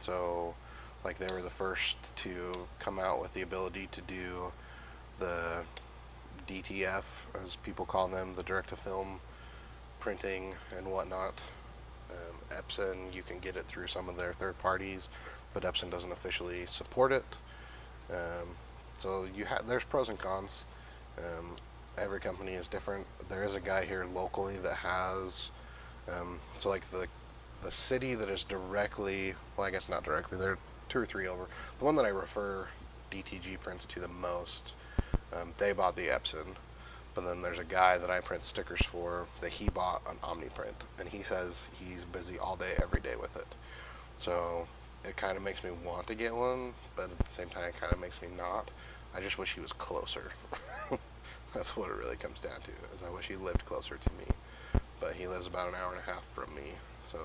So, like, they were the first to come out with the ability to do the DTF, as people call them, the direct-to-film printing and whatnot. Epson, you can get it through some of their third parties, but Epson doesn't officially support it. So there's pros and cons. Every company is different. There is a guy here locally that has, so like the city that is directly, well, I guess not directly, they're 2 or 3 over. The one that I refer DTG prints to the most, they bought the Epson, but then there's a guy that I print stickers for that he bought an Omniprint, and he says he's busy all day, every day with it. So it kind of makes me want to get one, but at the same time it kind of makes me not. I just wish he was closer. That's what it really comes down to, is I wish he lived closer to me. But he lives about 1.5 hours from me, so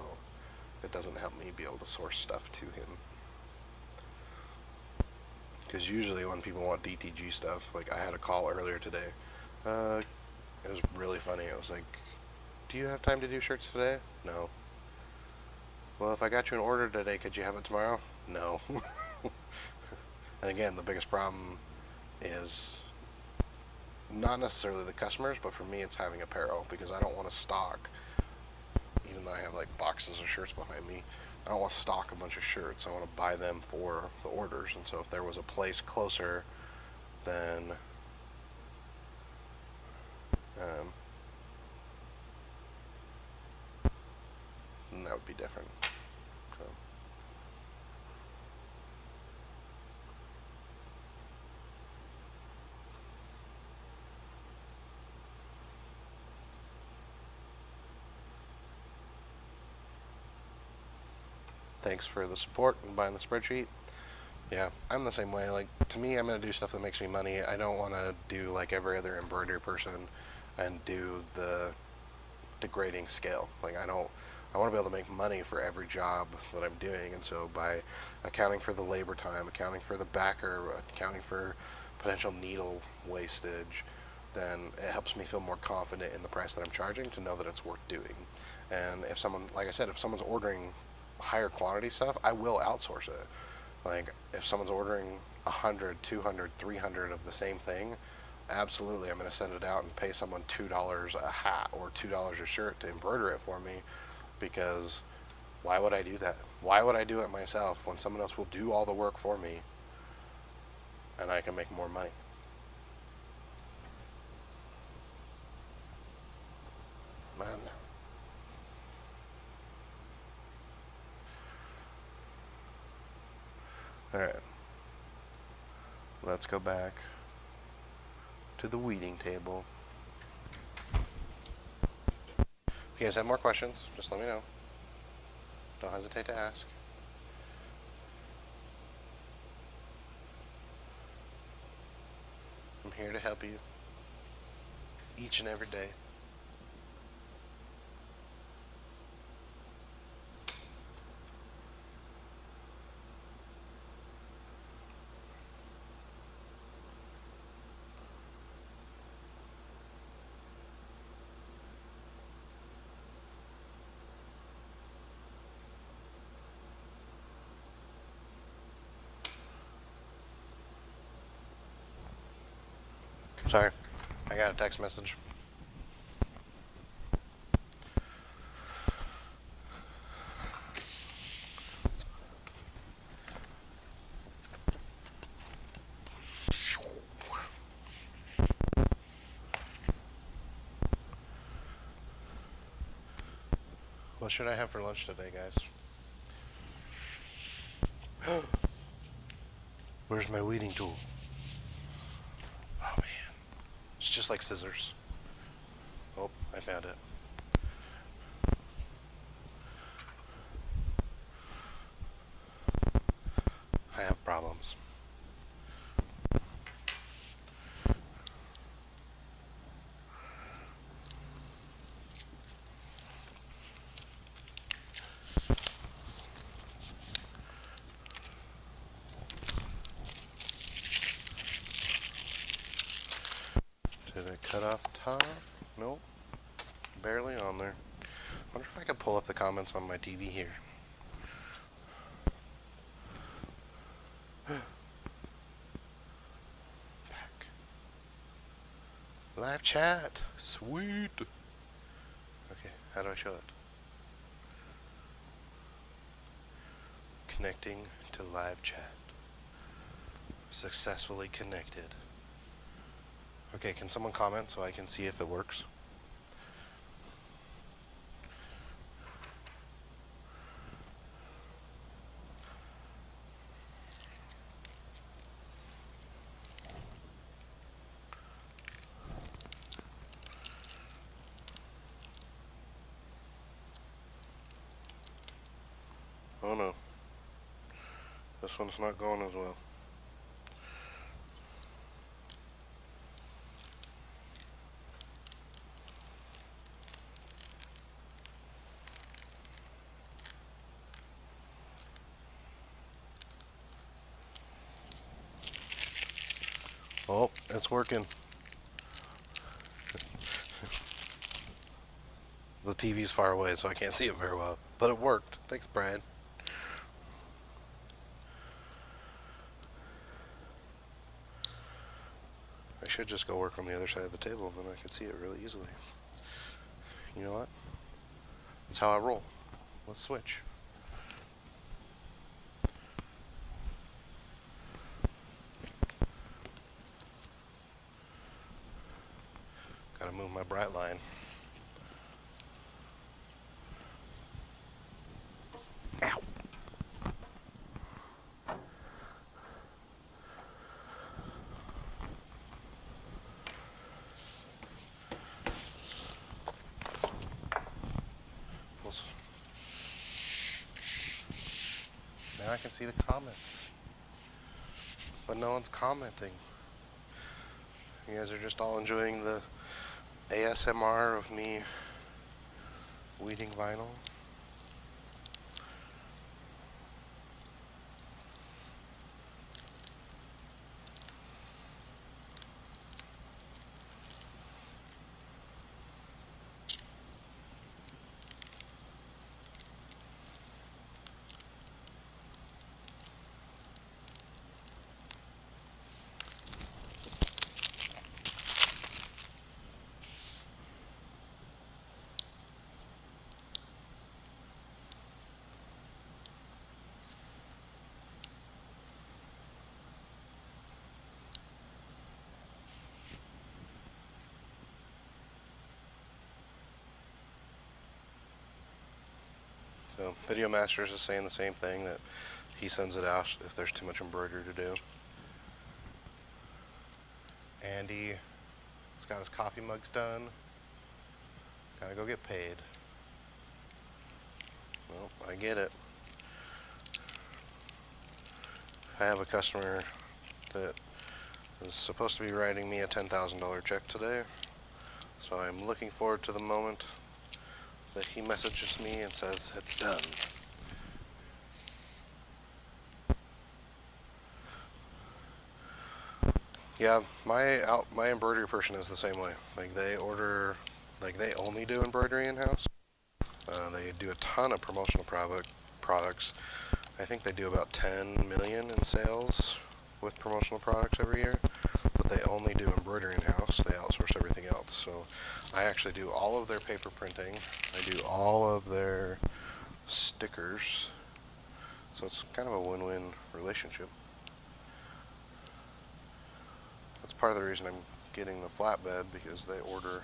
it doesn't help me be able to source stuff to him. Because usually when people want DTG stuff, like I had a call earlier today. It was really funny. I was like, do you have time to do shirts today? No. Well, if I got you an order today, could you have it tomorrow? No. And again, the biggest problem is not necessarily the customers, but for me it's having apparel, because I don't want to stock, even though I have like boxes of shirts behind me, I don't want to stock a bunch of shirts. I want to buy them for the orders. And so if there was a place closer, then then that would be different. So. Thanks for the support and buying the spreadsheet. Yeah, I'm the same way. Like, to me, I'm going to do stuff that makes me money. I don't want to do like every other embroidery person and do the degrading scale. Like, I want to be able to make money for every job that I'm doing. And so by accounting for the labor time, accounting for the backer, accounting for potential needle wastage, then it helps me feel more confident in the price that I'm charging, to know that it's worth doing. And if someone, like I said, if someone's ordering higher quantity stuff, I will outsource it. Like, if someone's ordering 100, 200, 300 of the same thing, absolutely I'm going to send it out and pay someone $2 a hat or $2 a shirt to embroider it for me, because why would I do that? Why would I do it myself when someone else will do all the work for me and I can make more money? Man. Alright. Let's go back to the weeding table. If you guys have more questions, just let me know. Don't hesitate to ask. I'm here to help you each and every day. Sorry, I got a text message. What should I have for lunch today, guys? Where's my weeding tool? Oh man, it's just like scissors. Oh, I found it. I have problems. Did I cut off the top? Nope. Barely on there. Wonder if I could pull up the comments on my TV here. Back. Live chat. Sweet. Okay, how do I show it? Connecting to live chat. Successfully connected. Okay, can someone comment so I can see if it works? Oh no. This one's not going as well. Oh, it's working. The TV's far away, so I can't see it very well. But it worked. Thanks, Brian. I should just go work on the other side of the table, and then I could see it really easily. You know what? That's how I roll. Let's switch. Gotta move my bright line. Ow. Now I can see the comments. But no one's commenting. You guys are just all enjoying the ASMR of me weeding vinyl. So Video Masters is saying the same thing, that he sends it out if there's too much embroidery to do. Andy has got his coffee mugs done. Gotta go get paid. Well, I get it. I have a customer that is supposed to be writing me a $10,000 check today, so I'm looking forward to the moment that he messages me and says it's done. Yeah, my embroidery person is the same way. Like they order, like they only do embroidery in-house. They do a ton of promotional products. I think they do about 10 million in sales with promotional products every year. But but they only do embroidery in-house. They outsource everything else. So I actually do all of their paper printing. I do all of their stickers. So it's kind of a win-win relationship. That's part of the reason I'm getting the flatbed, because they order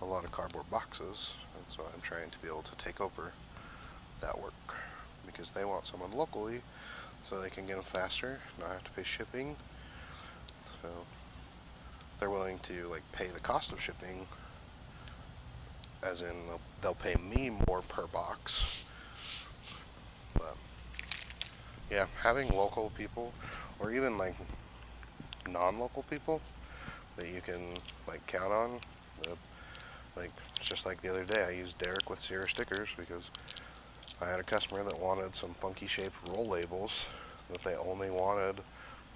a lot of cardboard boxes, and so I'm trying to be able to take over that work, because they want someone locally so they can get them faster, not have to pay shipping. So they're willing to like pay the cost of shipping, as in they'll pay me more per box. But yeah, having local people, or even like non-local people that you can like count on, like it's just like the other day I used Derek with Sierra stickers because I had a customer that wanted some funky shaped roll labels that they only wanted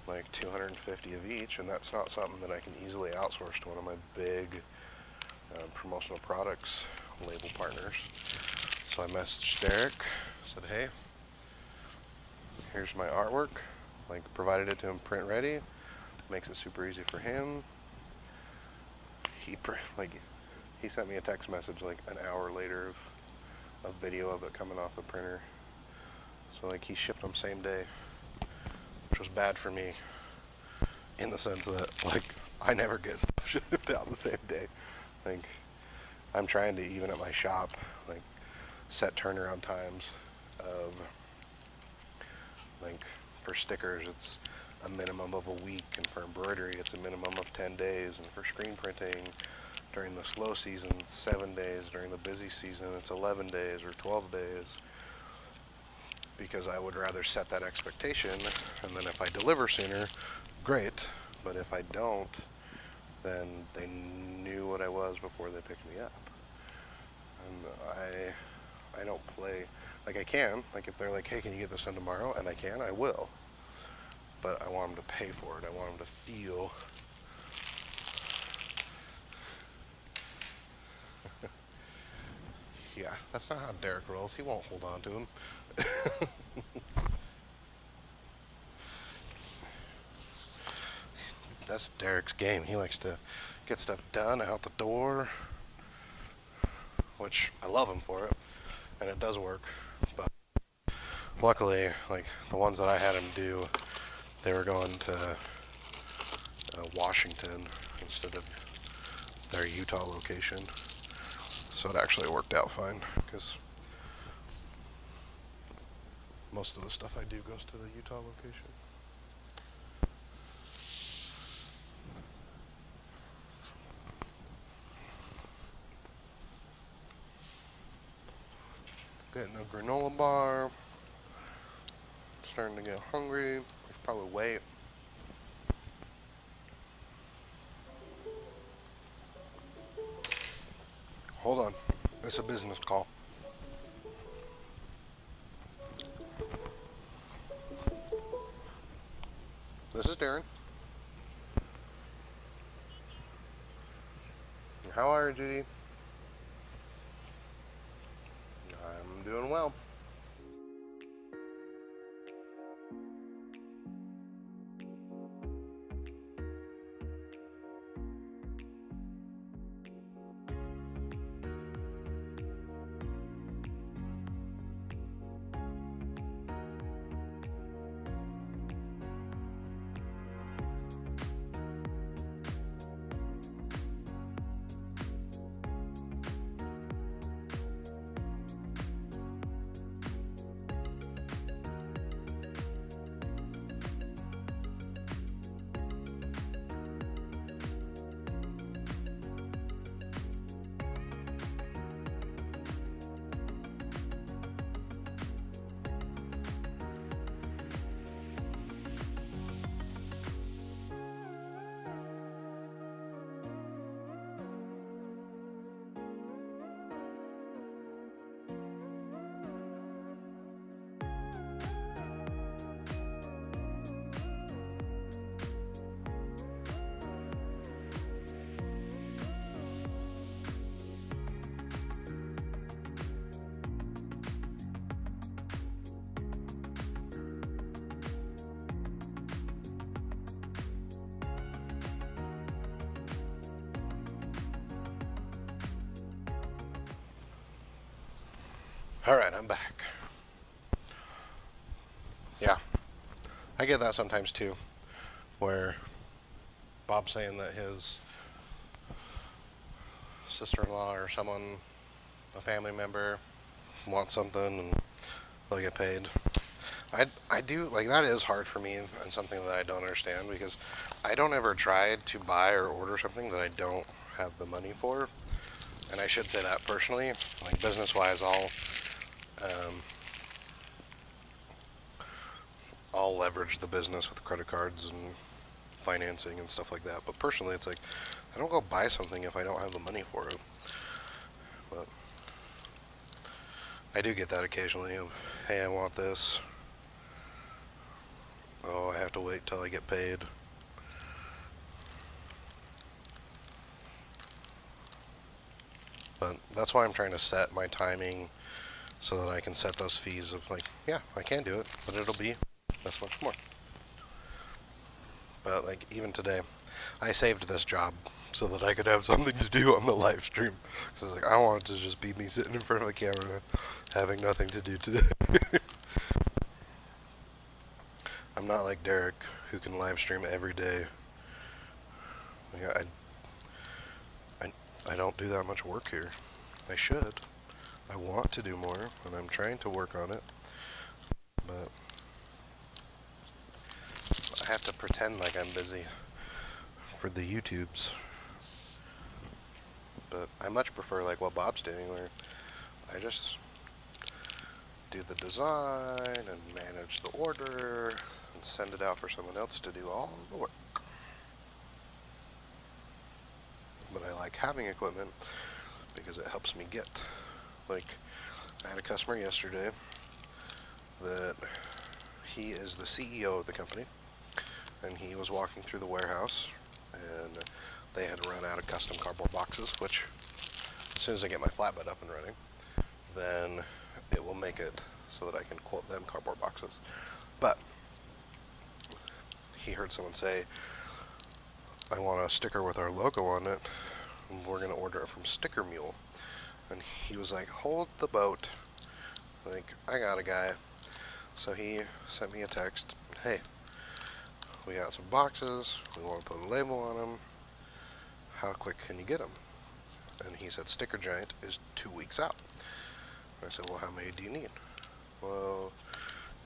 like 250 of each, and that's not something that I can easily outsource to one of my big promotional products label partners. So I messaged Derek, said, hey, here's my artwork, like provided it to him print ready, makes it super easy for him. He sent me a text message like an hour later of a video of it coming off the printer. So like he shipped them same day, which was bad for me in the sense that like I never get stuff shipped out the same day. Like I'm trying to, even at my shop, like set turnaround times of like for stickers it's a minimum of a week, and for embroidery it's a minimum of 10 days, and for screen printing during the slow season it's 7 days, during the busy season it's 11 days or 12 days, because I would rather set that expectation, and then if I deliver sooner, great, but if I don't, then they knew what I was before they picked me up. And I don't play, like I can, like if they're like, hey, can you get this done tomorrow, and I can, I will, but I want them to pay for it. I want them to feel yeah, that's not how Derek rolls. He won't hold on to him. That's Derek's game. He likes to get stuff done, out the door, which I love him for it, and it does work. But luckily, like the ones that I had him do, they were going to Washington instead of their Utah location, so it actually worked out fine, because most of the stuff I do goes to the Utah location. Getting a granola bar. Starting to get hungry. Should probably wait. Hold on. It's a business call. This is Darren. How are you, Judy? I'm doing well. Alright, I'm back. Yeah, I get that sometimes too, where Bob's saying that his sister-in-law or someone, a family member, wants something and they'll get paid. I do, like, that is hard for me and something that I don't understand, because I don't ever try to buy or order something that I don't have the money for. And I should say that personally, like business-wise, I'll leverage the business with credit cards and financing and stuff like that. But personally, it's like, I don't go buy something if I don't have the money for it. But I do get that occasionally. Hey, I want this. Oh, I have to wait till I get paid. But that's why I'm trying to set my timing so that I can set those fees of like, yeah, I can do it, but it'll be this much more. But like even today, I saved this job so that I could have something to do on the live stream. Because like, I don't want it to just be me sitting in front of a camera having nothing to do today. I'm not like Derek, who can live stream every day. Like, I don't do that much work here. I should. I want to do more, and I'm trying to work on it. But I have to pretend like I'm busy for the YouTubes. But I much prefer like what Bob's doing, where I just do the design and manage the order and send it out for someone else to do all the work. But I like having equipment because it helps me get. Like, I had a customer yesterday that he is the CEO of the company, and he was walking through the warehouse, and they had run out of custom cardboard boxes, which as soon as I get my flatbed up and running, then it will make it so that I can quote them cardboard boxes. But he heard someone say, I want a sticker with our logo on it, and we're going to order it from Sticker Mule. And he was like, hold the boat. Like, I got a guy. So he sent me a text, hey, we got some boxes, we want to put a label on them, how quick can you get them? And he said Sticker Giant is 2 weeks out. I said, well, how many do you need? Well,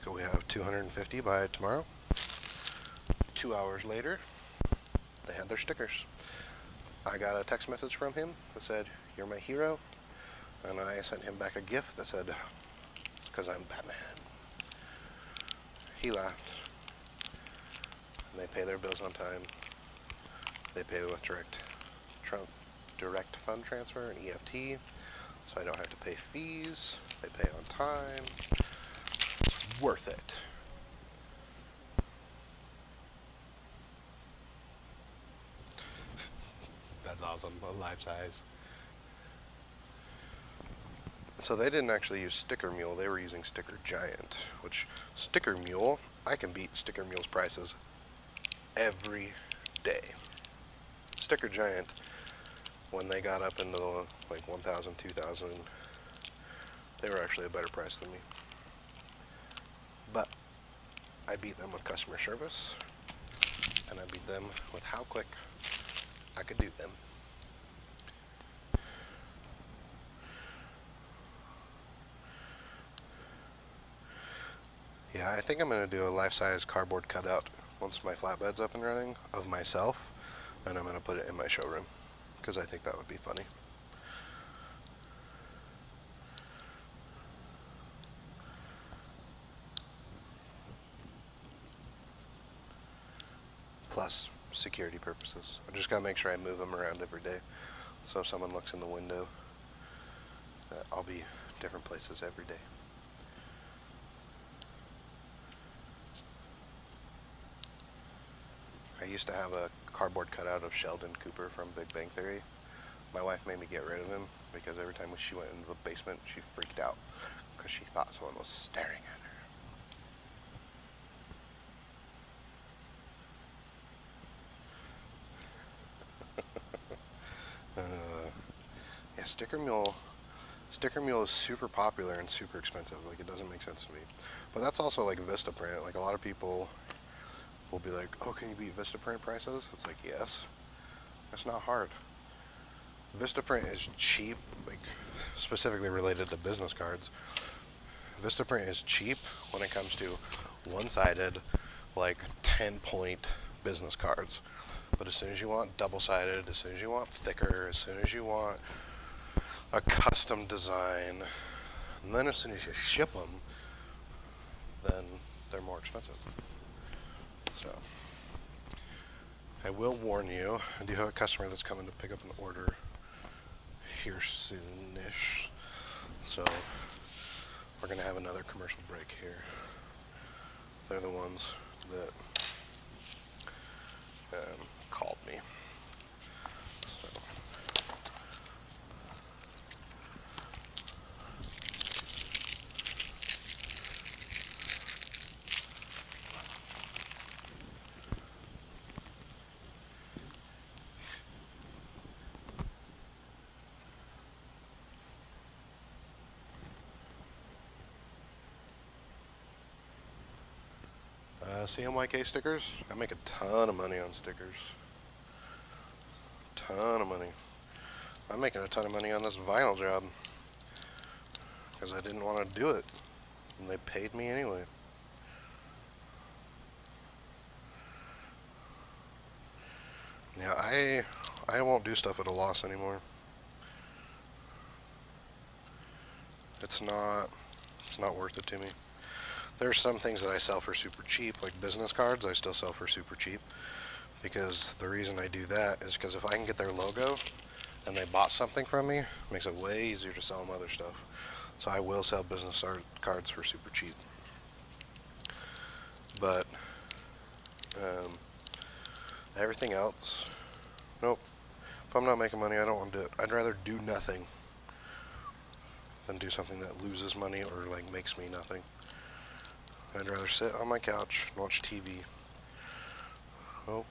could we have 250 by tomorrow? 2 hours later, they had their stickers. I got a text message from him that said, you're my hero. And I sent him back a gift that said, because I'm Batman. He laughed. And they pay their bills on time. They pay with direct fund transfer and EFT, so I don't have to pay fees. They pay on time. It's worth it. That's awesome. A life size. So they didn't actually use Sticker Mule, they were using Sticker Giant, which Sticker Mule, I can beat Sticker Mule's prices every day. Sticker Giant, when they got up into the, like 1,000, 2,000, they were actually a better price than me. But I beat them with customer service, and I beat them with how quick I could do them. Yeah, I think I'm going to do a life-size cardboard cutout once my flatbed's up and running of myself, and I'm going to put it in my showroom, because I think that would be funny. Plus, security purposes. I just got to make sure I move them around every day, so if someone looks in the window, I'll be different places every day. I used to have a cardboard cutout of Sheldon Cooper from Big Bang Theory. My wife made me get rid of him because every time she went into the basement, she freaked out because she thought someone was staring at her. Yeah, Sticker Mule Sticker Mule is super popular and super expensive. Like, it doesn't make sense to me. But that's also like Vistaprint. Like, a lot of people will be like, oh, can you beat Vistaprint prices? It's like, yes. That's not hard. Vistaprint is cheap, like, specifically related to business cards. Vistaprint is cheap when it comes to one-sided, like, 10-point business cards. But as soon as you want double-sided, as soon as you want thicker, as soon as you want a custom design, and then as soon as you ship them, then they're more expensive. So, I will warn you, I do have a customer that's coming to pick up an order here soonish. So, we're going to have another commercial break here. They're the ones that called me. So. CMYK stickers, I make a ton of money on stickers. Ton of money. I'm making a ton of money on this vinyl job because I didn't want to do it, and they paid me anyway. Yeah, I won't do stuff at a loss anymore. It's not worth it to me. There's some things that I sell for super cheap, like business cards I still sell for super cheap, because the reason I do that is because if I can get their logo and they bought something from me, it makes it way easier to sell them other stuff. So I will sell business cards for super cheap. But everything else, nope. If I'm not making money, I don't want to do it. I'd rather do nothing than do something that loses money or like makes me nothing. I'd rather sit on my couch and watch TV. Oh.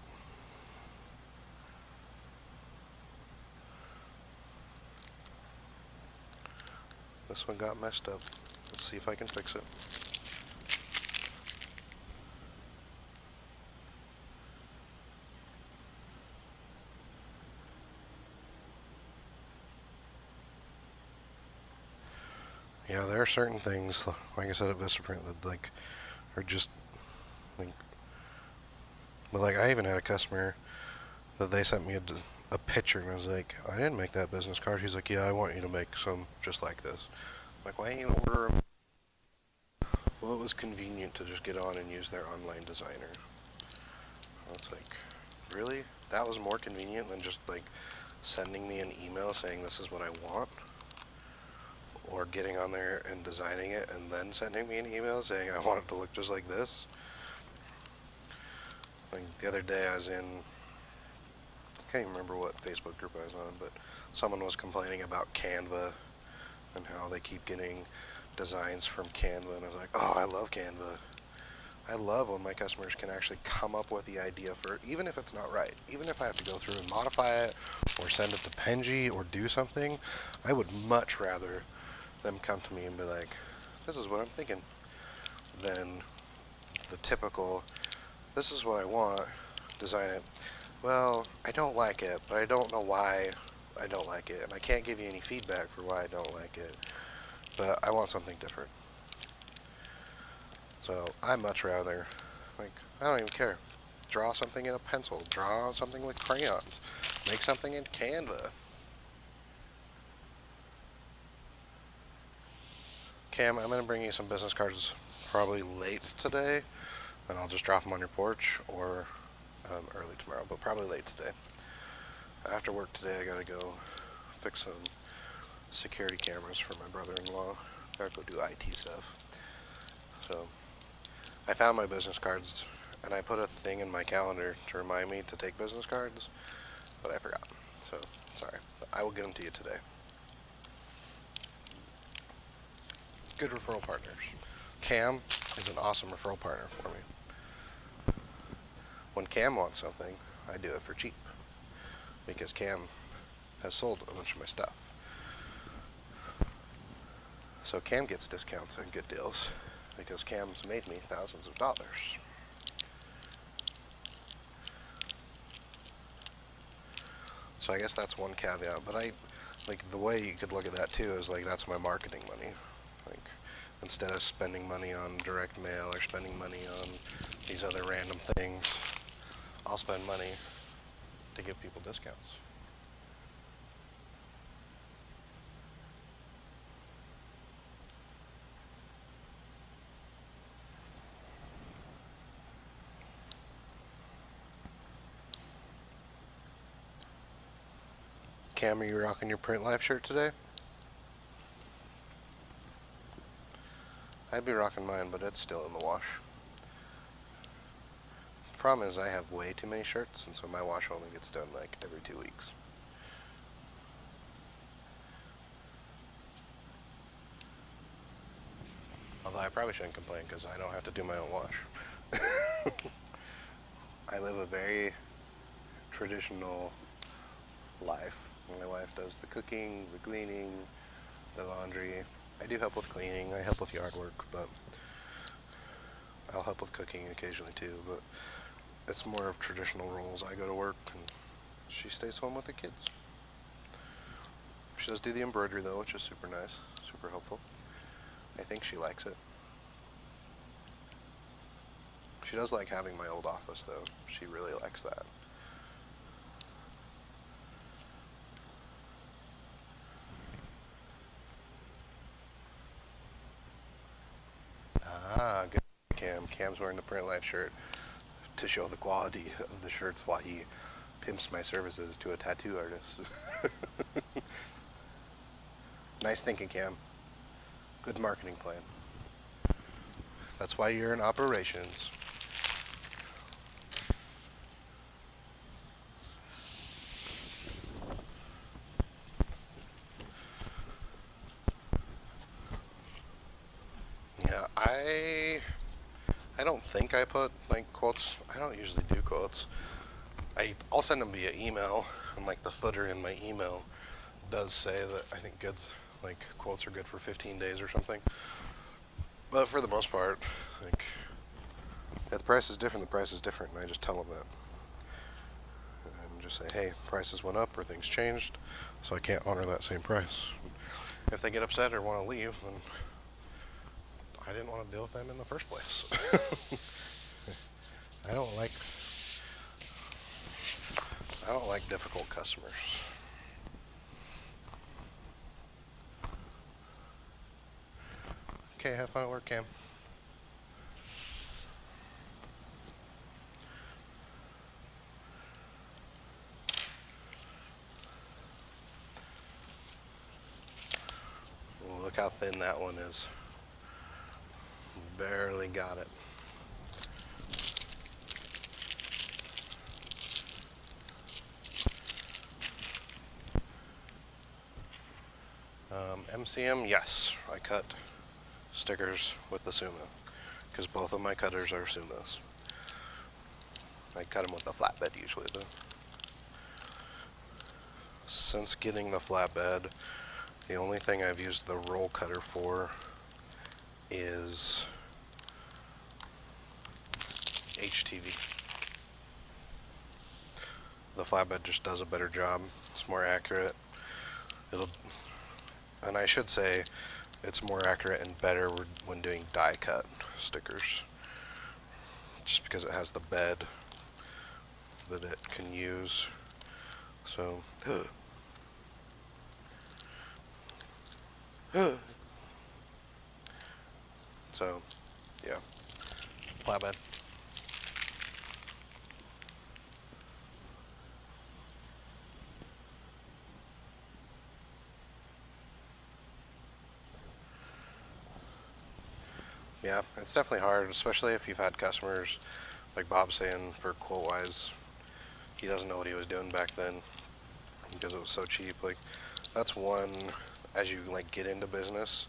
This one got messed up. Let's see if I can fix it. Yeah, there are certain things, like I said at Vistaprint, that like are just like. But like, I even had a customer that they sent me a picture, and I was like, I didn't make that business card. He's like, yeah, I want you to make some just like this. I'm like, why didn't you order them? Well, it was convenient to just get on and use their online designer. It's like, really? That was more convenient than just like sending me an email saying this is what I want? Or getting on there and designing it and then sending me an email saying I want it to look just like this? Like the other day I was in, I can't even remember what Facebook group I was on, but someone was complaining about Canva and how they keep getting designs from Canva, and I was like, oh, I love Canva. I love when my customers can actually come up with the idea for, even if it's not right, even if I have to go through and modify it or send it to Penji or do something, I would much rather them come to me and be like, this is what I'm thinking, than the typical, this is what I want, design it. Well, I don't like it, but I don't know why I don't like it, and I can't give you any feedback for why I don't like it, but I want something different. So I much rather, like, I don't even care. Draw something in a pencil, draw something with crayons, make something in Canva. Cam, I'm going to bring you some business cards probably late today, and I'll just drop them on your porch, or early tomorrow, but probably late today. After work today, I gotta go fix some security cameras for my brother-in-law. Gotta go do IT stuff. So, I found my business cards, and I put a thing in my calendar to remind me to take business cards, but I forgot. So, sorry. But I will get them to you today. Good referral partners. Cam is an awesome referral partner for me. When Cam wants something, I do it for cheap, because Cam has sold a bunch of my stuff. So Cam gets discounts and good deals because Cam's made me thousands of dollars. So I guess that's one caveat, but the way you could look at that too is like that's my marketing money. Like instead of spending money on direct mail or spending money on these other random things, I'll spend money to give people discounts. Cam, are you rocking your Print Life shirt today? I'd be rocking mine, but it's still in the wash. The problem is I have way too many shirts, and so my wash only gets done like every 2 weeks. Although I probably shouldn't complain because I don't have to do my own wash. I live a very traditional life. My wife does the cooking, the cleaning, the laundry. I do help with cleaning, I help with yard work, but I'll help with cooking occasionally too, but it's more of traditional roles. I go to work and she stays home with the kids. She does do the embroidery though, which is super nice, super helpful. I think she likes it. She does like having my old office though. She really likes that. Ah, good. Cam's wearing the Print Life shirt to show the quality of the shirts while he pimps my services to a tattoo artist. Nice thinking, Cam. Good marketing plan. That's why you're in operations. Yeah, I don't think I put like quotes. I don't usually do quotes. I'll send them via email, and like the footer in my email does say that I think goods like quotes are good for 15 days or something. But for the most part, like if the price is different, the price is different, and I just tell them that. And just say, hey, prices went up or things changed, so I can't honor that same price. If they get upset or want to leave, then I didn't want to deal with them in the first place. I don't like difficult customers. Okay, have fun at work, Cam. Ooh, look how thin that one is. Barely got it. MCM, yes, I cut stickers with the Summa because both of my cutters are Summas. I cut them with a flatbed usually though. Since getting the flatbed, the only thing I've used the roll cutter for is HTV. The flatbed just does a better job. It's more accurate. And I should say it's more accurate and better when doing die cut stickers, just because it has the bed that it can use. So so yeah, flatbed. Yeah, it's definitely hard, especially if you've had customers, like Bob saying, for quote-wise, he doesn't know what he was doing back then because it was so cheap. Like, that's one, as you like get into business,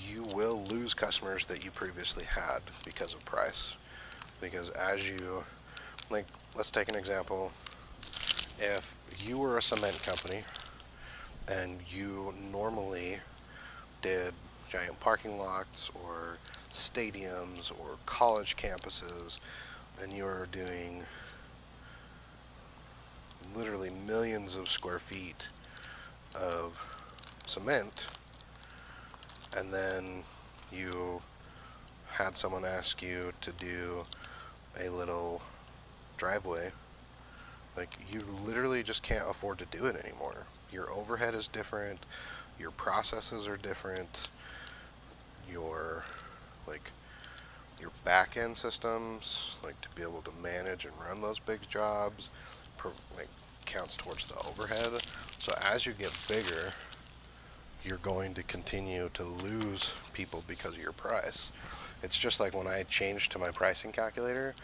you will lose customers that you previously had because of price. Because as you, like, let's take an example. If you were a cement company and you normally did giant parking lots or stadiums or college campuses, and you're doing literally millions of square feet of cement, and then you had someone ask you to do a little driveway, like, you literally just can't afford to do it anymore. Your overhead is different, your processes are different, your your back end systems, like to be able to manage and run those big jobs, like counts towards the overhead. So as you get bigger, you're going to continue to lose people because of your price. It's just like when I changed to my pricing calculator,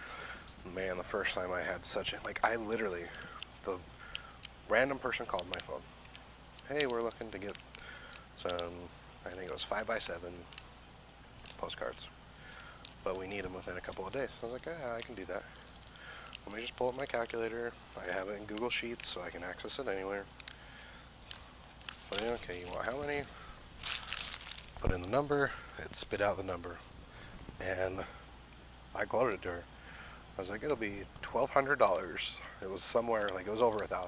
man, the first time I had such a, like, I literally, the random person called my phone. Hey, we're looking to get some, I think it was 5x7 postcards, but we need them within a couple of days. I was like, yeah, I can do that. Let me just pull up my calculator. I have it in Google Sheets, so I can access it anywhere. Put in, okay, you want how many? Put in the number. It spit out the number, and I quoted it to her. I was like, it'll be $1,200. It was somewhere, like, it was over $1,000,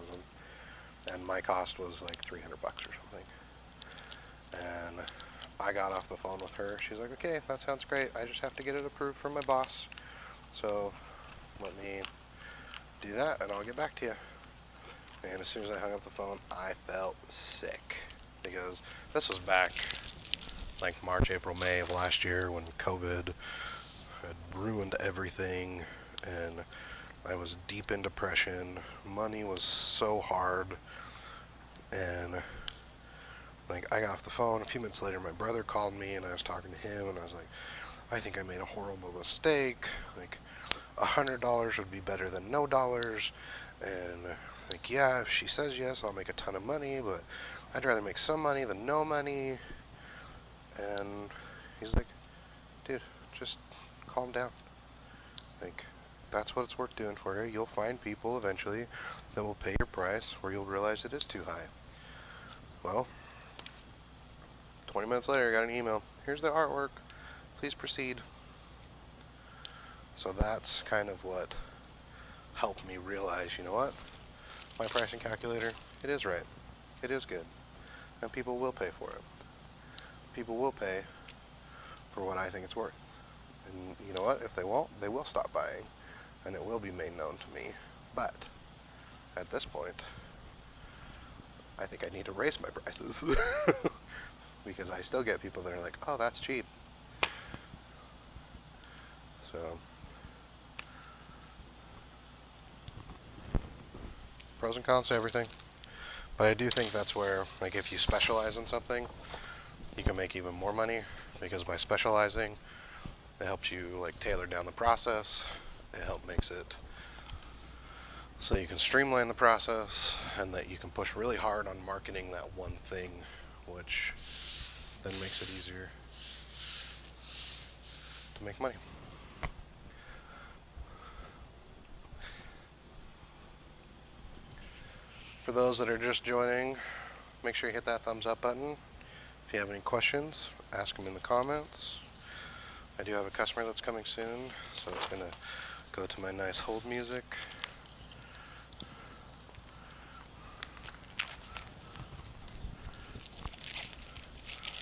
and my cost was like $300 or something. And I got off the phone with her. She's like, okay, that sounds great. I just have to get it approved from my boss. So let me do that, and I'll get back to you. And as soon as I hung up the phone, I felt sick, because this was back like March, April, May of last year, when COVID had ruined everything, and I was deep in depression. Money was so hard, and like, I got off the phone. A few minutes later, my brother called me, and I was talking to him, and I was like, I think I made a horrible mistake. Like, $100 would be better than no dollars. And like, yeah, if she says yes, I'll make a ton of money, but I'd rather make some money than no money. And he's like, dude, just calm down. Like, that's what it's worth doing for you. You'll find people eventually that will pay your price, where you'll realize it is too high. Well, 20 minutes later, I got an email. Here's the artwork. Please proceed. So that's kind of what helped me realize, you know what? My pricing calculator, it is right. It is good. And people will pay for it. People will pay for what I think it's worth. And you know what? If they won't, they will stop buying. And it will be made known to me. But at this point, I think I need to raise my prices. Because I still get people that are like, oh, that's cheap. So, pros and cons to everything. But I do think that's where, like, if you specialize in something, you can make even more money, because by specializing, it helps you, like, tailor down the process. It makes it so you can streamline the process, and that you can push really hard on marketing that one thing, which then makes it easier to make money. For those that are just joining, make sure you hit that thumbs up button. If you have any questions, ask them in the comments. I do have a customer that's coming soon, so it's going to go to my nice hold music.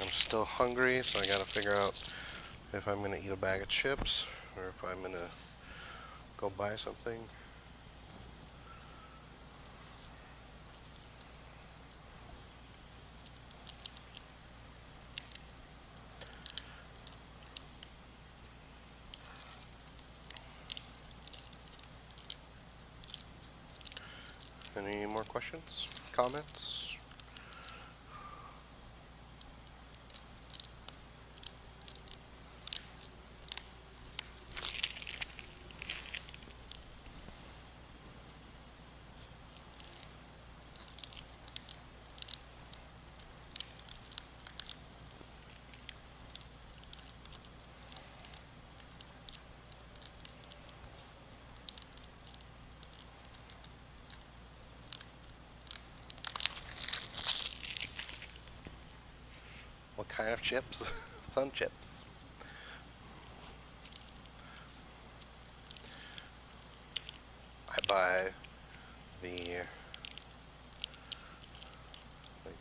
I'm still hungry, so I got to figure out if I'm going to eat a bag of chips or if I'm going to go buy something. Any more questions? Comments? What kind of chips? Sun chips. I buy the like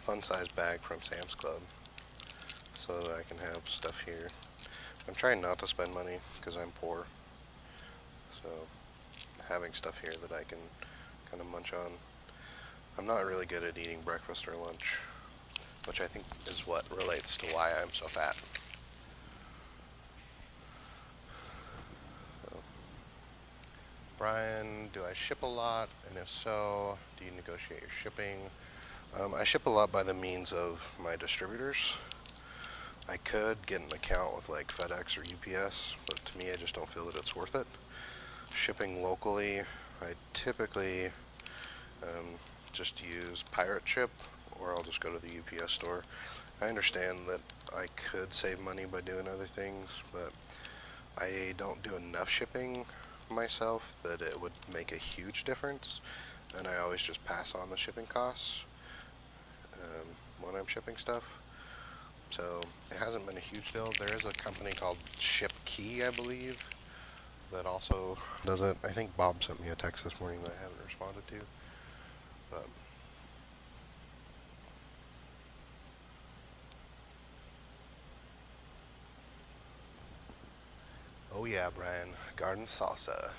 fun size bag from Sam's Club so that I can have stuff here. I'm trying not to spend money because I'm poor, so having stuff here that I can kind of munch on. I'm not really good at eating breakfast or lunch, which I think is what relates to why I'm so fat. So, Brian, do I ship a lot? And if so, do you negotiate your shipping? I ship a lot by the means of my distributors. I could get an account with like FedEx or UPS, but to me I just don't feel that it's worth it. Shipping locally, I typically just use Pirate Ship, or I'll just go to the UPS store. I understand that I could save money by doing other things, but I don't do enough shipping myself that it would make a huge difference, and I always just pass on the shipping costs when I'm shipping stuff. So it hasn't been a huge deal. There is a company called Ship Key, I believe, that also does it. I think Bob sent me a text this morning that I haven't responded to. But oh yeah, Brian, garden salsa.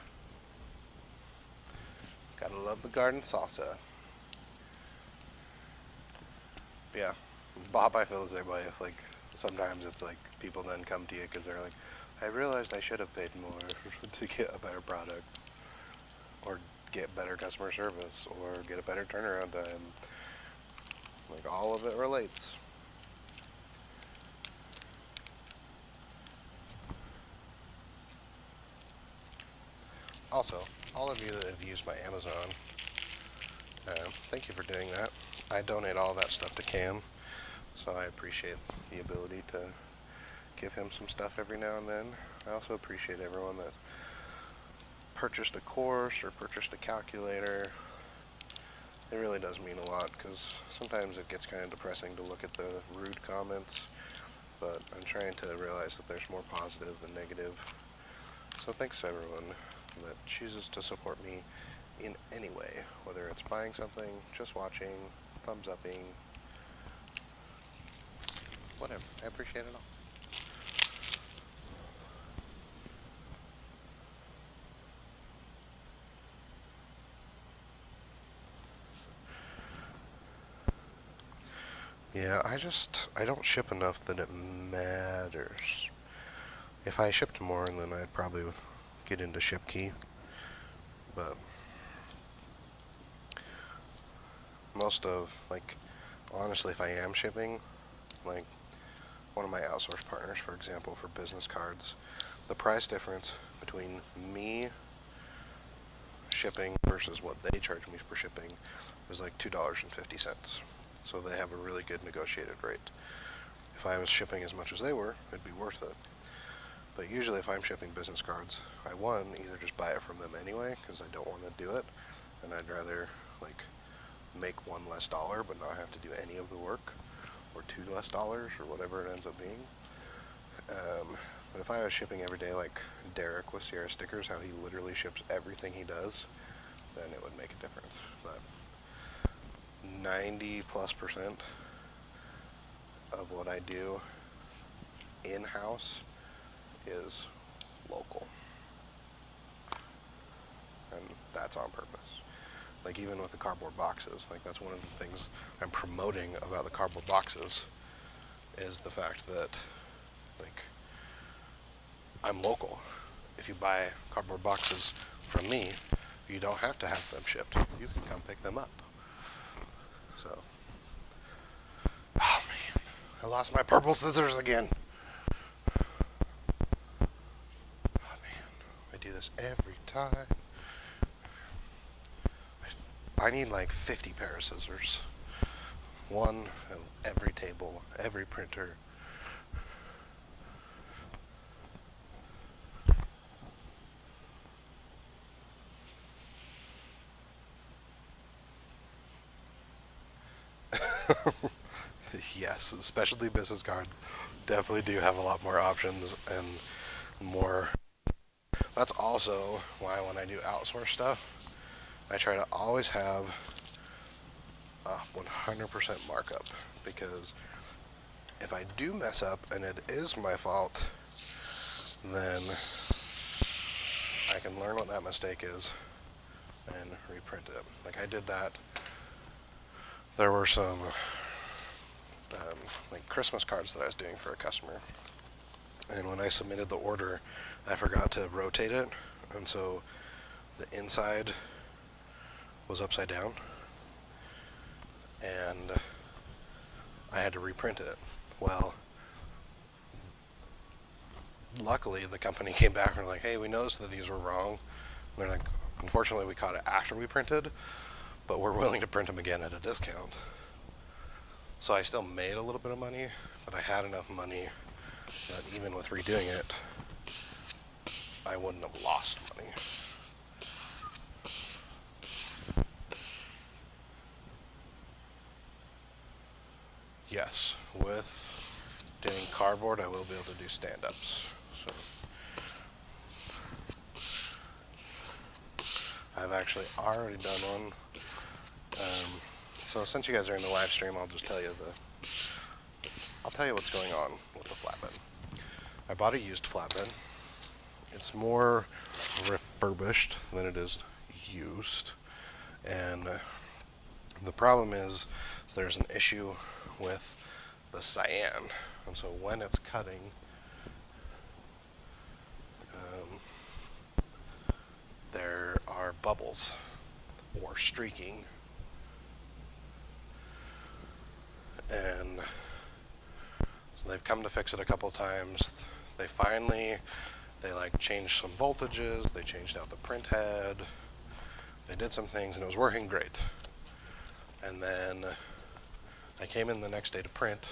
Gotta love the garden salsa. Yeah, Bob, I feel the same way. Like sometimes it's like people then come to you because they're like, I realized I should have paid more to get a better product, or get better customer service, or get a better turnaround time. Like all of it relates. Also, all of you that have used my Amazon, thank you for doing that. I donate all that stuff to Cam, so I appreciate the ability to give him some stuff every now and then. I also appreciate everyone that purchased a course or purchased a calculator. It really does mean a lot, because sometimes it gets kind of depressing to look at the rude comments, but I'm trying to realize that there's more positive than negative. So thanks to everyone that chooses to support me in any way, whether it's buying something, just watching, thumbs upping, whatever. I appreciate it all. Yeah, I don't ship enough that it matters. If I shipped more, then I'd probably get into ShipKey, but honestly, if I am shipping, like one of my outsourced partners, for example, for business cards, the price difference between me shipping versus what they charge me for shipping is like $2.50. So they have a really good negotiated rate. If I was shipping as much as they were, it'd be worth it. But usually if I'm shipping business cards, I either just buy it from them anyway, because I don't want to do it, and I'd rather like make $1 less but not have to do any of the work, or $2 less, or whatever it ends up being. But if I was shipping every day like Derek with Sierra Stickers, how he literally ships everything he does, then it would make a difference. But 90+% of what I do in-house is local, and that's on purpose. Like even with the cardboard boxes, like that's one of the things I'm promoting about the cardboard boxes, is the fact that like I'm local. If you buy cardboard boxes from me, you don't have to have them shipped. You can come pick them up. So, oh man, I lost my purple scissors again. Oh man, I do this every time. I need like 50 pair of scissors. One at every table, every printer. Yes, specialty business cards definitely do have a lot more options and more. That's also why when I do outsource stuff, I try to always have a 100% markup, because if I do mess up and it is my fault, then I can learn what that mistake is and reprint it. Like I did that. There were some like Christmas cards that I was doing for a customer, and when I submitted the order, I forgot to rotate it, and so the inside was upside down, and I had to reprint it. Well, luckily the company came back and were like, hey, we noticed that these were wrong. And they're like, unfortunately we caught it after we printed, but we're willing to print them again at a discount. So I still made a little bit of money, but I had enough money that even with redoing it, I wouldn't have lost money. Yes, with doing cardboard, I will be able to do stand-ups. So I've actually already done one. So since you guys are in the live stream, I'll just tell you what's going on with the flatbed. I bought a used flatbed. It's more refurbished than it is used, and the problem is there's an issue with the cyan, and so when it's cutting, there are bubbles or streaking, and so they've come to fix it a couple times. They like changed some voltages, they changed out the print head, they did some things, and it was working great. And then I came in the next day to print,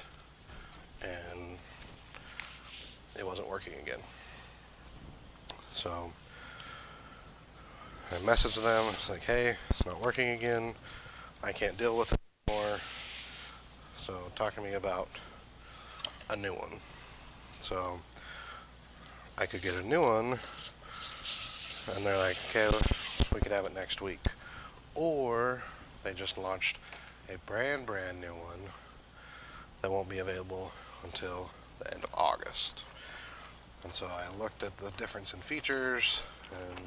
and it wasn't working again. So I messaged them, it's like, hey, it's not working again, I can't deal with it anymore. So talk to me about a new one. So I could get a new one, and they're like, okay, we could have it next week. Or they just launched a brand new one that won't be available until the end of August. And so I looked at the difference in features and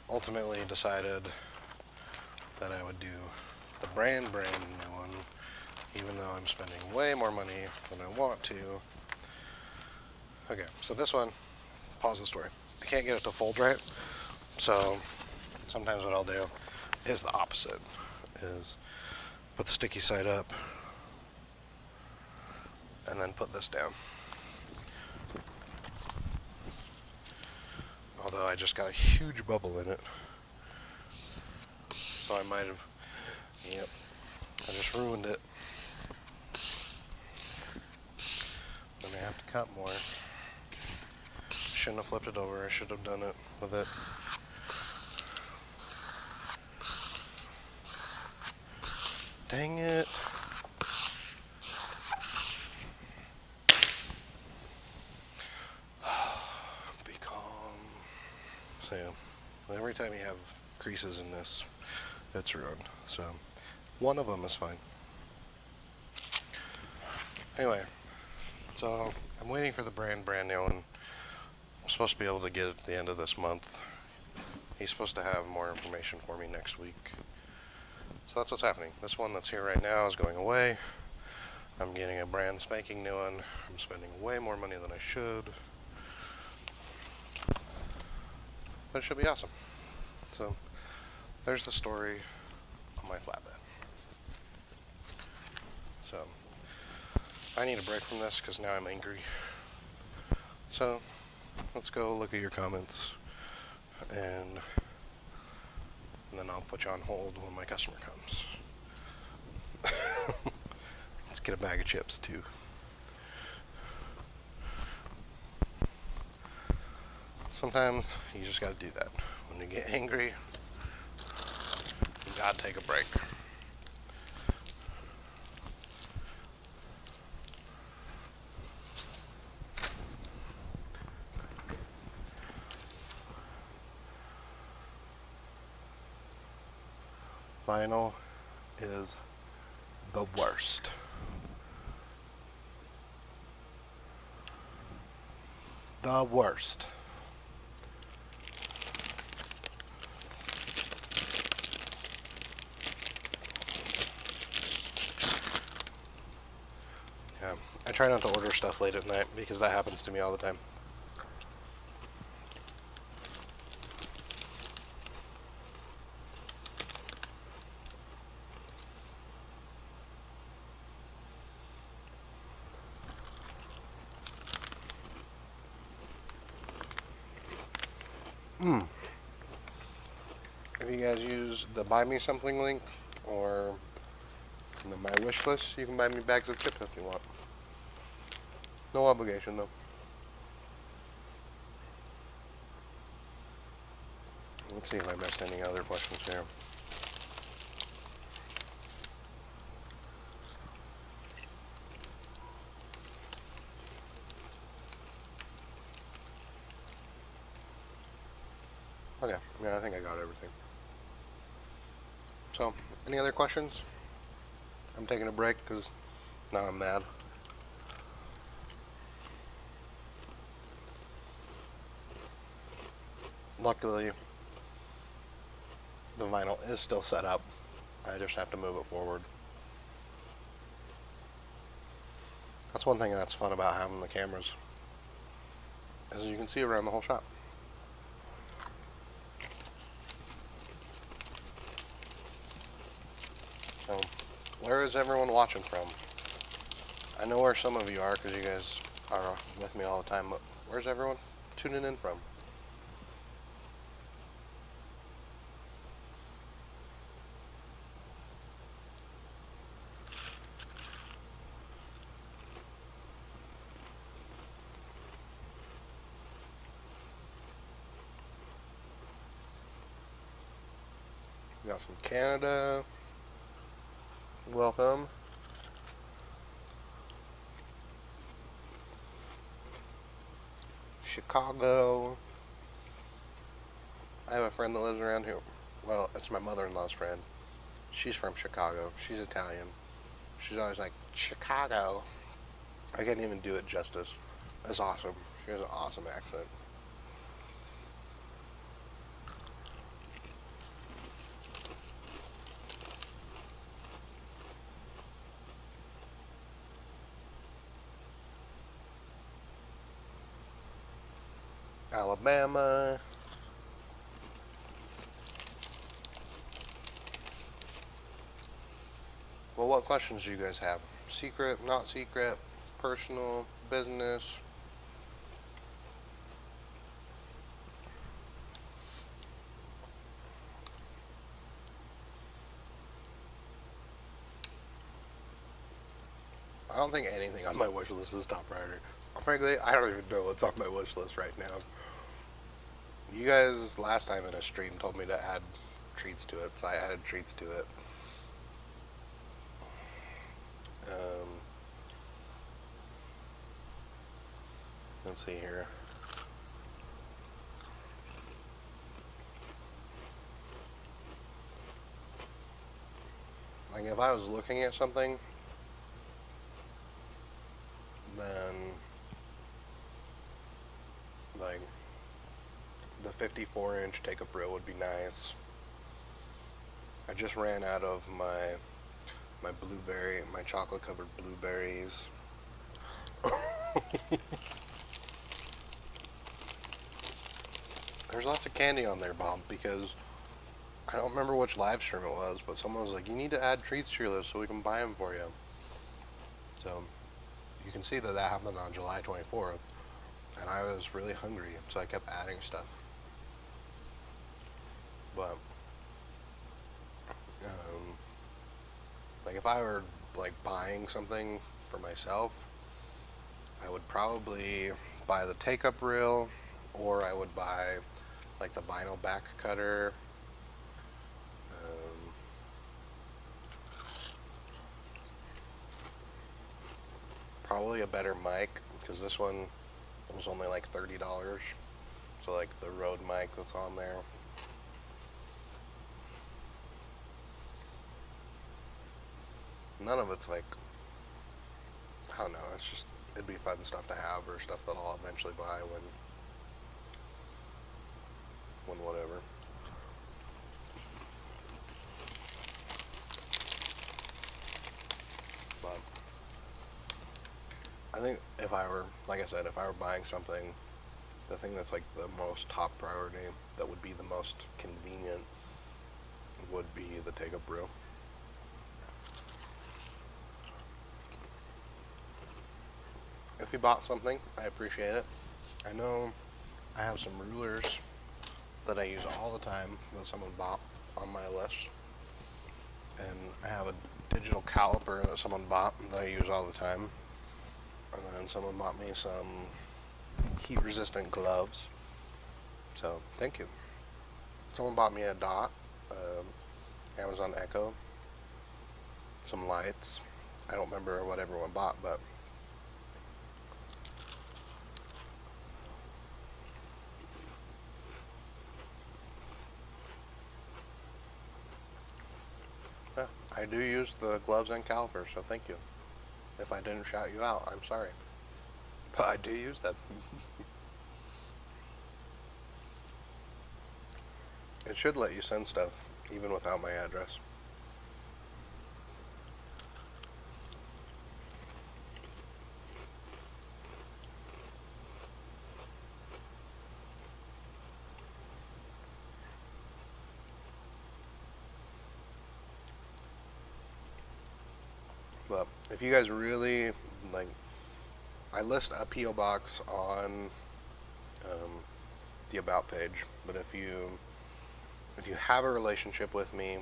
ultimately decided that I would do the brand new one, even though I'm spending way more money than I want to. Okay, so this one, pause the story. I can't get it to fold right, so sometimes what I'll do is the opposite, is put the sticky side up and then put this down. Although I just got a huge bubble in it, so I might have, yep, I just ruined it. Then I have to cut more. Shouldn't have flipped it over, I should have done it with it. Dang it. Be calm. So yeah, every time you have creases in this, it's ruined. So one of them is fine. Anyway, so I'm waiting for the brand new one. I'm supposed to be able to get it at the end of this month. He's supposed to have more information for me next week. So that's what's happening. This one that's here right now is going away. I'm getting a brand spanking new one. I'm spending way more money than I should. But it should be awesome. So there's the story on my flatbed. So I need a break from this because now I'm angry. So let's go look at your comments, and then I'll put you on hold when my customer comes. Let's get a bag of chips too. Sometimes you just gotta do that. When you get angry, you gotta take a break. Vinyl is the worst. The worst. Yeah, I try not to order stuff late at night because that happens to me all the time. If you guys use the Buy Me Something link or my wish list, you can buy me bags of chips if you want. No obligation though. Let's see if I missed any other questions here. Okay, yeah, I think I got everything. So, any other questions? I'm taking a break because now I'm mad. Luckily, the vinyl is still set up. I just have to move it forward. That's one thing that's fun about having the cameras, as you can see around the whole shop. So, where is everyone watching from? I know where some of you are because you guys are with me all the time, but where's everyone tuning in from? We got some Canada. Welcome. Chicago. I have a friend that lives around here. Well, it's my mother-in-law's friend. She's from Chicago. She's Italian. She's always like, Chicago. I can't even do it justice. That's awesome. She has an awesome accent. Alabama. Well, what questions do you guys have? Secret, not secret, personal, business? I don't think anything on my wish list is top priority. Frankly, I don't even know what's on my wish list right now. You guys last time in a stream told me to add treats to it, so I added treats to it. Let's see here. Like if I was looking at something, then like the 54-inch take-up reel would be nice. I just ran out of my blueberry, my chocolate covered blueberries. There's lots of candy on there, Bob, because I don't remember which live stream it was, but someone was like, you need to add treats to your list so we can buy them for you. So you can see that that happened on July 24th, and I was really hungry, so I kept adding stuff. But like if I were like buying something for myself, I would probably buy the take-up reel, or I would buy like the vinyl back cutter. Probably a better mic, because this one was only like $30. So like the Rode mic that's on there. none of it's like, I don't know, it's just, it'd be fun stuff to have, or stuff that I'll eventually buy when whatever. But I think if I were, like I said, if I were buying something, the thing that's like the most top priority, that would be the most convenient, would be the take a brew. If you bought something, I appreciate it. I know I have some rulers that I use all the time that someone bought on my list. And I have a digital caliper that someone bought that I use all the time. And then someone bought me some heat resistant gloves. So, thank you. Someone bought me a dot, Amazon Echo, some lights. I don't remember what everyone bought, but yeah, I do use the gloves and caliper, so thank you. If I didn't shout you out, I'm sorry. But I do use them. It should let you send stuff even without my address. But if you guys really like, I list a P.O. box on the about page. But if you have a relationship with me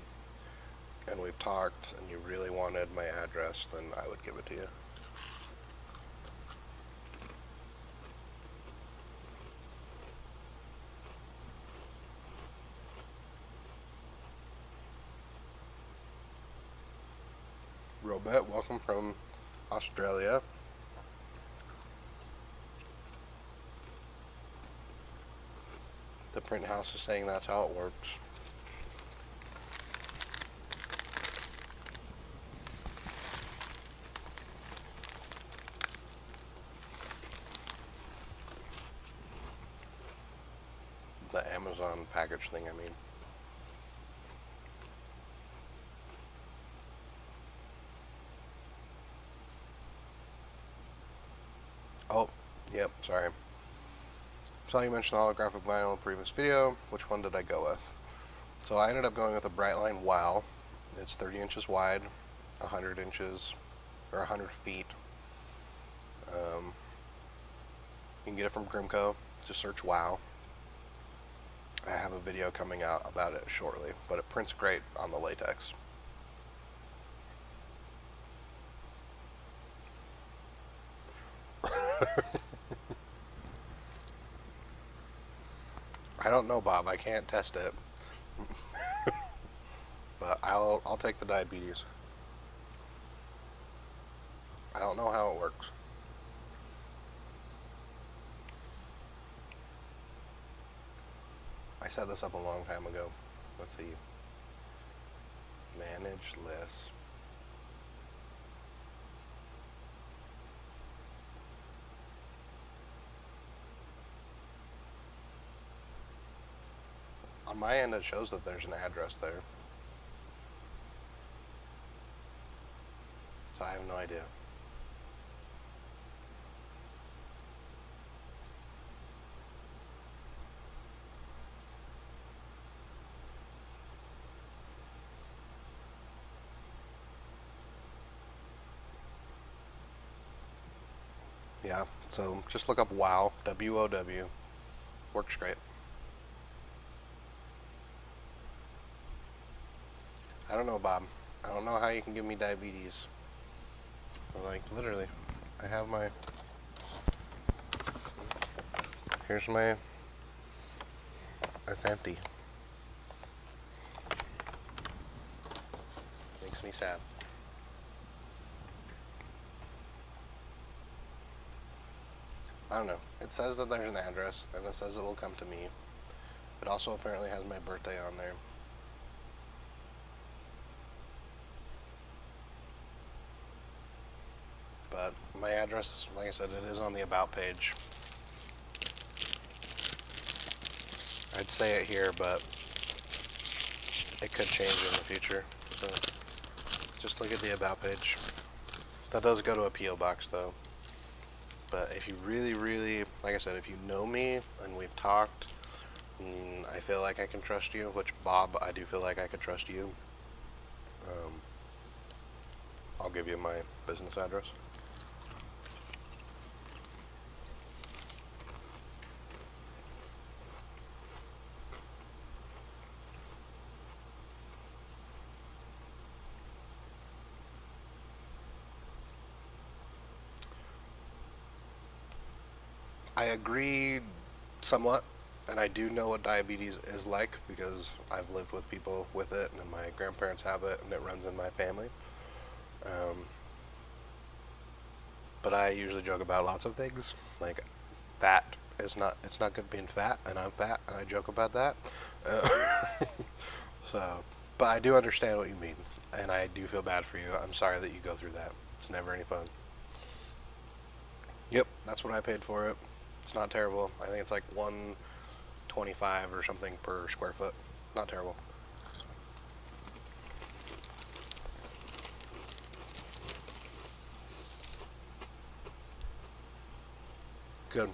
and we've talked and you really wanted my address, then I would give it to you. Robet, welcome from Australia. The print house is saying that's how it works. The Amazon package thing, I mean. Oh, yep, sorry. Saw you mention the holographic vinyl in the previous video. Which one did I go with? So I ended up going with a Brightline Wow. It's 30 inches wide, 100 inches, or 100 feet. You can get it from Grimco. Just search Wow. I have a video coming out about it shortly, but it prints great on the latex. I don't know, Bob. I can't test it. But I'll take the diabetes. I don't know how it works. I set this up a long time ago. Let's see. Manage list. On my end, it shows that there's an address there. So I have no idea. Yeah, so just look up WOW, W-O-W. Works great. I don't know, Bob. I don't know how you can give me diabetes. Like, literally, I have my... Here's my... It's empty. Makes me sad. I don't know. It says that there's an address, and it says it will come to me. It also apparently has my birthday on there. but my address, like I said, it is on the About page. I'd say it here, but it could change in the future. So just look at the About page. That does go to a P.O. box though. But if you really, like I said, if you know me and we've talked, and I feel like I can trust you, which Bob, I do feel like I could trust you, I'll give you my business address. I agree somewhat, and I do know what diabetes is like because I've lived with people with it, and my grandparents have it, and it runs in my family. But I usually joke about lots of things, like fat is not, it's not good being fat, and I'm fat, and I joke about that. Uh, so, but I do understand what you mean, and I do feel bad for you. I'm sorry that you go through that. It's never any fun. Yep, that's what I paid for it. It's not terrible. I think it's like $125 or something per square foot. Not terrible. Good.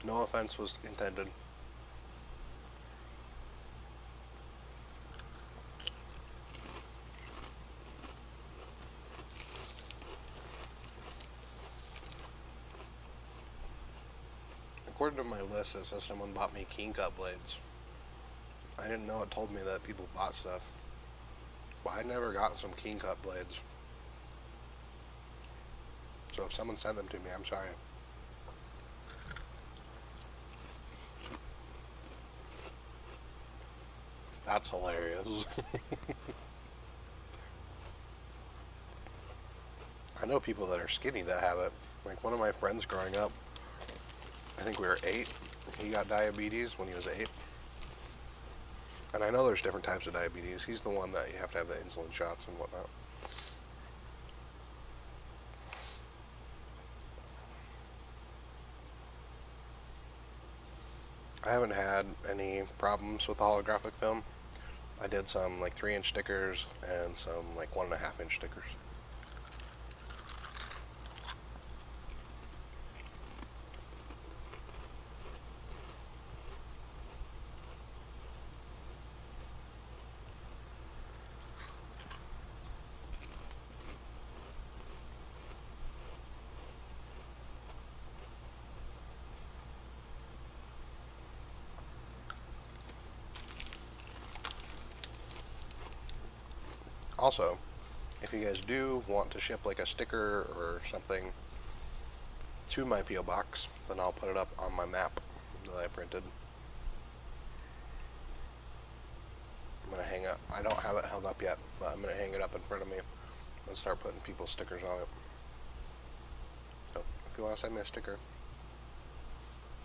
No offense was intended. According to my list, it says someone bought me King Cut blades. I didn't know it told me that people bought stuff. But I never got some King Cut blades. So if someone sent them to me, I'm sorry. That's hilarious. I know people that are skinny that have it. Like one of my friends growing up, I think we were 8. He got diabetes when he was 8. And I know there's different types of diabetes. He's the one that you have to have the insulin shots and whatnot. I haven't had any problems with the holographic film. I did some like 3-inch stickers and some like 1.5-inch stickers. Also, if you guys do want to ship like a sticker or something to my P.O. box, then I'll put it up on my map that I printed. I'm going to hang up. I don't have it held up yet, but I'm going to hang it up in front of me and start putting people's stickers on it. So if you want to send me a sticker,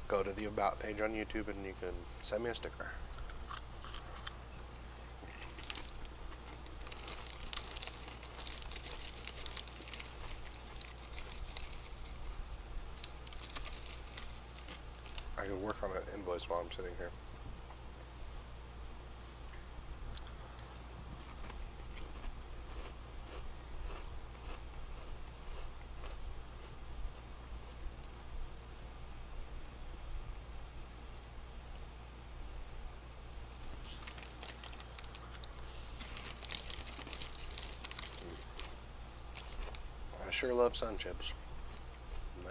go to the About page on YouTube and you can send me a sticker. I could work on an invoice while I'm sitting here. I sure love sun chips.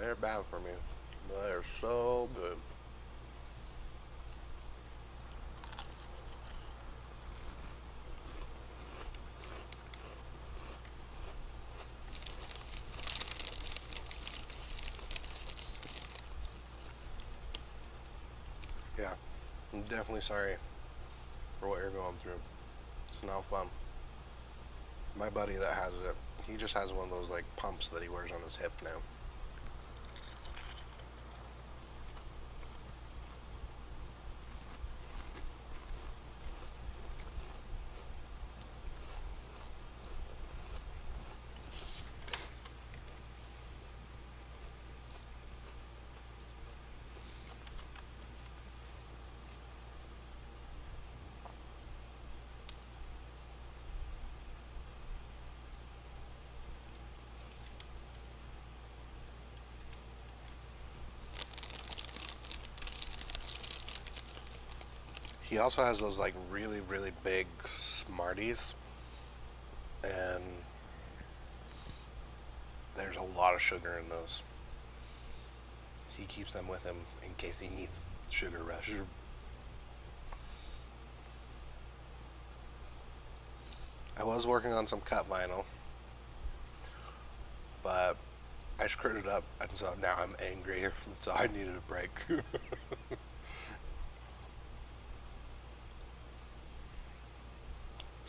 They're bad for me. They're so good. Yeah, I'm definitely sorry for what you're going through. It's not fun. My buddy that has it, he just has one of those like pumps that he wears on his hip now. He also has those like really, really big Smarties, and there's a lot of sugar in those. He keeps them with him in case he needs sugar rush. I was working on some cut vinyl, but I screwed it up, and so now I'm angry, so I needed a break.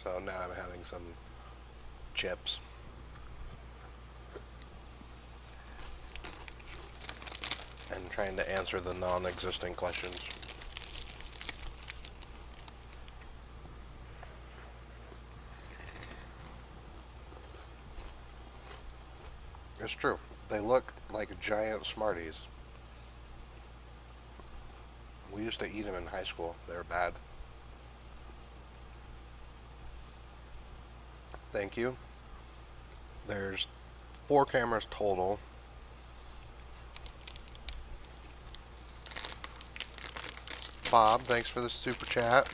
So now I'm having some chips. And trying to answer the non-existent questions. It's true. They look like giant Smarties. We used to eat them in high school. They were bad. Thank you. There's 4 cameras total. Bob, thanks for the super chat.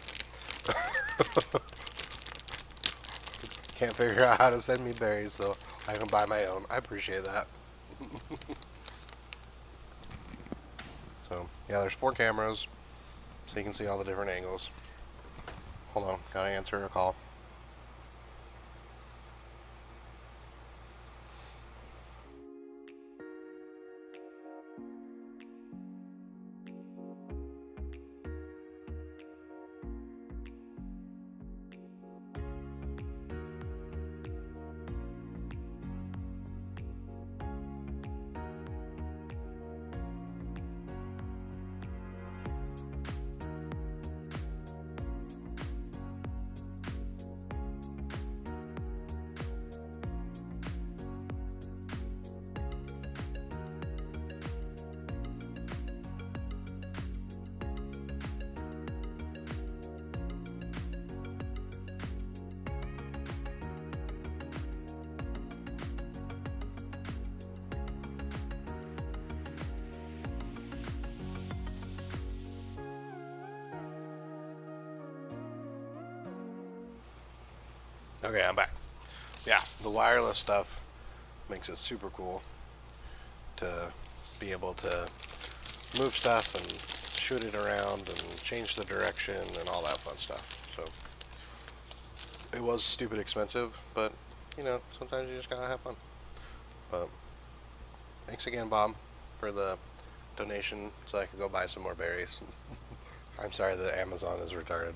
Can't figure out how to send me berries, so I can buy my own. I appreciate that. So, yeah, there's 4 cameras, so you can see all the different angles. Hold on, gotta answer a call. Okay, I'm back. Yeah, the wireless stuff makes it super cool to be able to move stuff and shoot it around and change the direction and all that fun stuff. So it was stupid expensive, but you know, sometimes you just gotta have fun. But thanks again, Bob, for the donation so I could go buy some more berries. I'm sorry that Amazon is retarded.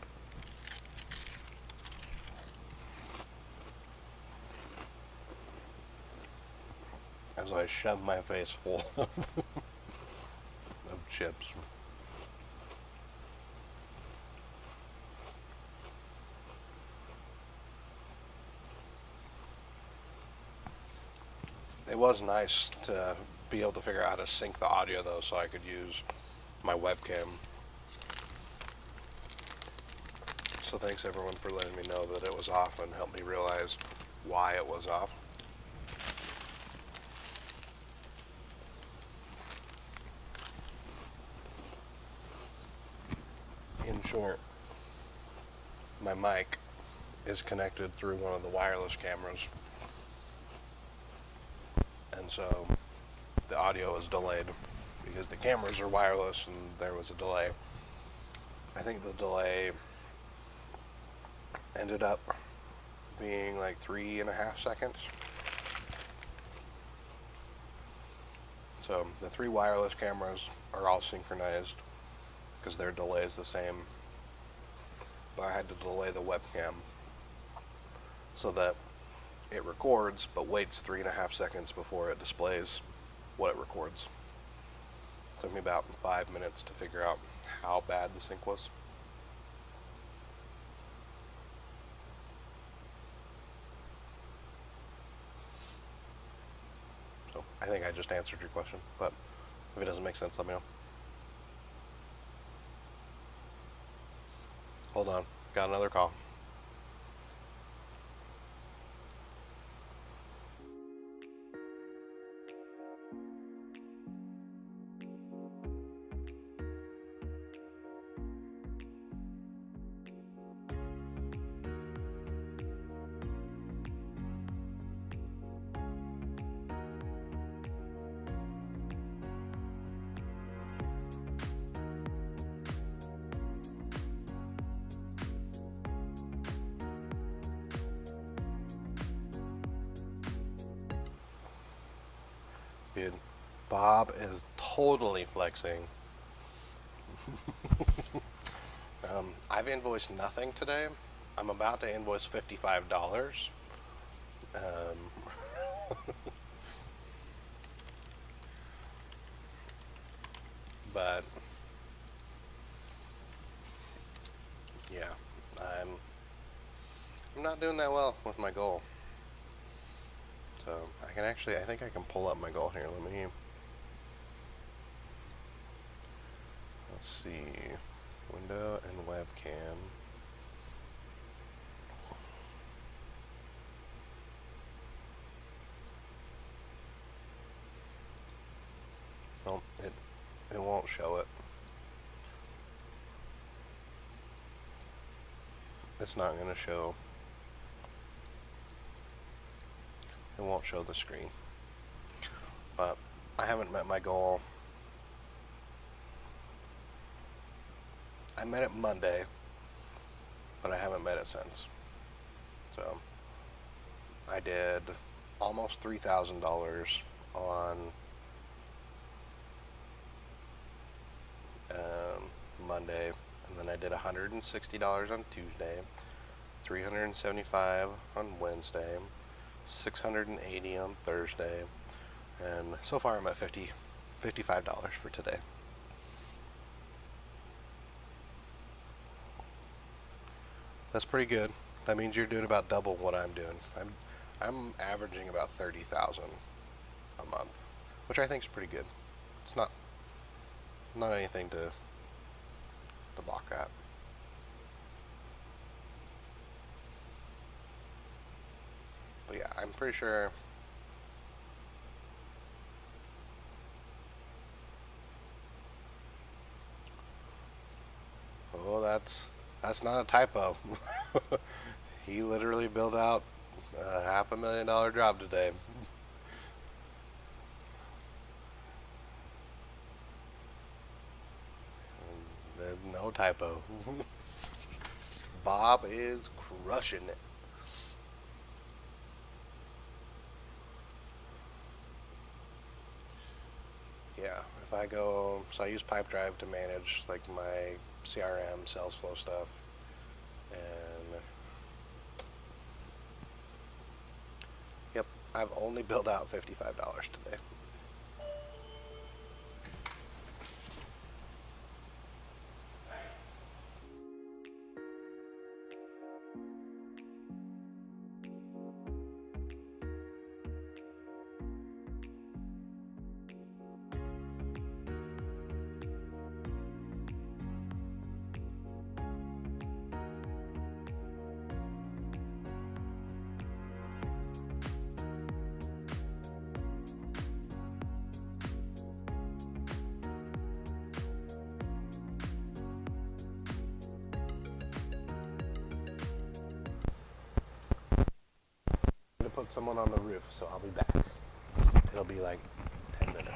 As I shove my face full of chips. It was nice to be able to figure out how to sync the audio though, so I could use my webcam. So thanks everyone for letting me know that it was off and helped me realize why it was off. In short, my mic is connected through one of the wireless cameras, and so the audio is delayed because the cameras are wireless and there was a delay. I think the delay ended up being like 3.5 seconds. So the 3 wireless cameras are all synchronized because their delay is the same, but I had to delay the webcam so that it records but waits 3.5 seconds before it displays what it records. It took me about 5 minutes to figure out how bad the sync was. So I think I just answered your question, but if it doesn't make sense, let me know. Hold on, got another call. Dude, Bob is totally flexing. I've invoiced nothing today. I'm about to invoice $55. But yeah, I'm not doing that well with my goal. So I think I can pull up my goal here. Let's see, window and webcam. Nope, it won't show it. It's not going to show. It won't show the screen. But I haven't met my goal. I met it Monday, but I haven't met it since. So I did almost $3,000 on Monday, and then I did $160 on Tuesday, $375 on Wednesday, $680 on Thursday, and so far I'm at $55 for today. That's pretty good. That means you're doing about double what I'm doing. I'm averaging about 30,000 a month, which I think is pretty good. It's not anything to balk at. But yeah, I'm pretty sure. Oh, that's not a typo. He literally billed out a $500,000 job today. There's no typo. Bob is crushing it. Yeah, if I go, so I use Pipedrive to manage like my CRM, sales flow stuff, and yep, I've only billed out $55 today. To put someone on the roof, so I'll be back. It'll be like 10 minutes.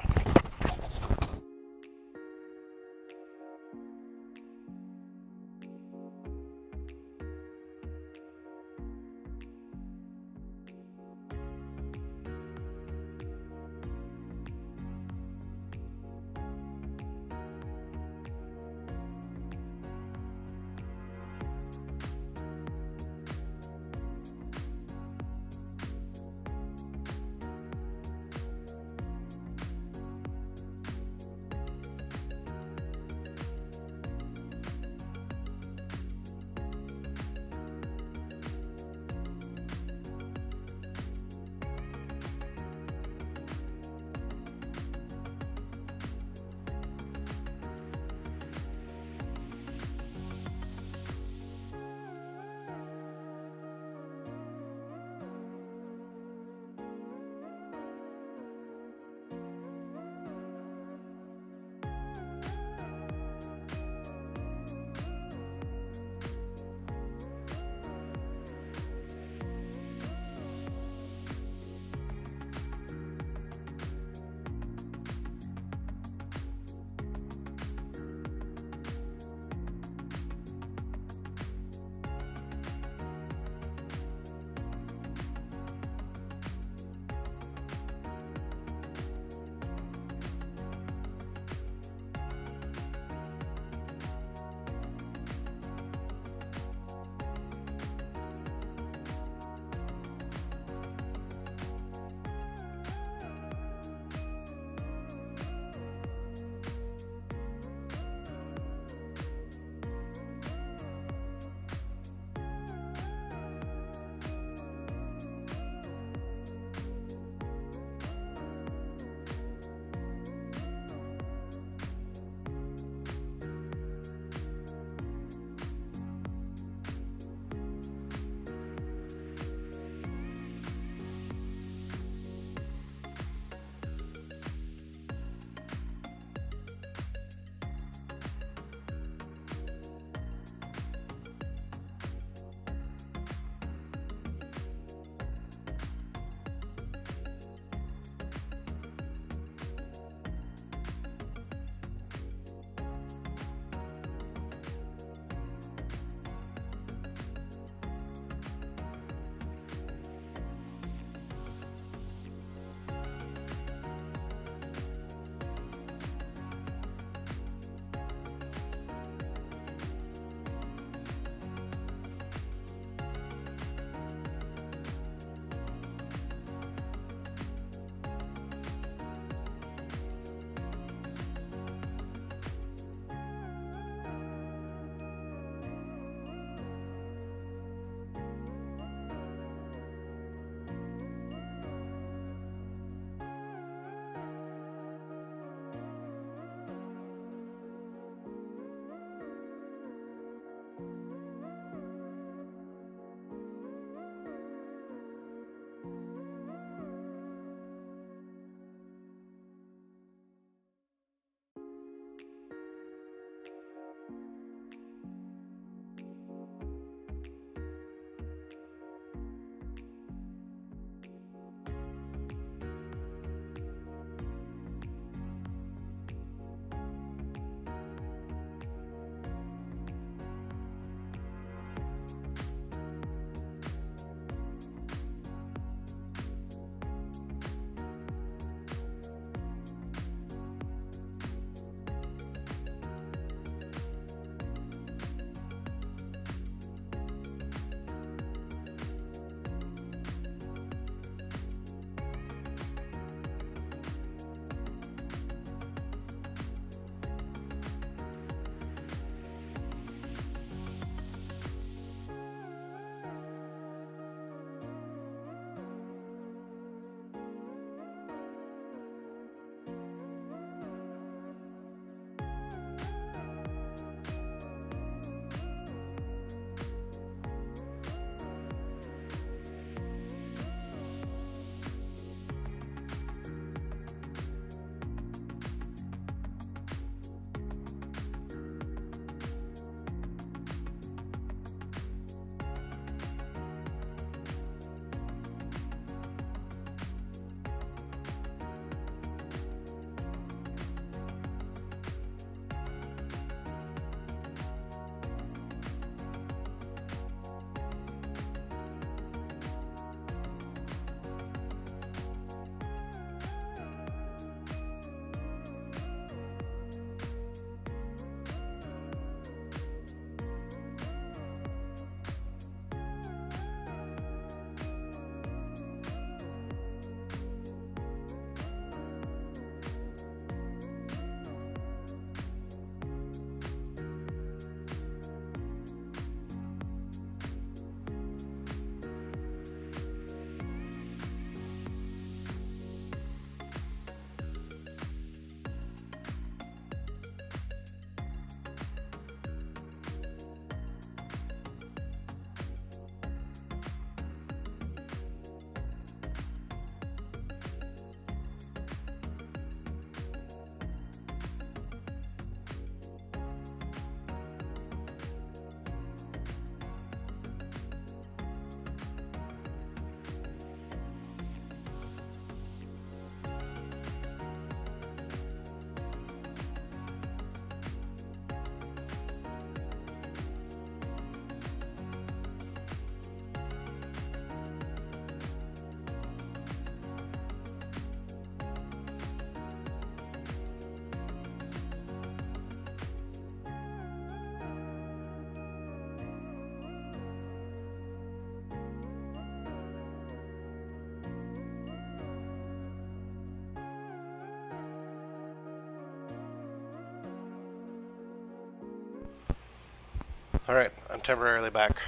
Alright, I'm temporarily back.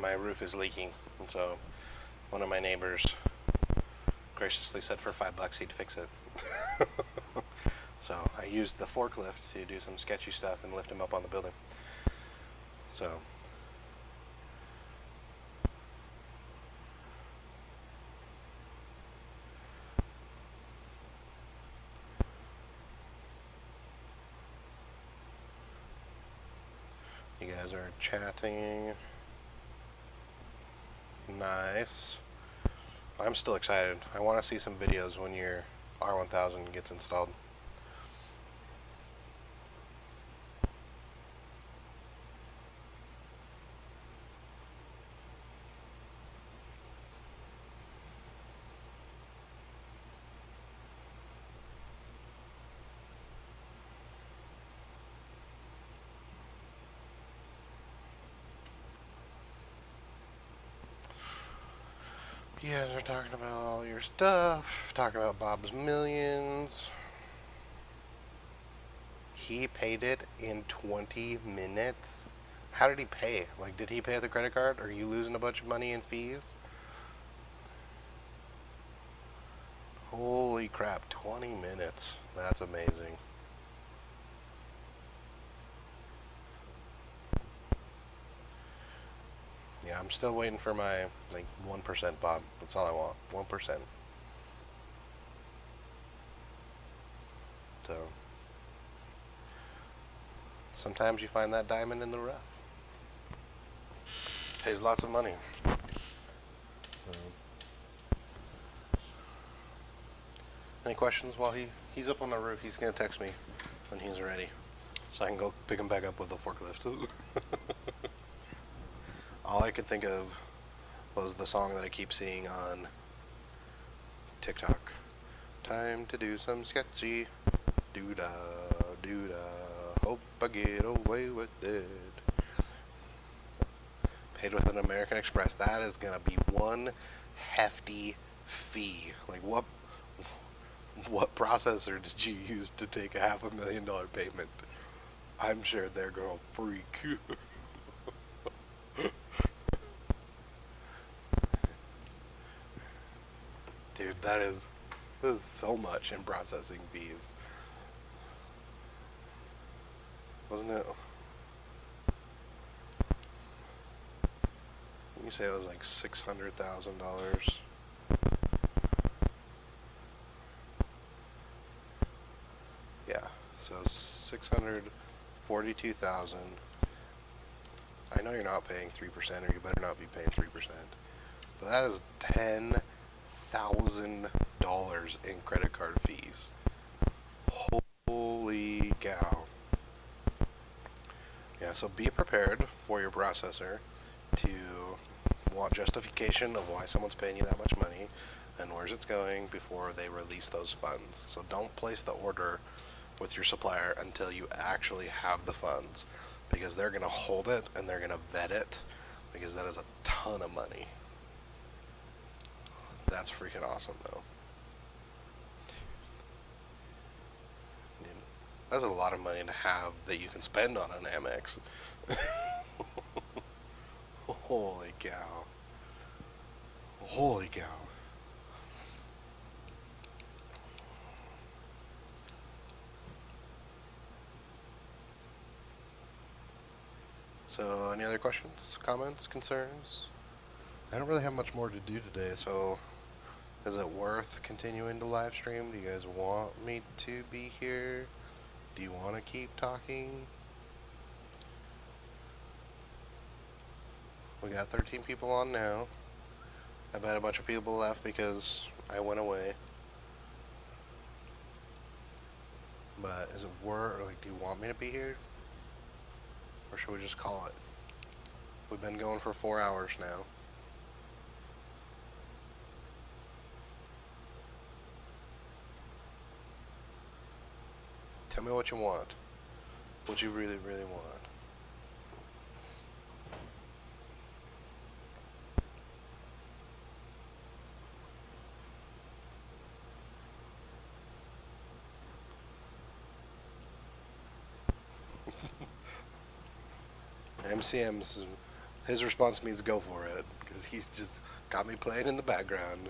My roof is leaking, and so one of my neighbors graciously said for $5 he'd fix it. So I used the forklift to do some sketchy stuff and lift him up on the building. So you guys are chatting. Nice. I'm still excited. I want to see some videos when your R1000 gets installed. You guys are talking about all your stuff, talking about Bob's Millions. He paid it in 20 minutes. How did he pay? Like, did he pay with a credit card? Are you losing a bunch of money in fees? Holy crap, 20 minutes. That's amazing. Yeah, I'm still waiting for my, like, 1% Bob. That's all I want. 1%. So, sometimes you find that diamond in the rough. Pays lots of money. Any questions while he's up on the roof? He's going to text me when he's ready, so I can go pick him back up with the forklift. All I could think of was the song that I keep seeing on TikTok. Time to do some sketchy. Doo-da, doo-da. Hope I get away with it. Paid with an American Express. That is going to be one hefty fee. Like, what processor did you use to take a $500,000 payment? I'm sure they're going to freak. Dude, this is so much in processing fees. Wasn't it? You say it was like $600,000. Yeah, so 642,000. I know you're not paying 3%, or you better not be paying 3%. But that is $10,000 in credit card fees. Holy cow. Yeah, so be prepared for your processor to want justification of why someone's paying you that much money and where's it's going before they release those funds. So don't place the order with your supplier until you actually have the funds, because they're going to hold it and they're going to vet it, because that is a ton of money. That's freaking awesome, though. That's a lot of money to have that you can spend on an Amex. Holy cow. Holy cow. So, any other questions, comments, concerns? I don't really have much more to do today, so is it worth continuing to live stream? Do you guys want me to be here? Do you want to keep talking? We got 13 people on now. I bet a bunch of people left because I went away. But is it worth, like, do you want me to be here? Or should we just call it? We've been going for 4 hours now. Tell me what you want. What you really, really want. MCM's, his response means go for it, because he's just got me playing in the background.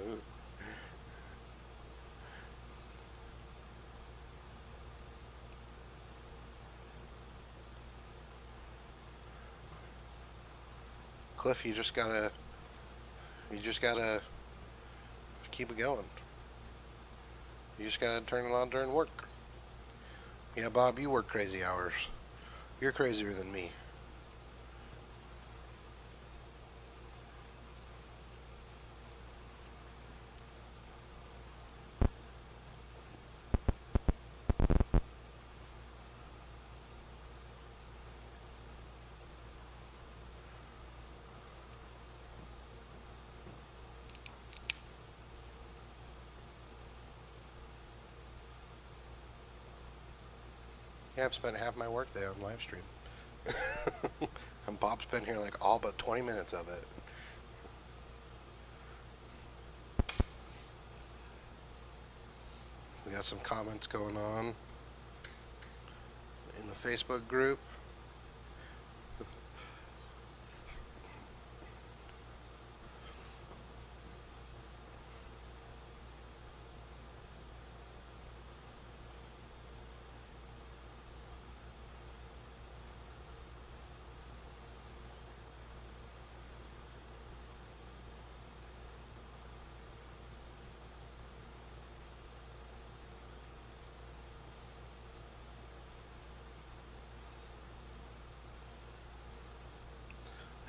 Cliff, you just gotta keep it going. You just gotta turn it on during work. Yeah, Bob, you work crazy hours. You're crazier than me. Yeah, I've spent half my workday on live stream. And Bob's been here like all but 20 minutes of it. We got some comments going on in the Facebook group.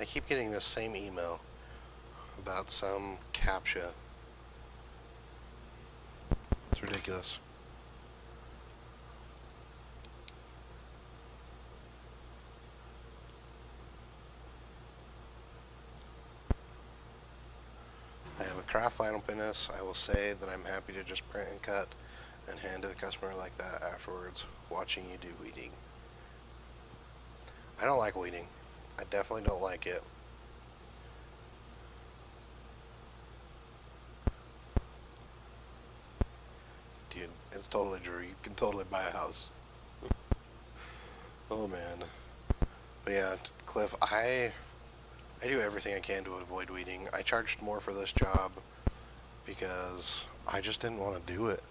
I keep getting this same email about some CAPTCHA. It's ridiculous. I have a craft vinyl pinus. I will say that I'm happy to just print and cut and hand to the customer like that afterwards, watching you do weeding. I don't like weeding. I definitely don't like it. Dude, it's totally true. You can totally buy a house. Oh man. But yeah, Cliff, I do everything I can to avoid weeding. I charged more for this job because I just didn't want to do it.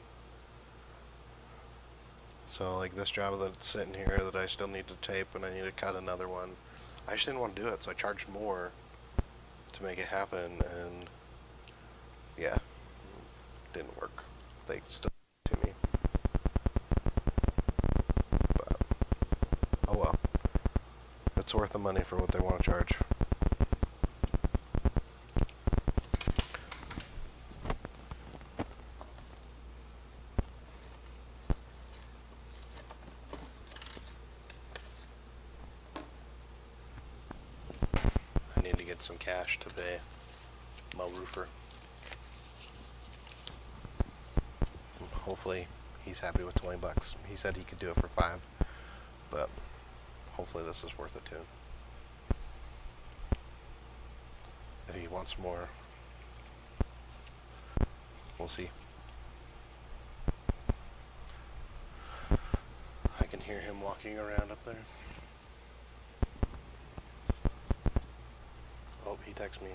So like this job that's sitting here that I still need to tape and I need to cut another one, I just didn't want to do it, so I charged more to make it happen, and yeah, didn't work. They still to me. But oh well. It's worth the money for what they want to charge. I need to get some cash to pay my roofer. Hopefully he's happy with 20 bucks. He said he could do it for 5, but hopefully this is worth it too. If he wants more, we'll see. I can hear him walking around up there. Oh, he texts me.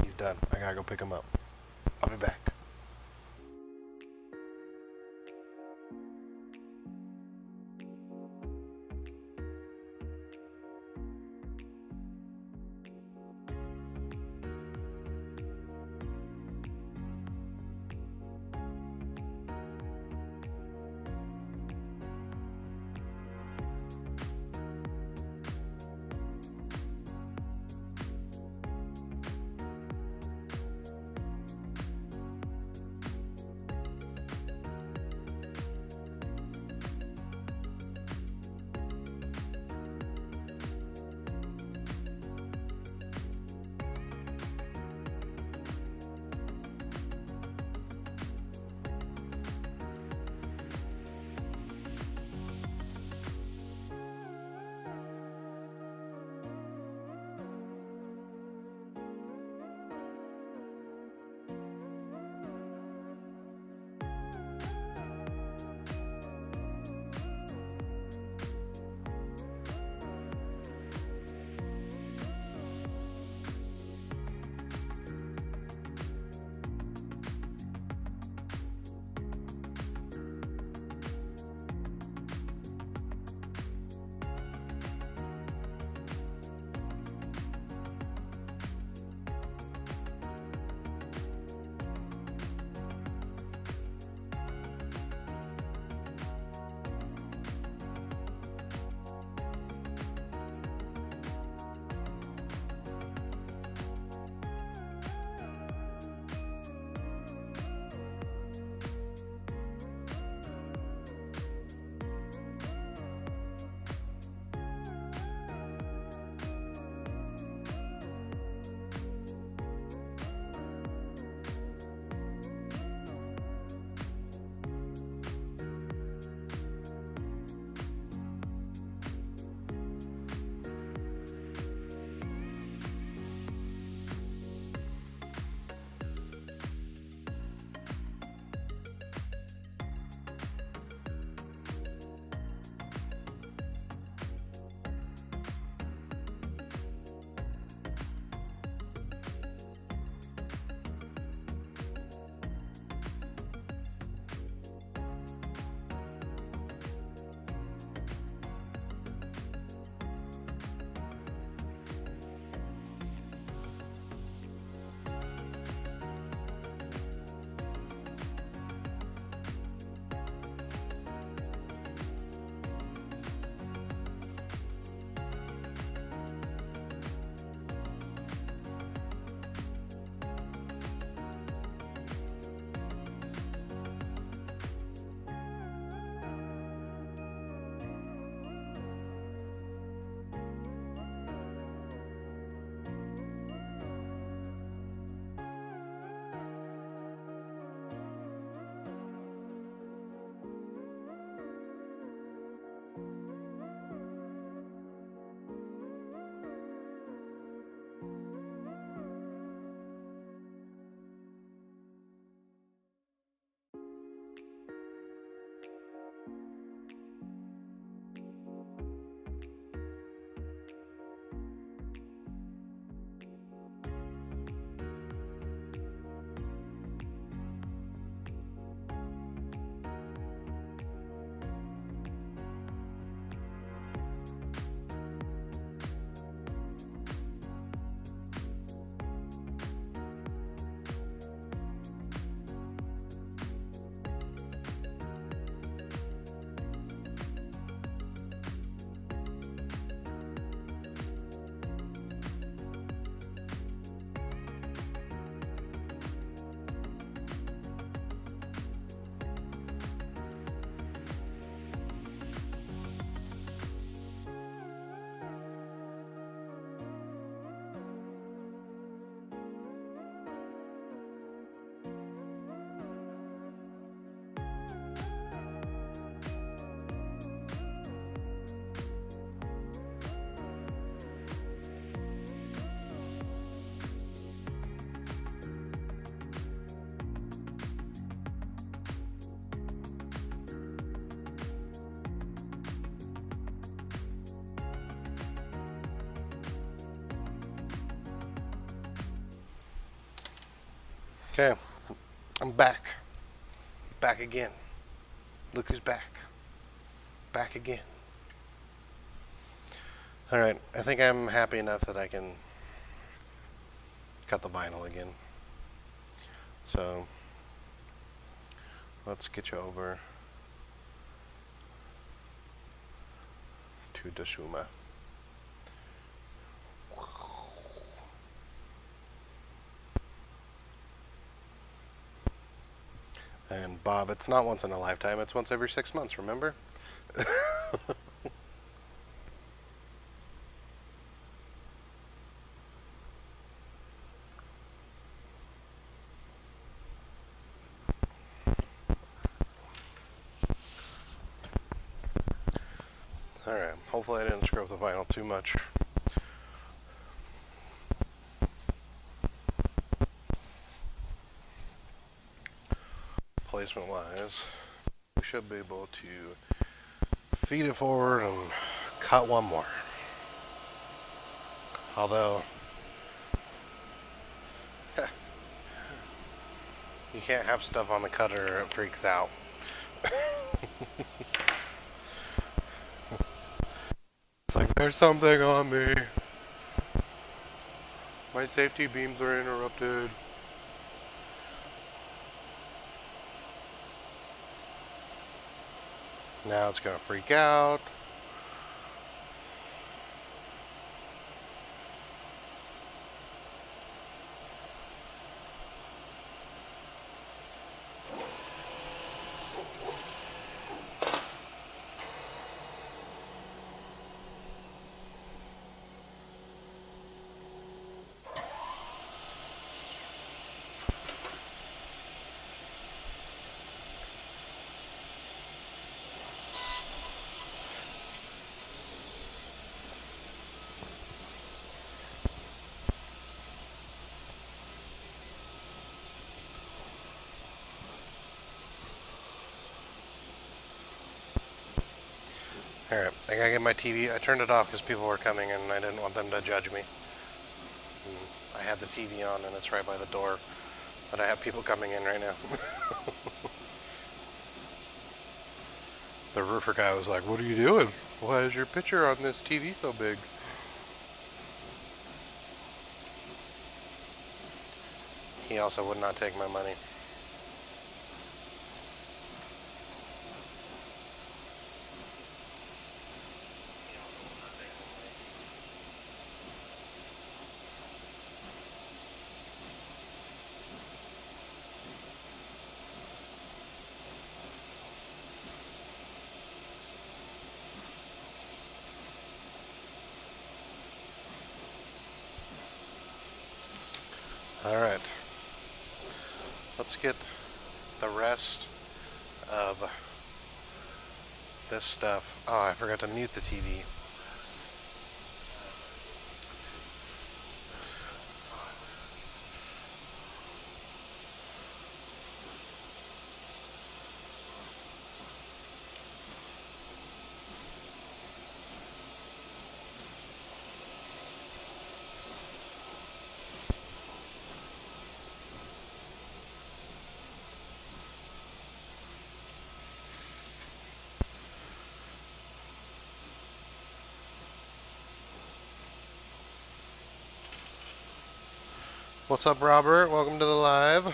He's done. I gotta go pick him up. I'll be back. Okay, I'm back. Back again. Look who's back. Back again. Alright, I think I'm happy enough that I can cut the vinyl again. So, let's get you over to the Summa. And Bob, it's not once in a lifetime, it's once every 6 months, remember? Alright, hopefully I didn't screw up the vinyl too much. Placement wise, we should be able to feed it forward and cut one more. Although, you can't have stuff on the cutter or it freaks out. It's like, there's something on me. My safety beams are interrupted. Now it's gonna freak out. Alright, I gotta get my TV. I turned it off because people were coming and I didn't want them to judge me. And I had the TV on and it's right by the door, but I have people coming in right now. The roofer guy was like, "What are you doing? Why is your picture on this TV so big?" He also would not take my money. Alright, let's get the rest of this stuff. Oh, I forgot to mute the TV. What's up, Robert? Welcome to the live.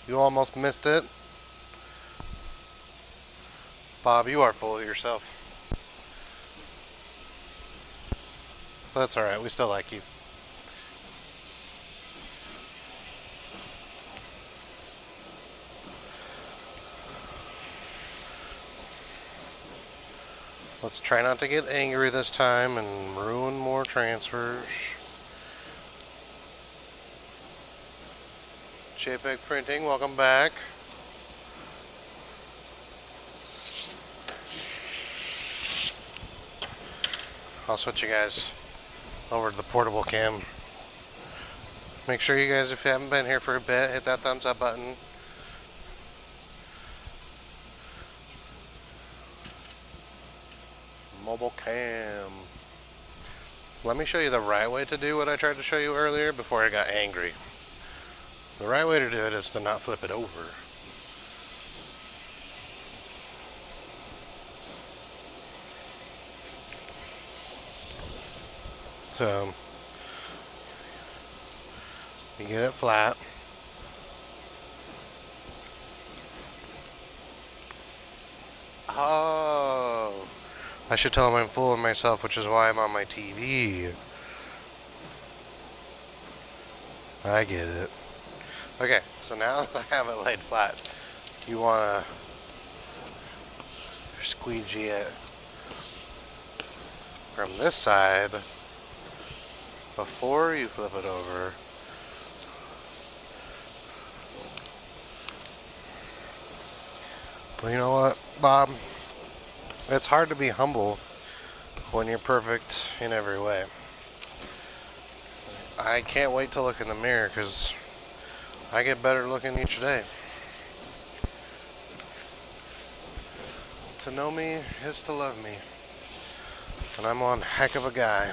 You almost missed it. Bob, you are full of yourself. But that's alright, we still like you. Let's try not to get angry this time and ruin more transfers. JPEG Printing, welcome back. I'll switch you guys over to the portable cam. Make sure you guys, if you haven't been here for a bit, hit that thumbs up button. Mobile cam. Let me show you the right way to do what I tried to show you earlier before I got angry. The right way to do it is to not flip it over. So you get it flat. Oh, I should tell him I'm fooling myself, which is why I'm on my TV. I get it. Okay, so now that I have it laid flat, you want to squeegee it from this side before you flip it over. Well, you know what, Bob? It's hard to be humble when you're perfect in every way. I can't wait to look in the mirror because I get better looking each day. To know me is to love me. And I'm one heck of a guy.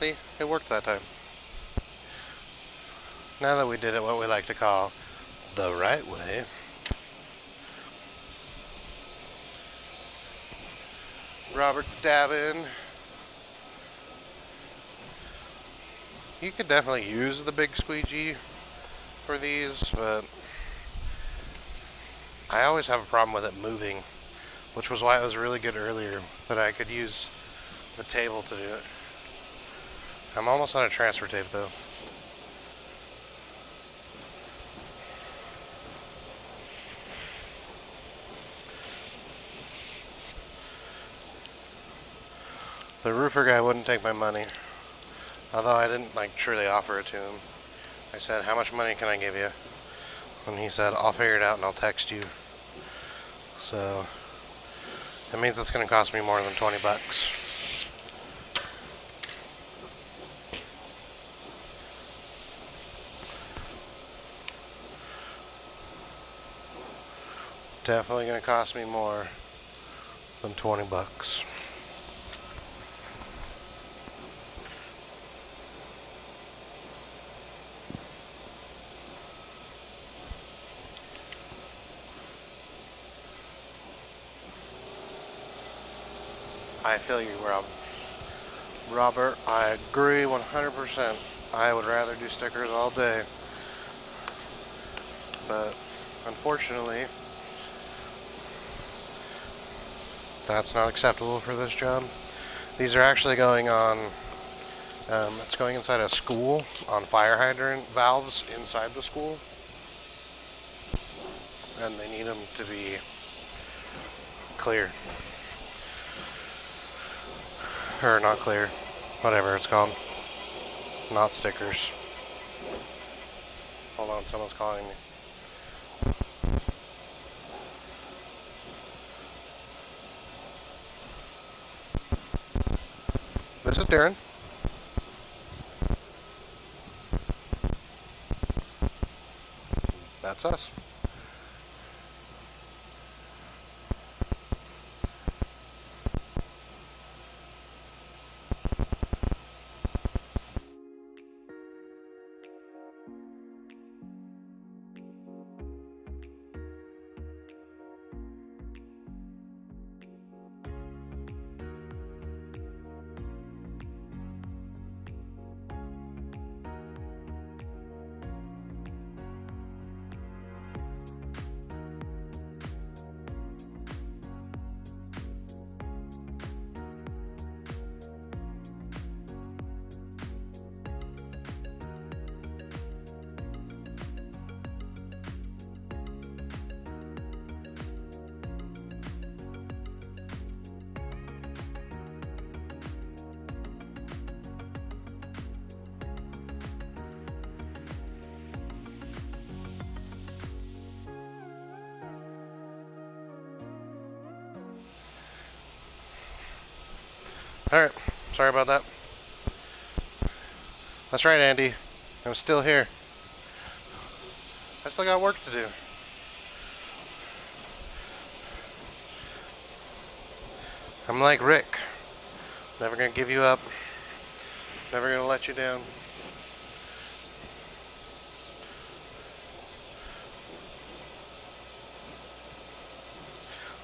See, it worked that time. Now that we did it what we like to call the right way, Robert's dabbing. You could definitely use the big squeegee for these, but I always have a problem with it moving, which was why it was really good earlier that I could use the table to do it. I'm almost out of transfer tape though. The roofer guy wouldn't take my money, although I didn't truly offer it to him. I said, how much money can I give you? And he said, I'll figure it out and I'll text you. So that means it's going to cost me more than 20 bucks. Definitely going to cost me more than 20 bucks. I feel you, Robert, I agree 100%. I would rather do stickers all day. But unfortunately, that's not acceptable for this job. These are actually going on, it's going inside a school on fire hydrant valves inside the school. And they need them to be clear. Or not clear, whatever it's called. Not stickers. Hold on, someone's calling me. This is Darren. That's us. Alright, sorry about that. That's right, Andy. I'm still here. I still got work to do. I'm like Rick Never gonna give you up. Never gonna let you down.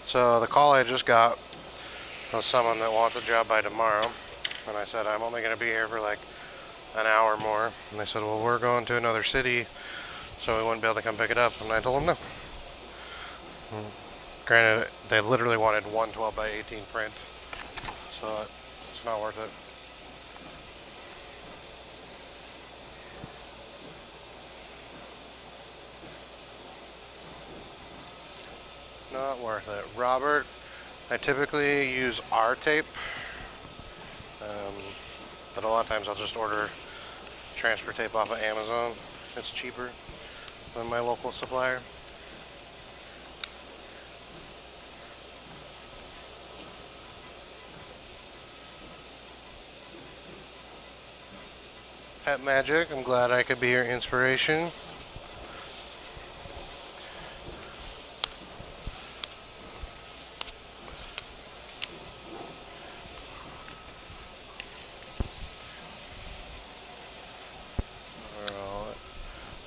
So the call I just got was someone that wants a job by tomorrow. And I said, I'm only gonna be here for like an hour more. And they said, well, we're going to another city, so we wouldn't be able to come pick it up. And I told them no. Granted, they literally wanted one 12 by 18 print, so it's not worth it. Not worth it. Robert, I typically use R tape, but a lot of times I'll just order transfer tape off of Amazon. It's cheaper than my local supplier. Pet Magic, I'm glad I could be your inspiration.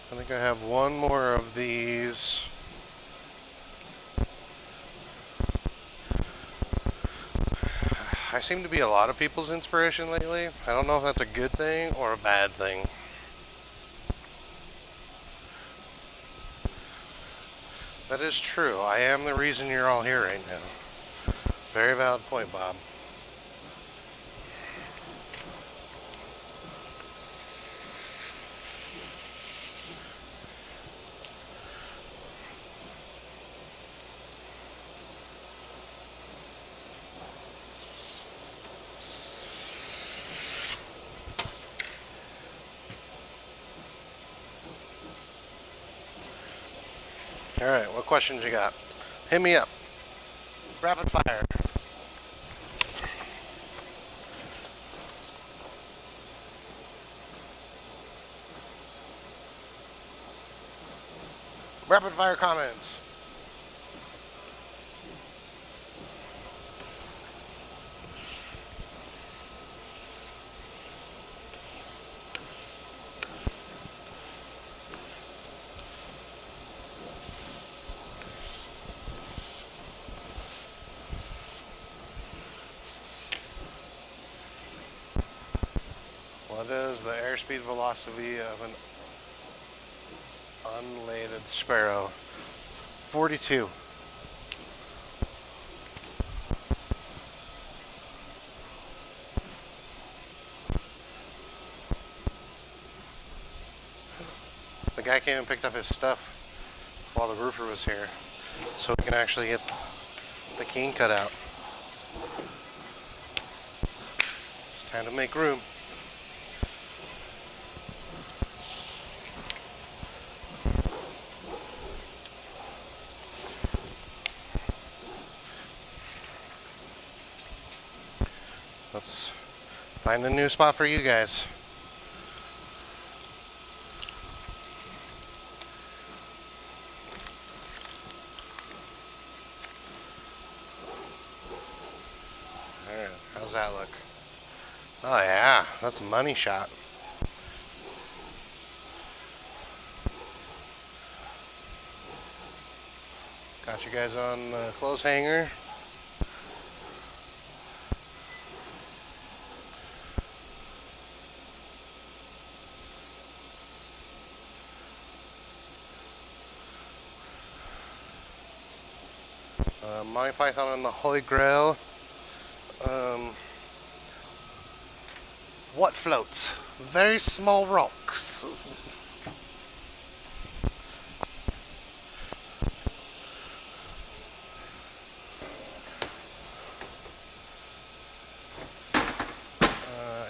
I think I have one more of these. I seem to be a lot of people's inspiration lately. I don't know if that's a good thing or a bad thing. That is true. I am the reason you're all here right now. Very valid point, Bob. Alright, what questions you got? Hit me up. Rapid fire. Rapid fire comments. What is the airspeed velocity of an unladen sparrow? 42. The guy came and picked up his stuff while the roofer was here, so we can actually get the cane cut out. It's time to make room. Let's find a new spot for you guys. Alright, how's that look? Oh yeah, that's a money shot. Got you guys on the clothes hanger. Monty Python and the Holy Grail. What floats? Very small rocks.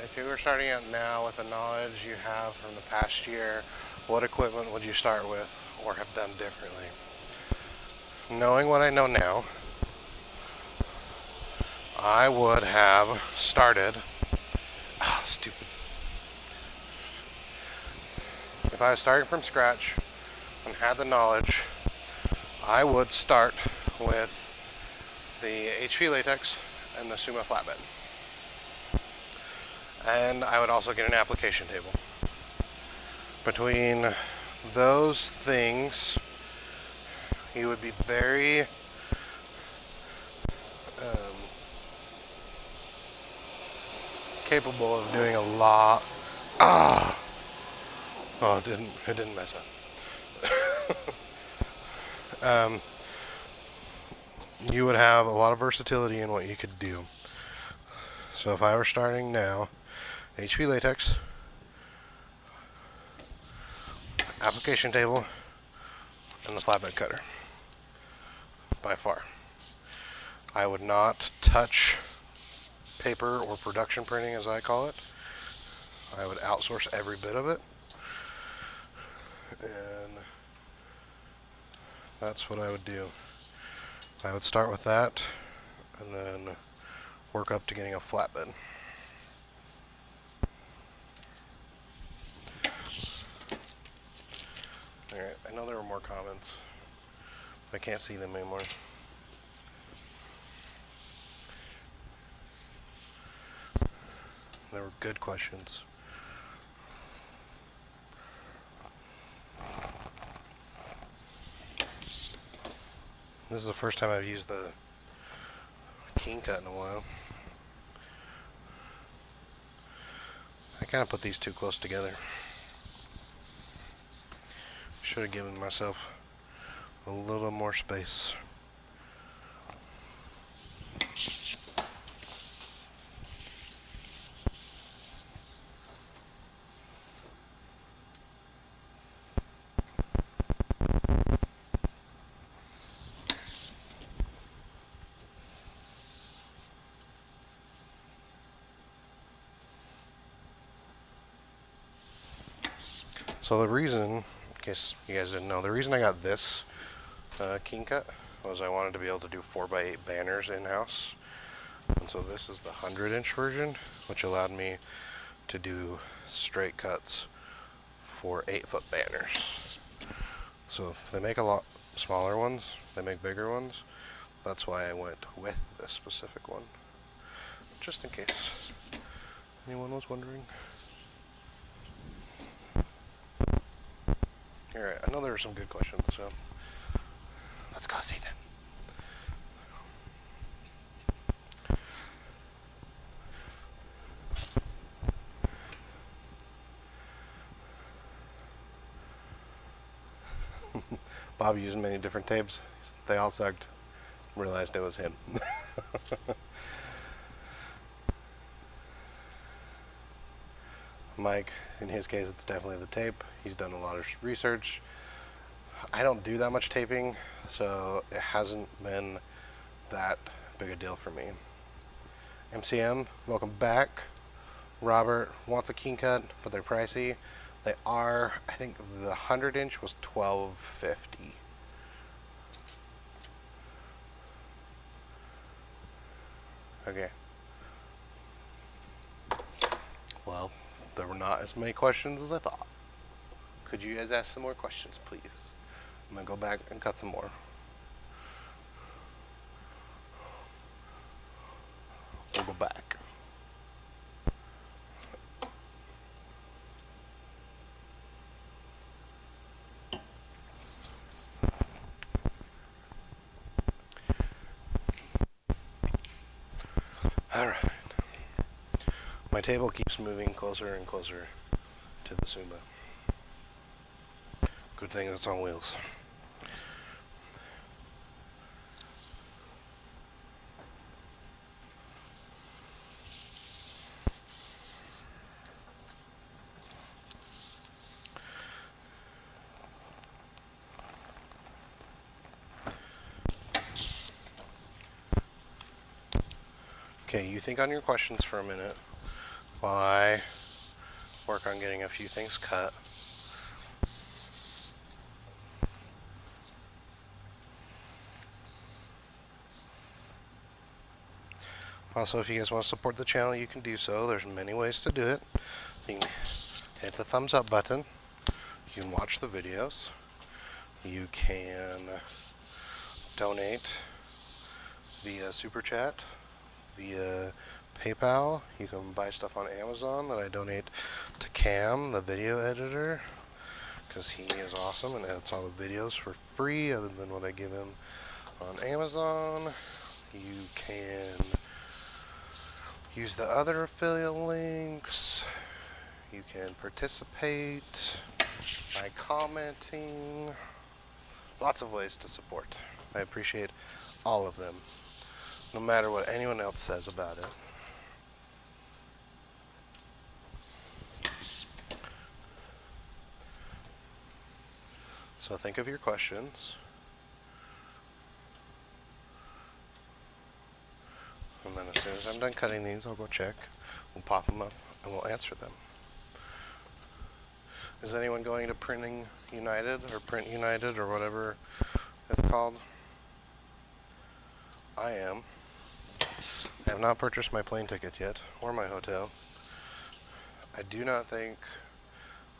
If you were starting out now with the knowledge you have from the past year, what equipment would you start with or have done differently? Knowing what I know now, I would have started. Oh, stupid. If I was starting from scratch and had the knowledge, I would start with the HP latex and the Summa flatbed. And I would also get an application table. Between those things, you would be very capable of doing a lot. Oh, it didn't mess up. You would have a lot of versatility in what you could do. So if I were starting now, HP latex, application table, and the flatbed cutter. By far. I would not touch paper or production printing, as I call it. I would outsource every bit of it. And that's what I would do. I would start with that and then work up to getting a flatbed. Alright, I know there were more comments. I can't see them anymore. They were good questions. This is the first time I've used the King Cut in a while. I kind of put these too close together. Should have given myself a little more space. So the reason, in case you guys didn't know, the reason I got this King Cut was I wanted to be able to do 4x8 banners in-house. And so this is the 100-inch version, which allowed me to do straight cuts for 8-foot banners. So they make a lot smaller ones, they make bigger ones. That's why I went with this specific one. Just in case anyone was wondering. Alright, I know there were some good questions, so let's go see them. Bob used many different tapes. They all sucked. Realized it was him. Mike, in his case, it's definitely the tape. He's done a lot of research. I don't do that much taping, so it hasn't been that big a deal for me. MCM, welcome back. Robert wants a King Cut, but they're pricey. They are, I think the 100-inch was $12.50. Okay. Well, there were not as many questions as I thought. Could you guys ask some more questions, please? I'm gonna go back and cut some more. We'll go back. Alright. My table keeps moving closer and closer to the Summa. Good thing it's on wheels. Okay, you think on your questions for a minute while I work on getting a few things cut. Also, if you guys want to support the channel, you can do so. There's many ways to do it. You can hit the thumbs up button. You can watch the videos. You can donate via Super Chat, via PayPal. You can buy stuff on Amazon that I donate to Cam, the video editor, because he is awesome and edits all the videos for free other than what I give him on Amazon. You can use the other affiliate links. You can participate by commenting. Lots of ways to support. I appreciate all of them, no matter what anyone else says about it. So think of your questions. And then as soon as I'm done cutting these, I'll go check. We'll pop them up and we'll answer them. Is anyone going to Printing United or Print United or whatever it's called? I am. I have not purchased my plane ticket yet or my hotel. I do not think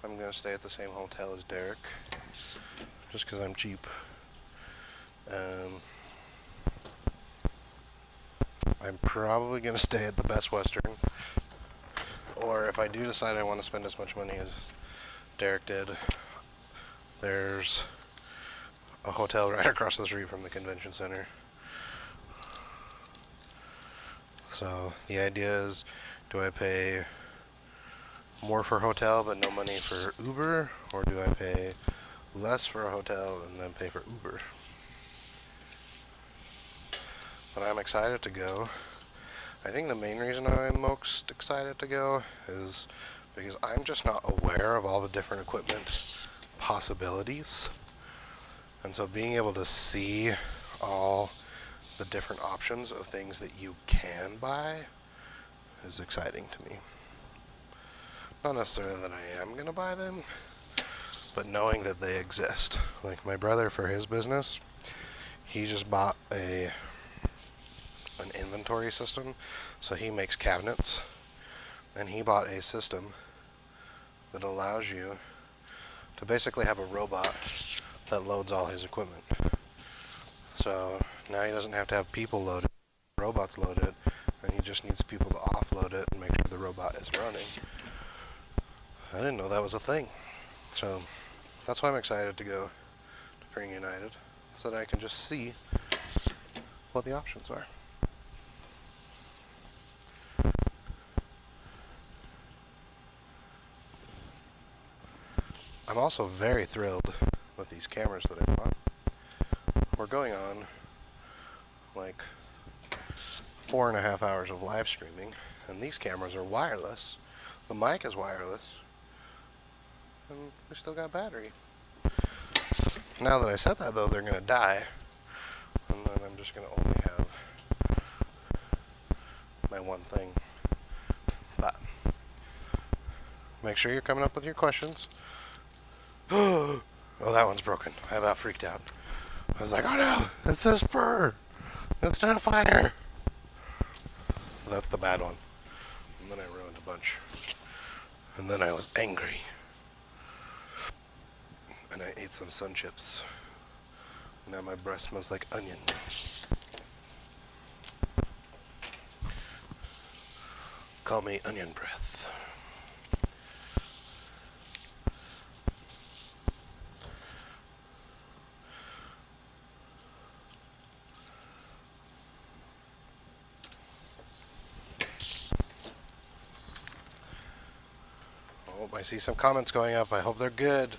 I'm going to stay at the same hotel as Derek just because I'm cheap. I'm probably going to stay at the Best Western, or if I do decide I want to spend as much money as Derek did, there's a hotel right across the street from the convention center. So the idea is, do I pay more for a hotel but no money for Uber, or do I pay less for a hotel and then pay for Uber? But I'm excited to go. I think the main reason I'm most excited to go is because I'm just not aware of all the different equipment possibilities. And so being able to see all the different options of things that you can buy is exciting to me. Not necessarily that I am going to buy them, but knowing that they exist. Like my brother, for his business, he just bought an inventory system, so he makes cabinets, and he bought a system that allows you to basically have a robot that loads all his equipment. So now he doesn't have to have people load it, robots load it, and he just needs people to offload it and make sure the robot is running. I didn't know that was a thing. So that's why I'm excited to go to Printing United, so that I can just see what the options are. I'm also very thrilled with these cameras that I bought. We're going on like 4.5 hours of live streaming, and these cameras are wireless. The mic is wireless, and we still got battery. Now that I said that, though, they're going to die, and then I'm just going to only have my one thing. But make sure you're coming up with your questions. Oh, that one's broken. I about freaked out. I was like, oh no, it says fur. It's not a fire. That's the bad one. And then I ruined a bunch. And then I was angry. And I ate some sun chips. Now my breath smells like onion. Call me onion breath. I see some comments going up. I hope they're good.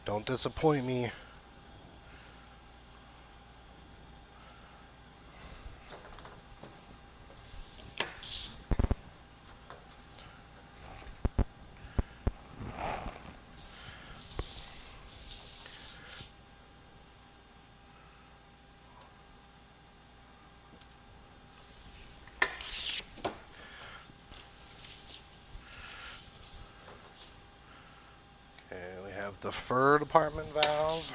Don't disappoint me. The fur department valve.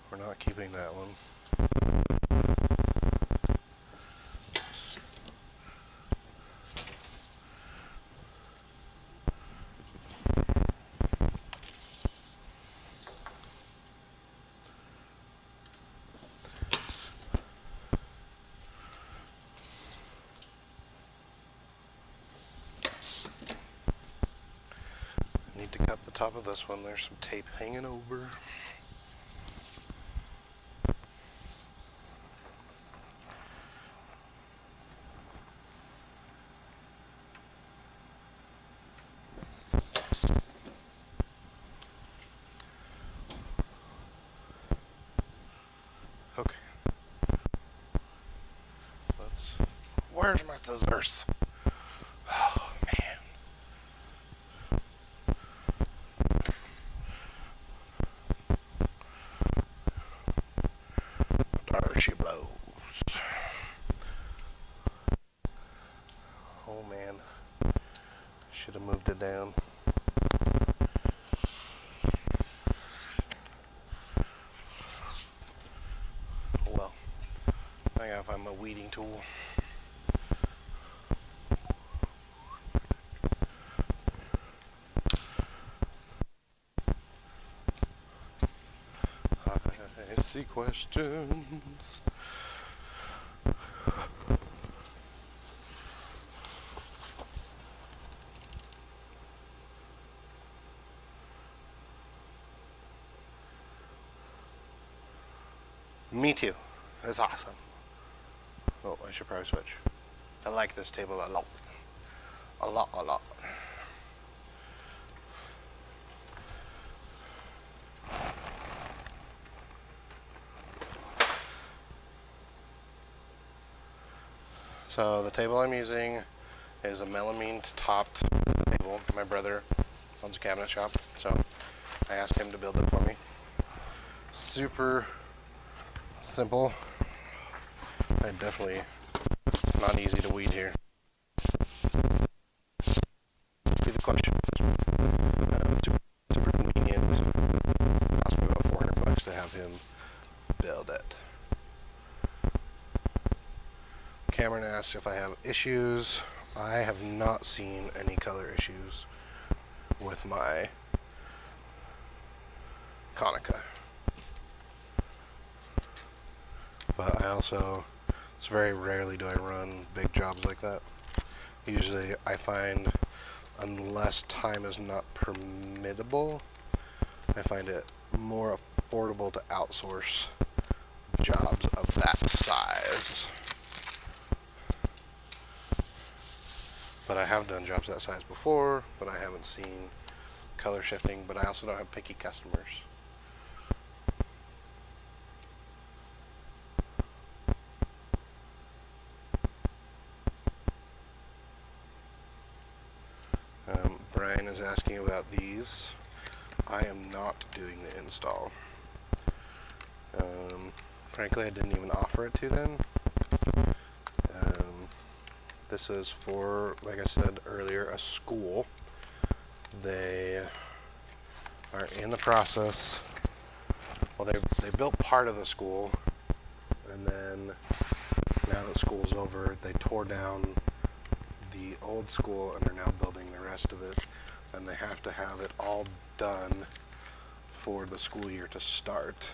We're not keeping that one. top of this one, there's some tape hanging over. Okay. Where's my scissors? Oh, man. There she blows. Oh, man. Should have moved it down. Well, I gotta find my weeding tool. I see questions. Me too. That's awesome. Oh, I should probably switch. I like this table a lot. A lot, a lot. So the table I'm using is a melamine topped table. My brother owns a cabinet shop, so I asked him to build it for me. Super simple. I definitely, it's not easy to weed here. See the questions. Super convenient. Cost me about $400 to have him build it. Cameron asked if I have issues. I have not seen any color issues with my Konica. But I also, it's very rarely do I run big jobs like that. Usually I find, unless time is not permittable, I find it more affordable to outsource jobs of that size. But I have done jobs that size before, but I haven't seen color shifting, but I also don't have picky customers. Brian is asking about these. I am not doing the install. Frankly, I didn't even offer it to them. This is for, like I said earlier, a school. They are in the process. Well, they built part of the school, and then now that school's over, they tore down the old school and they're now building the rest of it, and they have to have it all done for the school year to start.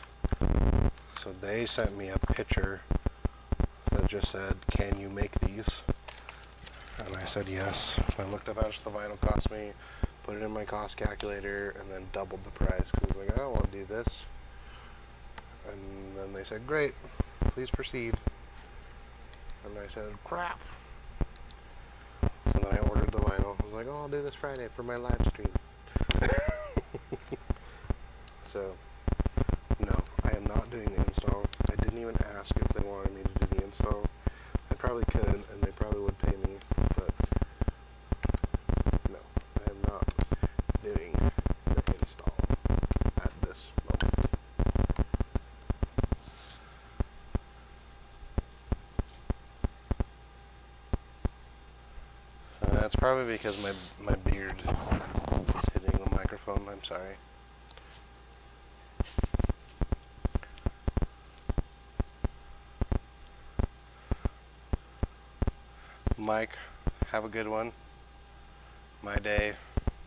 So they sent me a picture that just said, "Can you make these?" And I said yes. I looked up how much the vinyl cost me, put it in my cost calculator, and then doubled the price because I was like, I don't want to do this. And then they said, great, please proceed. And I said, crap. So then I ordered the vinyl. I was like, oh, I'll do this Friday for my live stream. So, no, I am not doing the install. I didn't even ask if they wanted me to do the install. I probably could, and they probably would pay me, but no, I am not doing the install at this moment. That's probably because my beard is hitting the microphone. I'm sorry. Mike, have a good one. My day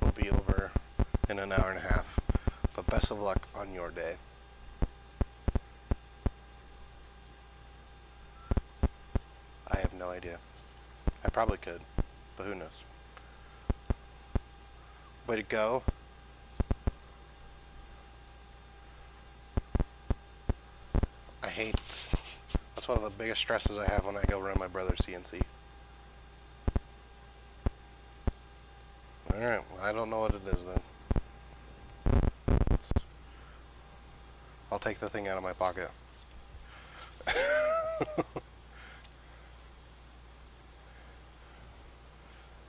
will be over in an hour and a half, but best of luck on your day. I have no idea. I probably could, but who knows. Way to go. That's one of the biggest stresses I have when I go run my brother's CNC. Alright, well, I don't know what it is then. I'll take the thing out of my pocket.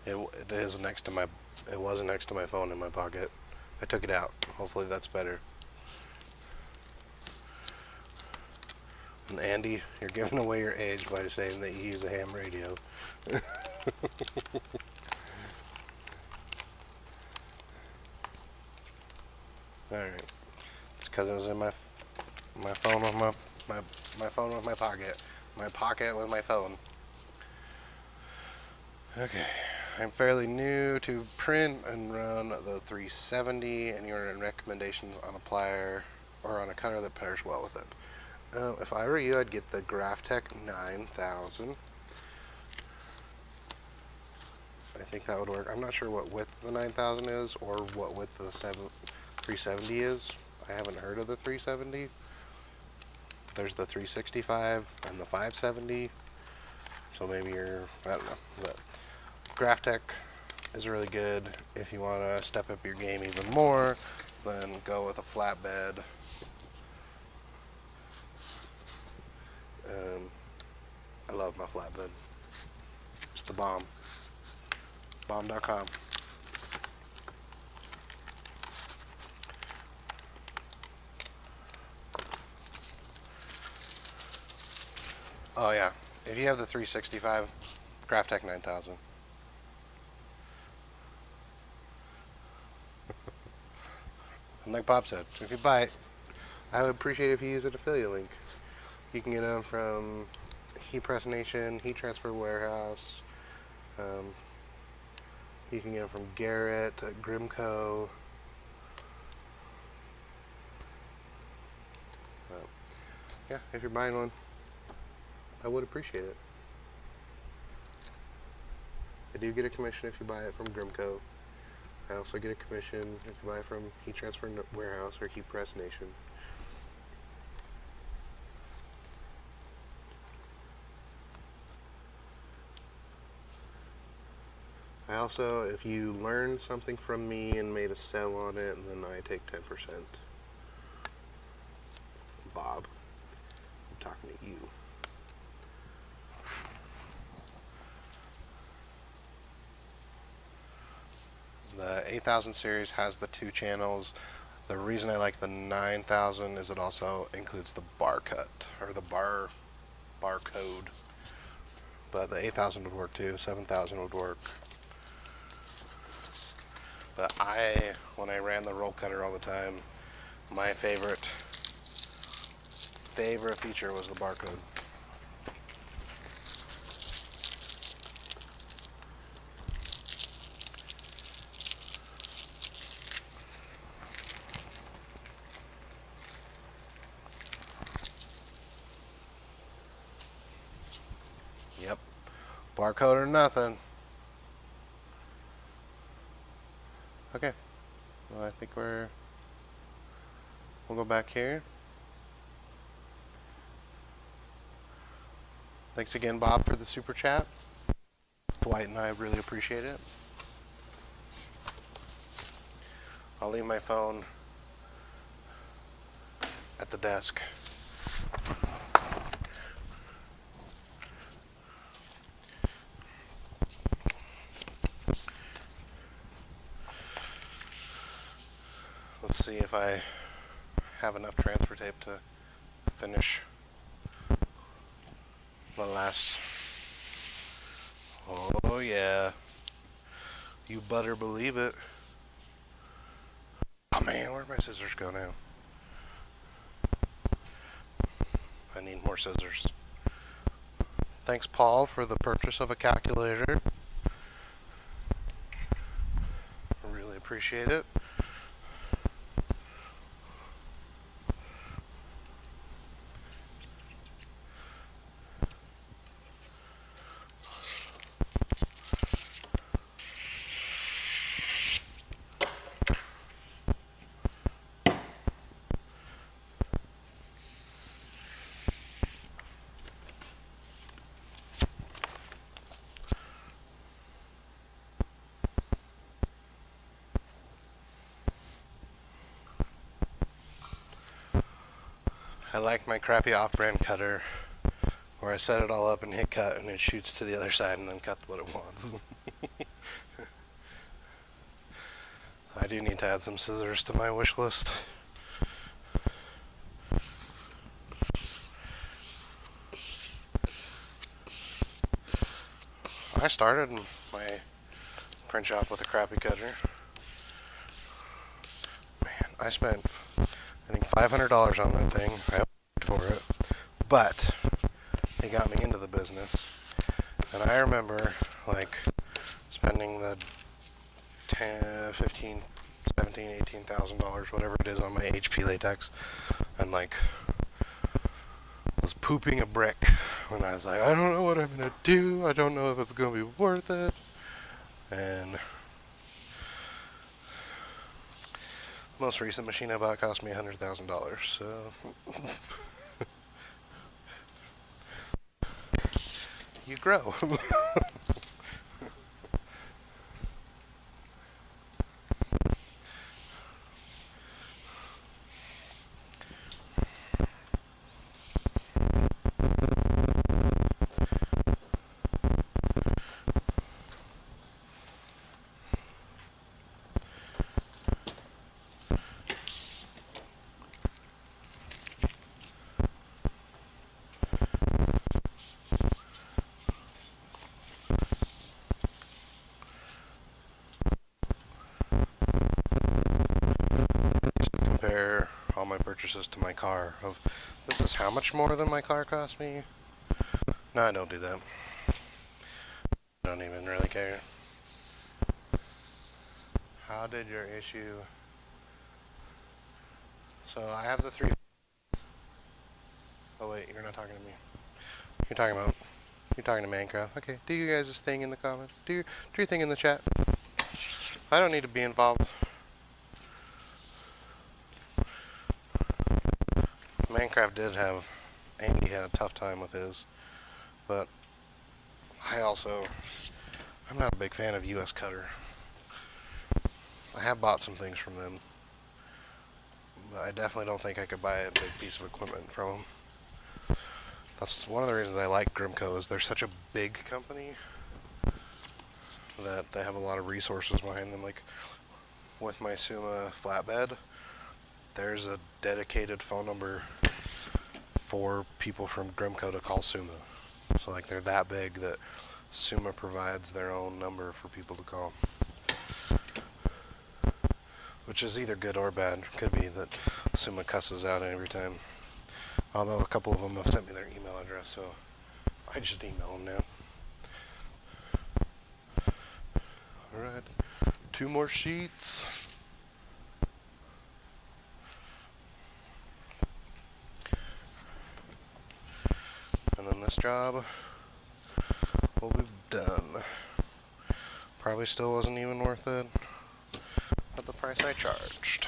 It is next to my, it was next to my phone in my pocket. I took it out. Hopefully that's better. And Andy, you're giving away your age by saying that you use a ham radio. Alright. It's because it was in my phone with my phone with my pocket. My pocket with my phone. Okay. I'm fairly new to print and run the 370, and your recommendations on a plier or on a cutter that pairs well with it. If I were you, I'd get the Graphtec 9000. I think that would work. I'm not sure what width the 9000 is or what width the 370 is. I haven't heard of the 370. There's the 365 and the 570. So maybe I don't know. But Graphtec is really good. If you want to step up your game even more, then go with a flatbed. I love my flatbed. It's the bomb. Bomb.com. Oh yeah, if you have the 365, Graphtec 9000. And like Bob said, if you buy it, I would appreciate if you use an affiliate link. You can get them from Heat Press Nation, Heat Transfer Warehouse. You can get them from Garrett, Grimco. Yeah, if you're buying one, I would appreciate it. I do get a commission if you buy it from Grimco. I also get a commission if you buy it from Heat Transfer Warehouse or Heat Press Nation. I also, if you learned something from me and made a sell on it, then I take 10%. Bob, I'm talking to you. The 8000 series has the 2 channels. The reason I like the 9000 is it also includes the bar cut, or the bar code. But the 8000 would work too, 7000 would work. But when I ran the roll cutter all the time, my favorite feature was the barcode. Yep, barcode or nothing. Okay, well I think we'll go back here. Thanks again, Bob, for the super chat. Dwight and I really appreciate it. I'll leave my phone at the desk. Let's see if I have enough transfer tape to finish the last. Oh yeah, you better believe it. Oh man, where'd my scissors go now? I need more scissors. Thanks, Paul, for the purchase of a calculator. I really appreciate it. I like my crappy off-brand cutter where I set it all up and hit cut and it shoots to the other side and then cuts what it wants. I do need to add some scissors to my wish list. I started my print shop with a crappy cutter. Man, I spent I think $500 on that thing. I paid for it, but it got me into the business. And I remember like spending the 10, 15, 17, $18,000, whatever it is, on my HP latex, and like was pooping a brick when I was like, I don't know what I'm gonna do. I don't know if it's gonna be worth it. And the most recent machine I bought cost me $100,000. So you grow. Compare all my purchases to my car. This is how much more than my car cost me. No, I don't do that. I don't even really care. How did your issue? So I have the three. Oh wait, you're not talking to me. You're talking to Minecraft. Okay, do you guys' thing in the comments. Do your thing in the chat. I don't need to be involved. Minecraft did have, Andy had a tough time with his, but I'm not a big fan of US Cutter. I have bought some things from them, but I definitely don't think I could buy a big piece of equipment from them. That's one of the reasons I like Grimco, is they're such a big company that they have a lot of resources behind them. Like with my Summa flatbed, there's a dedicated phone number for people from Grimco to call Summa. So like they're that big that Summa provides their own number for people to call. Which is either good or bad. Could be that Summa cusses out every time. Although a couple of them have sent me their email address, so I just email them now. Alright, 2 more sheets. And then this job will be done. Probably still wasn't even worth it at the price I charged.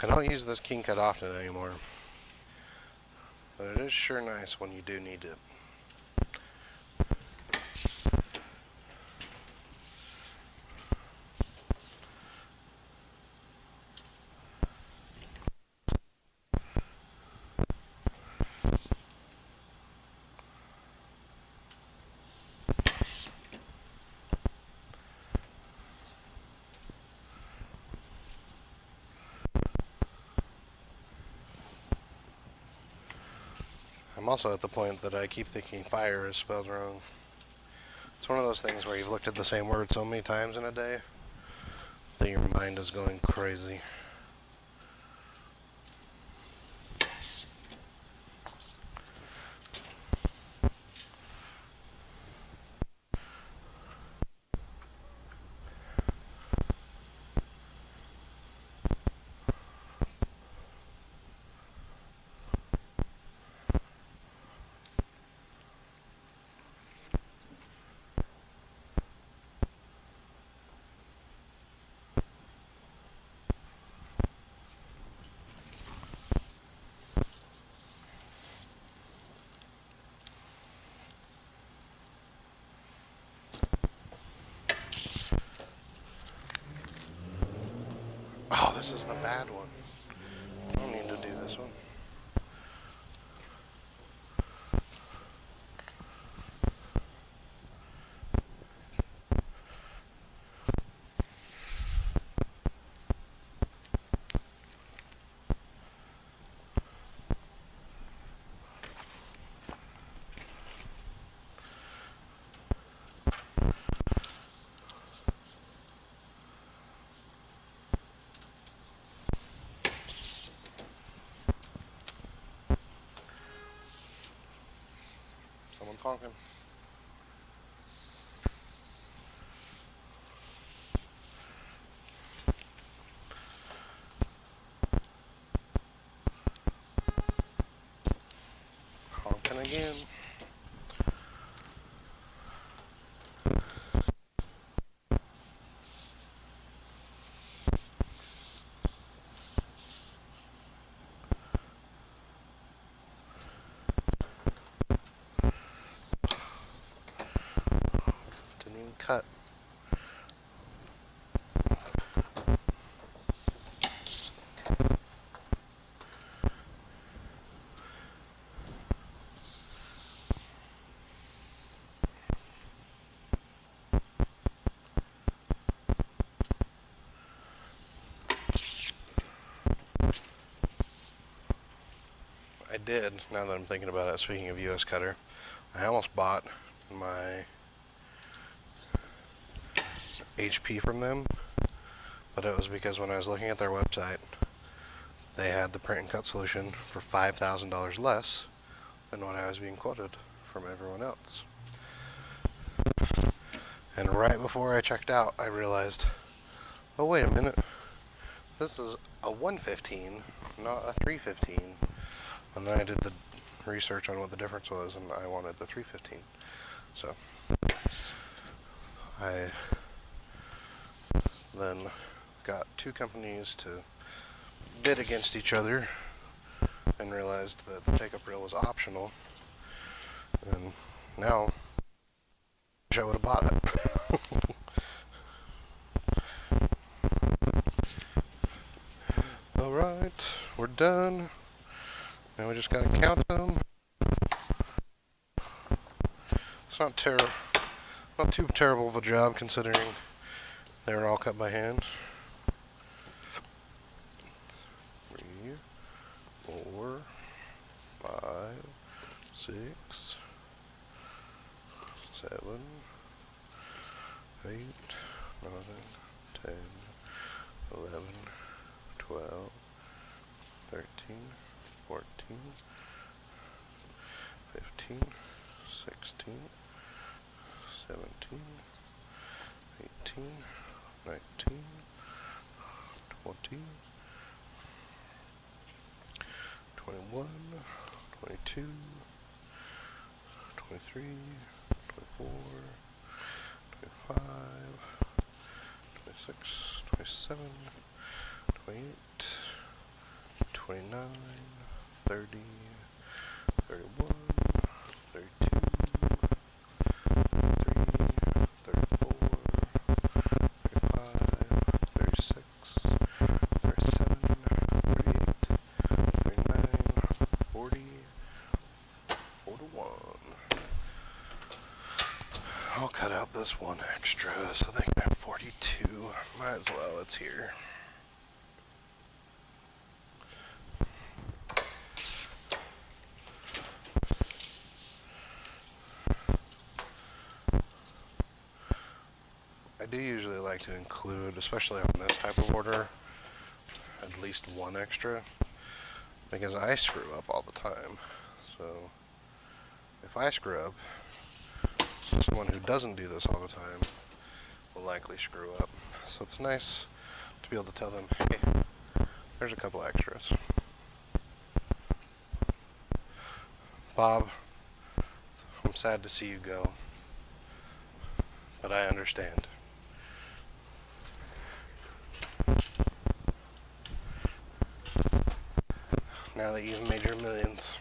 I don't use this king cut often anymore, but it is sure nice when you do need it. I'm also at the point that I keep thinking fire is spelled wrong. It's one of those things where you've looked at the same word so many times in a day that your mind is going crazy. Oh, this is the bad one. I don't need to do this one. Someone's honking. Honking again. Didn't even cut. I did, now that I'm thinking about it, speaking of US Cutter, I almost bought my HP from them, but it was because when I was looking at their website, they had the print and cut solution for $5,000 less than what I was being quoted from everyone else. And right before I checked out, I realized, oh wait a minute, this is a 115, not a 315. And then I did the research on what the difference was, and I wanted the 315. So I then got two companies to bid against each other and realized that the take-up reel was optional. And now I wish I would have bought it. Alright, we're done. Now we just gotta count them. It's not too terrible of a job considering they were all cut by hand. 3, 4, 5, 6, 7, 8, 9, 10, 11, 12, 13, 14, 15, 16, 17, 18, 19, 20, 21, 22, 23, 24, 25, 26, 27, 28, 29, 30, 31, 32, 33, 34, 35, 36, 37, 38, 39, 40, 41. I'll cut out this one extra so they can have 42. Might as well, it's here. I do usually like to include, especially on this type of order, at least one extra, because I screw up all the time. So if I screw up, someone who doesn't do this all the time will likely screw up. So it's nice to be able to tell them, hey, there's a couple extras. Bob, I'm sad to see you go, but I understand. Now that you've made your millions.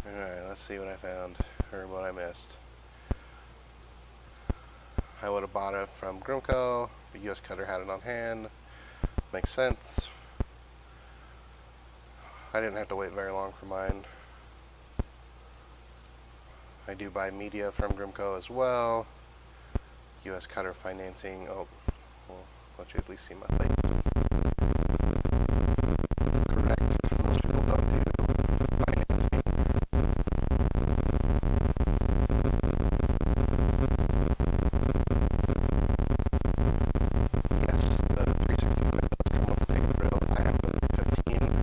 Alright, let's see what I found, or what I missed. I would have bought it from Grimco. The US Cutter had it on hand. Makes sense. I didn't have to wait very long for mine. I do buy media from Grimco as well. US Cutter financing. Oh, well, let you at least see my face. Correct. Most people don't do financing. Yes, the 360 does come with a big grill. I have the 315.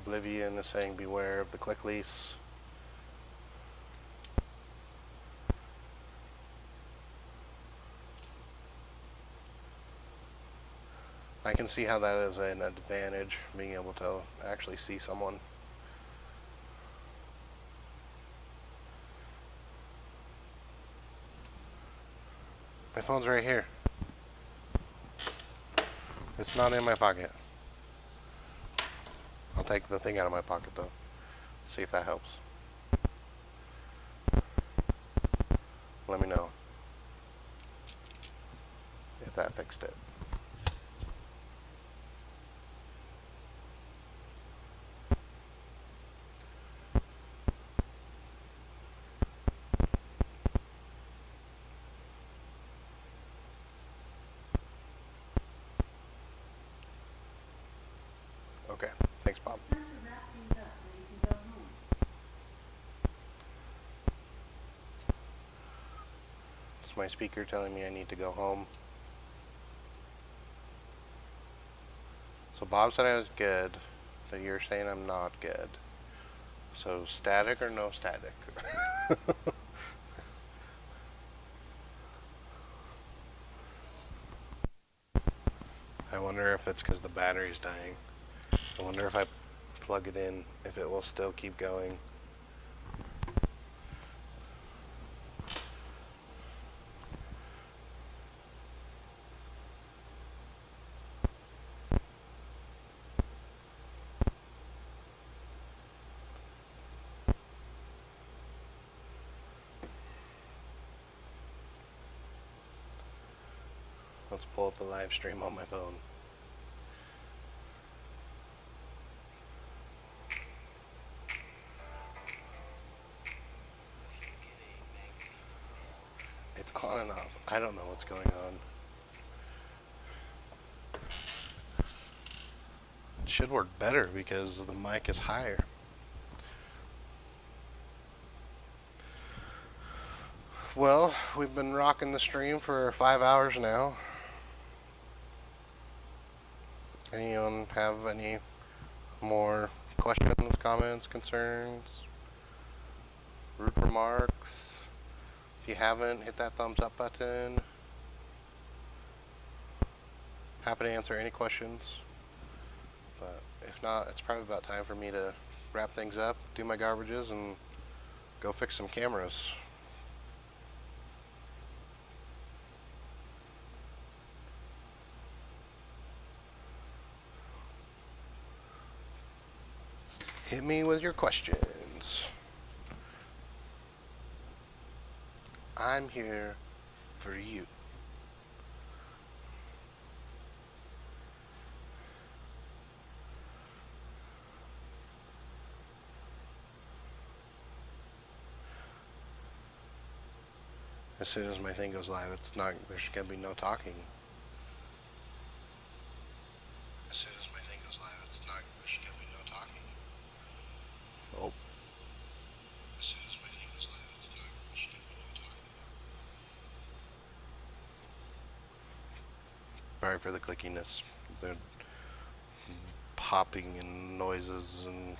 Oblivion is saying beware of the click lease. I can see how that is an advantage, being able to actually see someone. My phone's right here. It's not in my pocket. I'll take the thing out of my pocket though. See if that helps. Let me know if that fixed it. Okay, thanks Bob. It's time to wrap things up so you can go home. It's my speaker telling me I need to go home. So Bob said I was good, but you're saying I'm not good. So static or no static? I wonder if it's because the battery's dying. I wonder if I plug it in, if it will still keep going. Let's pull up the live stream on my phone. It's on and off. I don't know what's going on. It should work better because the mic is higher. Well, we've been rocking the stream for 5 hours now. Anyone have any more questions, comments, concerns, rude remarks? If you haven't, hit that thumbs up button. Happy to answer any questions. But if not, it's probably about time for me to wrap things up, do my garbages, and go fix some cameras. Hit me with your questions. I'm here for you. As soon as my thing goes live, it's not, there's gonna be no talking. As soon as my thing goes live, it's not, there's gonna be no talking. Oh. As soon as my thing goes live, it's not, there's gonna be no talking. Sorry for the clickiness. The popping and noises and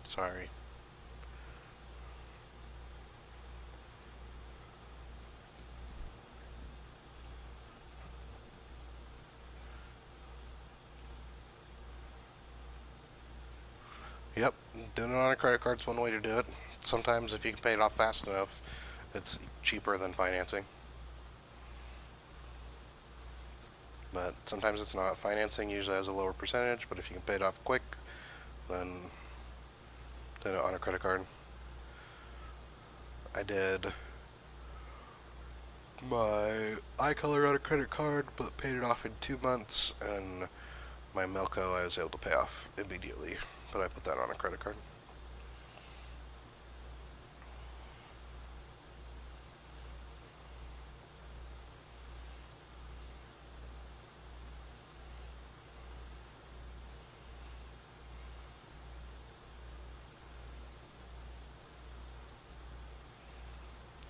sorry. Yep, doing it on a credit card's one way to do it. Sometimes if you can pay it off fast enough, it's cheaper than financing. but sometimes it's not. Financing usually has a lower percentage, but if you can pay it off quick, then on a credit card. I did my eye color on a credit card, but paid it off in 2 months, and my Melco I was able to pay off immediately, but I put that on a credit card.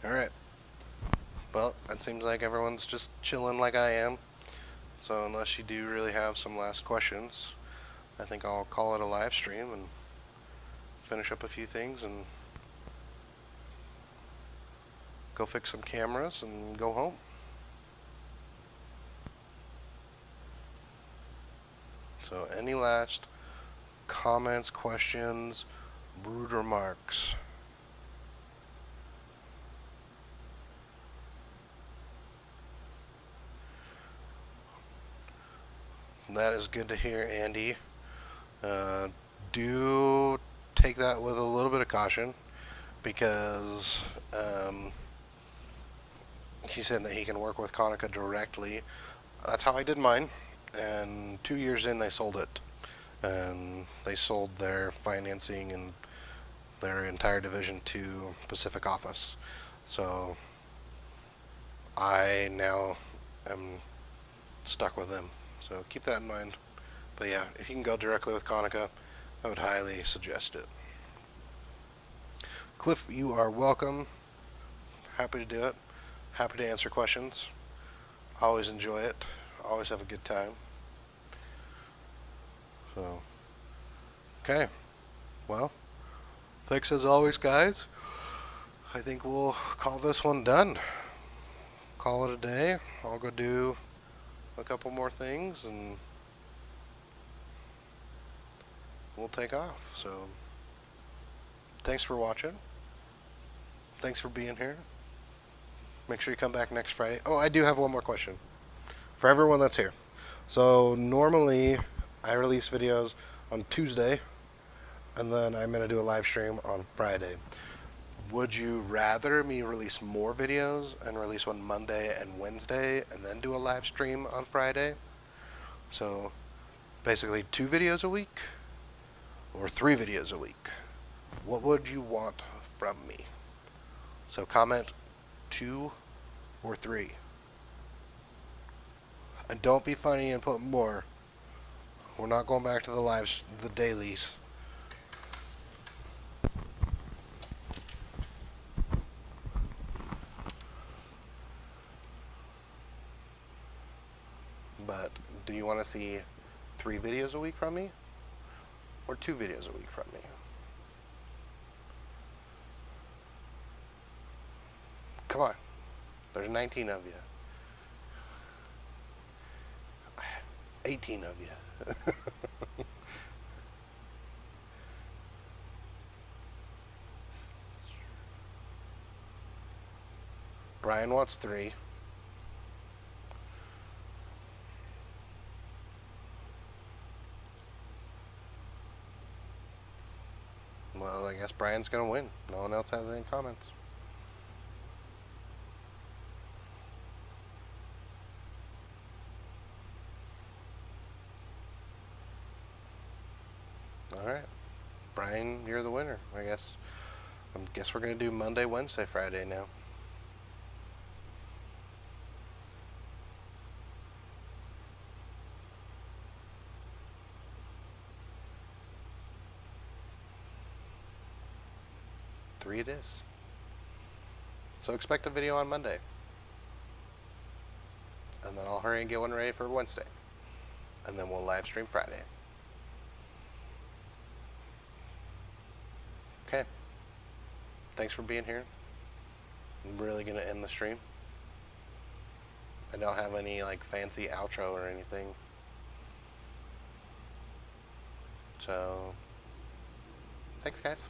Alright. Well, it seems like everyone's just chilling like I am. So unless you do really have some last questions, I think I'll call it a live stream and finish up a few things and go fix some cameras and go home. So any last comments, questions, rude remarks? That is good to hear, Andy. Do take that with a little bit of caution, because he said that he can work with Konica directly. That's how I did mine, and 2 years in they sold it, and they sold their financing and their entire division to Pacific Office. So I now am stuck with them. So keep that in mind. But yeah, if you can go directly with Konica, I would highly suggest it. Cliff, you are welcome. Happy to do it. Happy to answer questions. Always enjoy it. Always have a good time. So, okay. Well, thanks as always, guys. I think we'll call this one done. Call it a day. I'll go do a couple more things and we'll take off. So thanks for watching. Thanks for being here. Make sure you come back next Friday. Oh, I do have one more question for everyone that's here. So normally I release videos on Tuesday, and then I'm going to do a live stream on Friday. Would you rather me release more videos and release one Monday and Wednesday and then do a live stream on Friday? So basically 2 videos a week or 3 videos a week? What would you want from me? So comment 2 or 3. And don't be funny and put more. We're not going back to the dailies. But do you want to see 3 videos a week from me? Or 2 videos a week from me? Come on. There's 19 of you. 18 of you. Brian wants 3. Well, I guess Brian's gonna win. No one else has any comments. Alright. Brian, you're the winner, I guess. I guess we're gonna do Monday, Wednesday, Friday now. Three it is. So expect a video on Monday. And then I'll hurry and get one ready for Wednesday. And then we'll live stream Friday. Okay. Thanks for being here. I'm really gonna end the stream. I don't have any like fancy outro or anything. So thanks guys.